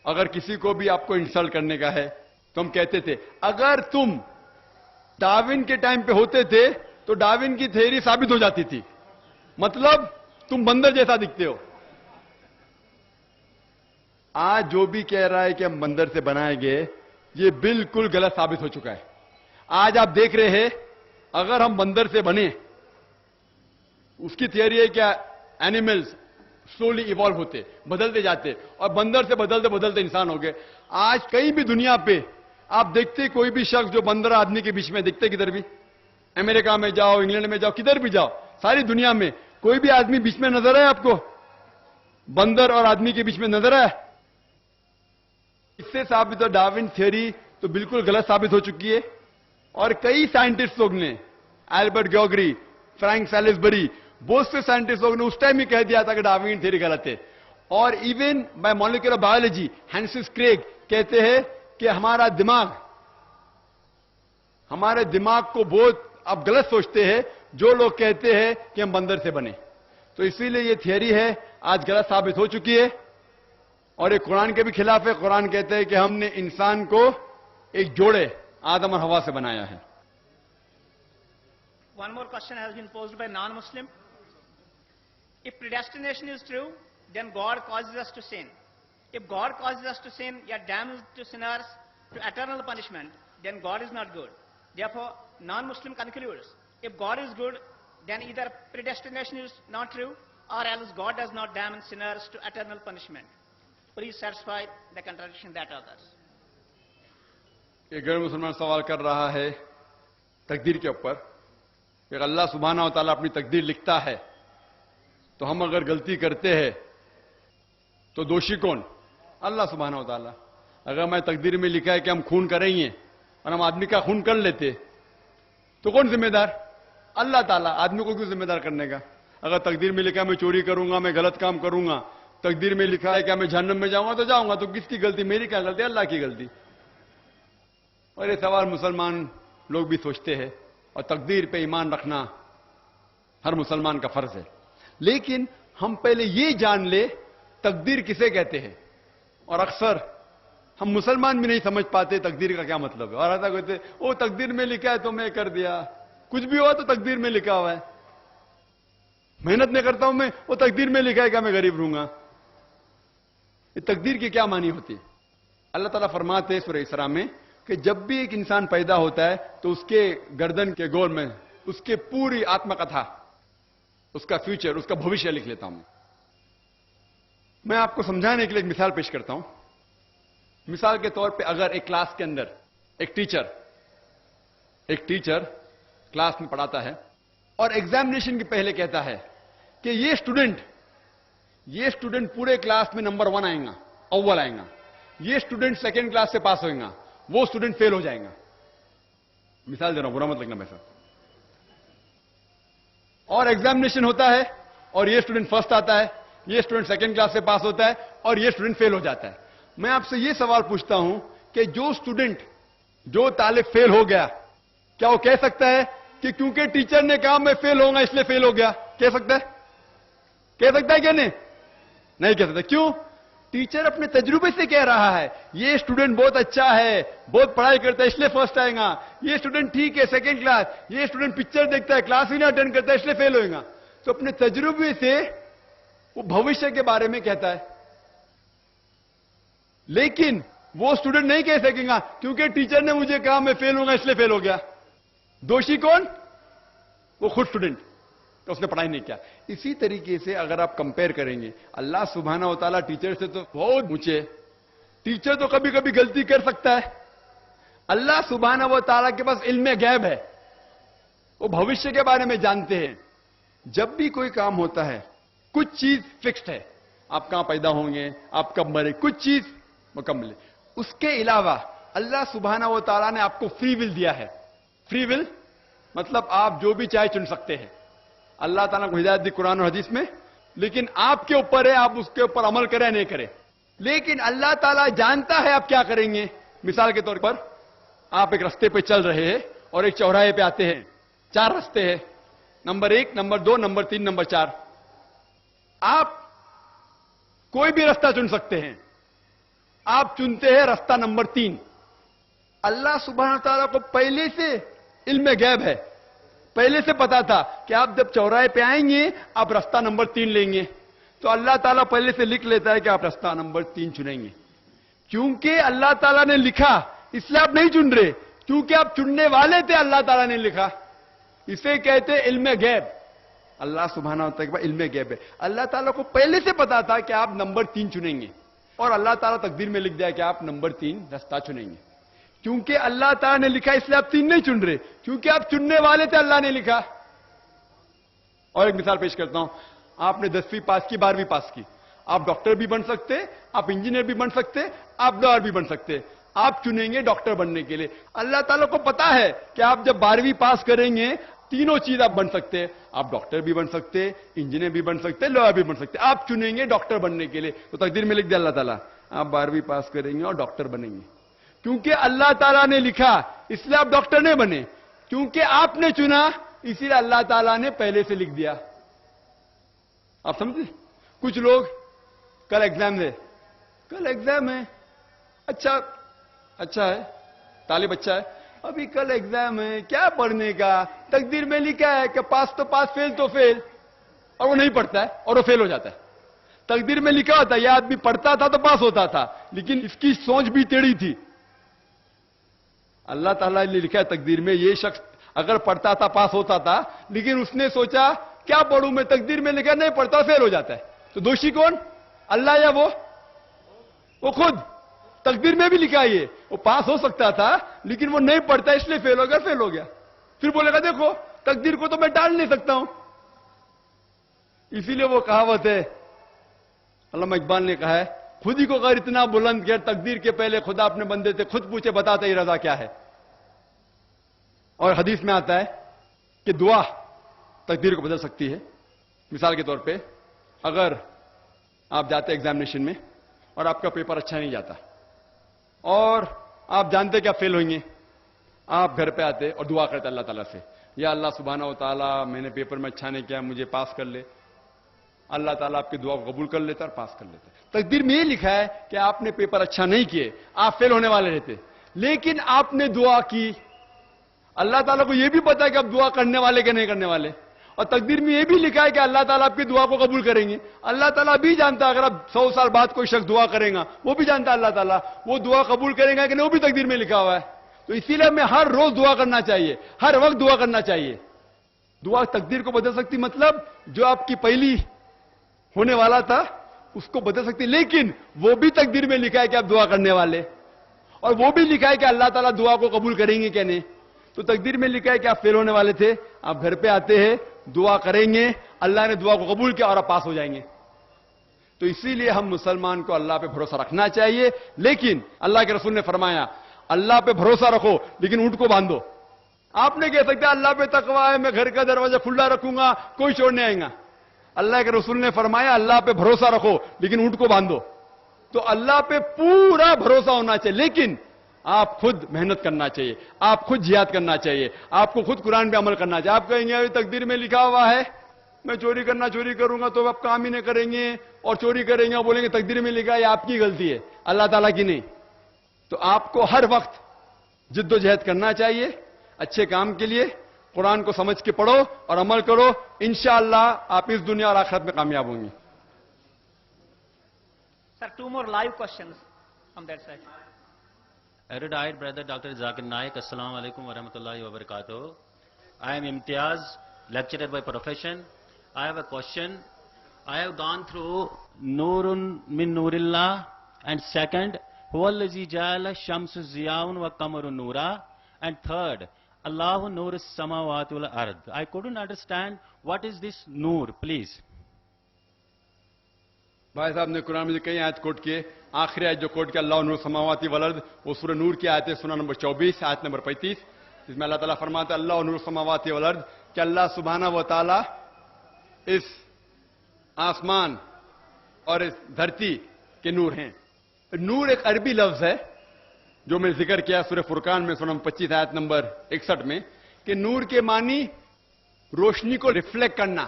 اگر کسی کو بھی آپ کو انسلٹ کرنے کا ہے تو ہم کہتے تھے اگر تم ڈارون کے ٹائم پہ ہوتے تھے تو ڈارون کی تھیوری ثابت ہو جاتی تھی, مطلب تم بندر جیسا دکھتے ہو. آج جو بھی کہہ رہا ہے کہ ہم بندر سے بنائے گئے یہ بالکل غلط ثابت ہو چکا ہے. آج آپ دیکھ رہے ہیں اگر ہم بندر سے بنے, اس کی تھیوری ہے کیا اینیملز سلولی ایوالو ہوتے, بدلتے جاتے, اور بندر سے بدلتے بدلتے انسان ہو گئے. آج کہیں بھی دنیا پہ آپ دیکھتے کوئی بھی شخص جو بندر آدمی کے بیچ میں دکھتے, کدھر بھی امریکہ میں جاؤ, انگلینڈ میں جاؤ, کدھر بھی جاؤ, ساری دنیا میں کوئی بھی آدمی بیچ میں نظر آئے آپ کو, بندر اور آدمی کے بیچ میں نظر آئے. اس سے ثابت ہے ڈارون تھیوری تو بالکل غلط ثابت ہو چکی ہے. اور کئی سائنٹسٹ لوگ نے, البرٹ گیوگری, فرینک سیلسبری, بہت سے سائنٹسٹ لوگ نے اس ٹائم ہی کہہ دیا تھا کہ ڈارون تھیوری غلط ہے. اور ایون بائی مالیکولر بایولوجی ہینسس کریگ کہتے ہیں کہ ہمارے دماغ کو بہت اب غلط سوچتے ہیں جو لوگ کہتے ہیں کہ ہم بندر سے بنے. تو اسی لیے یہ تھیوری ہے آج غلط ثابت ہو چکی ہے, اور یہ قرآن کے بھی خلاف ہے. قرآن کہتے ہیں کہ ہم نے انسان کو ایک جوڑے آدم اور حوا سے بنایا ہے. One more question has been posed by non-Muslim. If predestination is true, then God causes us to sin. If God causes us to sin, yet damns to sinners to eternal punishment, then God is not good. Therefore, non-Muslim concludes, if God is good, then either predestination is not true, or else God does not damn sinners to eternal punishment. Please satisfy the contradiction that occurs. ایک غیر مسلمان سوال کر رہا ہے تقدیر کے اوپر کہ اللہ سبحانہ و تعالیٰ اپنی تقدیر لکھتا ہے تو ہم اگر غلطی کرتے ہیں تو دوشی کون؟ اللہ سبحانہ و تعالیٰ. اگر میں تقدیر میں لکھا ہے کہ ہم خون کریں گے اور ہم آدمی کا خون کر لیتے تو کون ذمہ دار؟ اللہ تعالیٰ. آدمی کو کیوں ذمہ دار کرنے کا؟ اگر تقدیر میں لکھا ہے میں چوری کروں گا, میں غلط کام کروں گا, تقدیر میں لکھا ہے کہ میں جہنم میں جاؤں گا تو جاؤں گا, تو کس کی غلطی؟ میری کیا غلطی؟ اللہ کی غلطی. اور یہ سوال مسلمان لوگ بھی سوچتے ہیں, اور تقدیر پہ ایمان رکھنا ہر مسلمان کا فرض ہے. لیکن ہم پہلے یہ جان لے تقدیر کسے کہتے ہیں, اور اکثر ہم مسلمان بھی نہیں سمجھ پاتے تقدیر کا کیا مطلب ہے. اور ایسا کہتے ہیں وہ تقدیر میں لکھا ہے تو میں کر دیا, کچھ بھی ہوا تو تقدیر میں لکھا ہوا ہے, محنت نہیں کرتا ہوں میں, وہ تقدیر میں لکھا ہے کہ میں غریب رہوں گا. یہ تقدیر کی کیا معنی ہوتی ہے؟ اللہ تعالیٰ فرماتے ہیں سورہ اسراء میں کہ جب بھی ایک انسان پیدا ہوتا ہے تو اس کے گردن کے گول میں اس کے پوری آتما کتھا, اس کا فیوچر, اس کا بھوشیہ لکھ لیتا ہوں. میں آپ کو سمجھانے کے لیے ایک مثال پیش کرتا ہوں. مثال کے طور پہ اگر ایک کلاس کے اندر ایک ٹیچر کلاس میں پڑھاتا ہے اور ایگزامینیشن کے پہلے کہتا ہے کہ یہ اسٹوڈنٹ پورے کلاس میں نمبر 1 آئیں گا, اول آئیں گا, یہ اسٹوڈنٹ سیکنڈ کلاس سے پاس ہوئیں گا, وہ اسٹوڈنٹ فیل ہو جائیں گا. مثال دے رہا ہوں, برا مت لگنا میرے ساتھ. اور ایگزامینیشن ہوتا ہے اور یہ اسٹوڈنٹ فرسٹ آتا ہے, یہ اسٹوڈنٹ سیکنڈ کلاس سے پاس ہوتا ہے اور یہ اسٹوڈنٹ فیل ہو جاتا ہے. میں آپ سے یہ سوال پوچھتا ہوں کہ جو طالب فیل ہو گیا, کیا وہ کہہ سکتا ہے کہ کیونکہ ٹیچر نے کہا میں فیل ہوں گا اس لیے فیل ہو گیا؟ کہہ سکتا ہے کہ نہیں کہہ سکتا. کیوں؟ ٹیچر اپنے تجربے سے کہہ رہا ہے یہ اسٹوڈنٹ بہت اچھا ہے, بہت پڑھائی کرتا ہے اس لیے فرسٹ آئے گا, یہ اسٹوڈنٹ ٹھیک ہے سیکنڈ کلاس, یہ اسٹوڈنٹ پکچر دیکھتا ہے کلاس ہی نہیں اٹینڈ کرتا ہے اس لیے فیل ہوئے گا. تو اپنے تجربے سے وہ بھوشیہ کے بارے میں کہتا ہے. لیکن وہ اسٹوڈنٹ نہیں کہہ سکے گا کیونکہ ٹیچر نے مجھے کہا میں فیل ہوں گا اس لیے فیل ہو گیا. دوشی کون؟ وہ خود اسٹوڈنٹ, تو اس نے پڑھائی نہیں کیا. اسی طریقے سے اگر آپ کمپیئر کریں گے, اللہ سبحانہ و تعالیٰ ٹیچر سے تو بہت اونچے. ٹیچر تو کبھی کبھی غلطی کر سکتا ہے. اللہ سبحانہ و تعالیٰ کے پاس علم غیب ہے, وہ بھوشیہ کے بارے میں جانتے ہیں. جب بھی کوئی کام ہوتا ہے کچھ چیز فکسڈ ہے, آپ کہاں پیدا ہوں گے, آپ کب مرے, کچھ چیز مکمل ہے. اس کے علاوہ اللہ سبحانہ و تعالیٰ نے آپ کو فری ول دیا ہے. فری ول مطلب آپ جو بھی چاہے چن سکتے ہیں. اللہ تعالیٰ کو ہدایت دی قرآن اور حدیث میں, لیکن آپ کے اوپر ہے آپ اس کے اوپر عمل کریں نہیں کریں. لیکن اللہ تعالیٰ جانتا ہے آپ کیا کریں گے. مثال کے طور پر آپ ایک رستے پہ چل رہے ہیں اور ایک چوراہے پہ آتے ہیں, 4 رستے ہیں, نمبر 1, نمبر 2, نمبر 3, نمبر 4. آپ کوئی بھی رستہ چن سکتے ہیں. آپ چنتے ہیں رستہ نمبر 3. اللہ سبحانہ تعالیٰ کو پہلے سے علم غیب ہے, پہلے سے پتا تھا کہ آپ جب چوراہے پہ آئیں گے آپ رستہ نمبر 3 لیں گے. تو اللہ تعالیٰ پہلے سے لکھ لیتا ہے کہ آپ رستہ نمبر 3 چنیں گے. کیونکہ اللہ تعالیٰ نے لکھا اس لیے آپ نہیں چن رہے, کیونکہ آپ چننے والے تھے, اللہ تعالیٰ نے لکھا. اسے کہتے علم غیب. اللہ سبحانہ و تعالیٰ علم غیب ہے. اللہ تعالیٰ کو پہلے سے پتا تھا کہ آپ نمبر 3 چنیں گے, اور اللہ تعالیٰ تقدیر میں لکھ دیا کہ آپ نمبر 3 رستہ چنیں گے. کیونکہ اللہ تعالیٰ نے لکھا اس لیے آپ 3 نہیں چن رہے, کیونکہ آپ چننے والے تھے, اللہ نے لکھا. اور ایک مثال پیش کرتا ہوں. آپ نے 10ویں پاس کی, 12ویں پاس کی, آپ ڈاکٹر بھی بن سکتے, آپ انجینئر بھی بن سکتے, آپ لایر بھی بن سکتے. آپ چنیں گے ڈاکٹر بننے کے لیے. اللہ تعالیٰ کو پتا ہے کہ آپ جب 12ویں پاس کریں گے تینوں چیز آپ بن سکتے. آپ ڈاکٹر بھی بن سکتے, انجینئر بھی بن سکتے, لایر بھی بن سکتے. آپ چنیں گے ڈاکٹر بننے کے لیے. تو تقدیر میں لکھ دیا اللہ تعالیٰ آپ 12ویں پاس کریں گے اور ڈاکٹر بنیں گے. کیونکہ اللہ تعالیٰ نے لکھا اس لیے آپ ڈاکٹر نہیں بنے, کیونکہ آپ نے چنا اسی لیے اللہ تعالیٰ نے پہلے سے لکھ دیا. آپ سمجھے؟ کچھ لوگ کل ایگزام ہے, اچھا ہے, طالب اچھا ہے, ابھی کل ایگزام ہے, کیا پڑھنے کا, تقدیر میں لکھا ہے کہ پاس تو پاس, فیل تو فیل, اور وہ نہیں پڑھتا ہے اور وہ فیل ہو جاتا ہے. تقدیر میں لکھا ہوتا ہے یہ آدمی پڑھتا تھا تو پاس ہوتا تھا, لیکن اس کی سوچ بھی ٹیڑھی تھی. اللہ تعالیٰ نے لکھا ہے تقدیر میں یہ شخص اگر پڑھتا تھا پاس ہوتا تھا, لیکن اس نے سوچا کیا پڑھوں میں, تقدیر میں لکھا نہیں پڑھتا فیل ہو جاتا ہے. تو دوشی کون؟ اللہ یا وہ خود. تقدیر میں بھی لکھا یہ وہ پاس ہو سکتا تھا لیکن وہ نہیں پڑھتا اس لیے فیل ہو گیا. پھر بولے گا دیکھو تقدیر کو تو میں ٹال نہیں سکتا ہوں. اسی لیے وہ کہاوت ہے, علامہ اقبال نے کہا ہے, خود ہی کو اگر اتنا بلند کیا تقدیر کے پہلے خدا اپنے بندے سے خود پوچھے بتاتا ہی رضا کیا ہے. اور حدیث میں آتا ہے کہ دعا تقدیر کو بدل سکتی ہے. مثال کے طور پہ اگر آپ جاتے ایگزامینیشن میں اور آپ کا پیپر اچھا نہیں جاتا اور آپ جانتے کہ آپ فیل ہوئیں گے, آپ گھر پہ آتے اور دعا کرتے اللہ تعالیٰ سے, یا اللہ سبحانہ و تعالیٰ میں نے پیپر میں اچھا نہیں کیا, مجھے پاس کر لے. اللہ تعالیٰ آپ کی دعا کو قبول کر لیتا اور پاس کر لیتا. تقدیر میں یہ لکھا ہے کہ آپ نے پیپر اچھا نہیں کیے, آپ فیل ہونے والے رہتے, لیکن آپ نے دعا کی. اللہ تعالیٰ کو یہ بھی پتا ہے کہ آپ دعا کرنے والے کہ نہیں کرنے والے, اور تقدیر میں یہ بھی لکھا ہے کہ اللہ تعالیٰ آپ کی دعا کو قبول کریں گے. اللہ تعالیٰ بھی جانتا ہے اگر آپ 100 سال بعد کوئی شخص دعا کرے گا, وہ بھی جانتا ہے اللہ تعالیٰ وہ دعا قبول کرے گا کہ نہیں, وہ بھی تقدیر میں لکھا ہوا ہے. تو اسی لیے ہمیں ہر روز دعا کرنا چاہیے, ہر وقت دعا کرنا چاہیے. دعا تقدیر کو بدل سکتی, مطلب جو آپ کی پہلی ہونے والا تھا اس کو بدل سکتی, لیکن وہ بھی تقدیر میں لکھا ہے کہ آپ دعا کرنے والے, اور وہ بھی لکھا ہے کہ اللہ تعالیٰ دعا کو قبول کریں گے کہ نہیں. تو تقدیر میں لکھا ہے کہ آپ فیل ہونے والے تھے, آپ گھر پہ آتے ہیں, دعا کریں گے, اللہ نے دعا کو قبول کیا اور آپ پاس ہو جائیں گے. تو اسی لیے ہم مسلمان کو اللہ پہ بھروسہ رکھنا چاہیے, لیکن اللہ کے رسول نے فرمایا اللہ پہ بھروسہ رکھو لیکن اونٹ کو باندھو. آپ نے کہہ سکتے اللہ پہ تقویٰ ہے, میں گھر کا دروازہ کھلا رکھوں گا, کوئی چور نہیں آئے گا. اللہ کے رسول نے فرمایا اللہ پہ بھروسہ رکھو لیکن اونٹ کو باندھو. تو اللہ پہ پورا بھروسہ ہونا چاہیے, لیکن آپ خود محنت کرنا چاہیے, آپ خود جہاد کرنا چاہیے, آپ کو خود قرآن پہ عمل کرنا چاہیے. آپ کہیں گے ابھی تقدیر میں لکھا ہوا ہے میں چوری کروں گا, تو آپ کام ہی نہیں کریں گے, اور چوری کریں گے اور بولیں گے تقدیر میں لکھا ہے, آپ کی غلطی ہے, اللہ تعالیٰ کی نہیں. تو آپ کو ہر وقت جد و جہد کرنا چاہیے اچھے کام کے لیے. قرآن کو سمجھ کے پڑھو اور عمل کرو, انشاءاللہ آپ اس دنیا اور آخرت میں کامیاب ہوں گے. Sir, 2 more live questions from that side. Erudite brother Dr. Zakir Naik, Assalamu alaikum wa rahmatullahi wa barakatuh. I am Imtiaz, lecturer by profession. I have a question. I have gone through Nurun min Nurillah, and second, Huwallazi ja'ala shamsu ziyaun wa qamaru nura, and third, Allahu nur samawati wal ard. I couldn't understand what is this nur, please. بھائی صاحب نے قرآن میں کئی آیت کوٹ کیے, آخری آیت جو کوٹ کیا اللہ نور سماواتی والارض, وہ سورہ نور کی آیت ہے, سورہ نمبر 24 آیت نمبر 35, جس میں اللہ تعالیٰ فرماتا ہے اللہ نور سماواتی والارض, کہ اللہ سبحانہ و تعالیٰ اس آسمان اور اس دھرتی کے نور ہیں. نور ایک عربی لفظ ہے جو میں ذکر کیا سورہ فرقان میں سورہ نمبر 25 آیت نمبر 61 میں, کہ نور کے معنی روشنی کو ریفلیکٹ کرنا,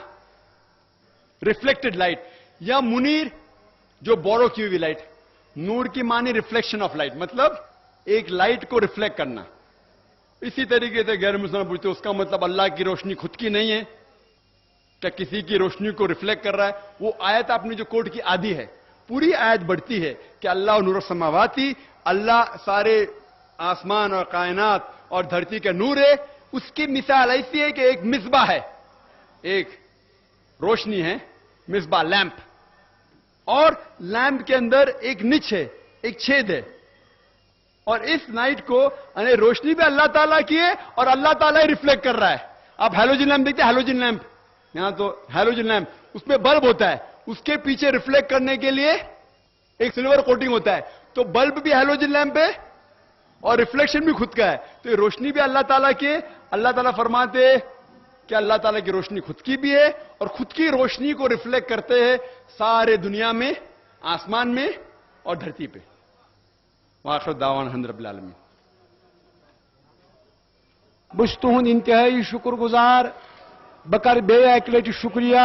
ریفلیکٹڈ لائٹ, یا منیر جو بورو کی ہوئی لائٹ. نور کی معنی ریفلیکشن آف لائٹ, مطلب ایک لائٹ کو ریفلیکٹ کرنا. اسی طریقے سے غیر مسلمان پوچھتے اس کا مطلب اللہ کی روشنی خود کی نہیں ہے, کیا کسی کی روشنی کو ریفلیکٹ کر رہا ہے؟ وہ آیت آپ نے جو کوٹ کی آدھی ہے, پوری آیت بڑھتی ہے کہ اللہ نور السماواتی, اللہ سارے آسمان اور کائنات اور دھرتی کا نور ہے. اس کی مثال ایسی ہے کہ ایک مصباح ہے, ایک روشنی ہے, مصباح لیمپ, اور لیمپ کے اندر ایک نچ ہے, ایک چھید ہے, اور اس لائٹ کو یعنی روشنی بھی اللہ تعالیٰ کی ہے اور اللہ تعالیٰ ہی ریفلیکٹ کر رہا ہے. آپ ہیلوجن لیمپ دیکھتے ہیں, ہیلوجن لیمپ, یہاں تو ہیلوجن لیمپ, اس میں بلب ہوتا ہے, اس کے پیچھے ریفلیکٹ کرنے کے لیے ایک سلور کوٹنگ ہوتا ہے. تو بلب بھی ہیلوجن لیمپ ہے اور ریفلیکشن بھی خود کا ہے. تو یہ روشنی بھی اللہ تعالیٰ کی ہے. اللہ تعالیٰ فرماتے کہ اللہ تعالیٰ کی روشنی خود کی بھی ہے, اور خود کی روشنی کو ریفلیکٹ کرتے ہیں سارے دنیا میں, آسمان میں اور دھرتی پہ. وآخر دعوانا الحمد رب العالمین. بس تہند انتہائی شکر گزار. بکر بیٚیہِ اکہِ لٹہِ شکریہ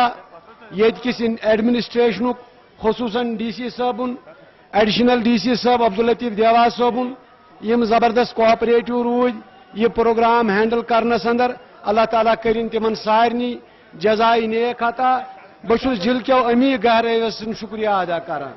ییٚتہِ کِس ایڈمنسٹریشنُک, خصوصاً ڈی سی صٲبُن, ایڈیشنل ڈی سی صٲب عبداللطیف دیوا صٲبُن, یِم زبردست کوآپریٹو روٗدۍ یہ پروگرام ہینڈل کرنس اندر. اللہ تعالیٰ کرن تمن سارنی جزائے نیک عطا. بہٕ چھُس دِل کٮ۪و امی گہرٲیو سۭتۍ شکریہ ادا کران.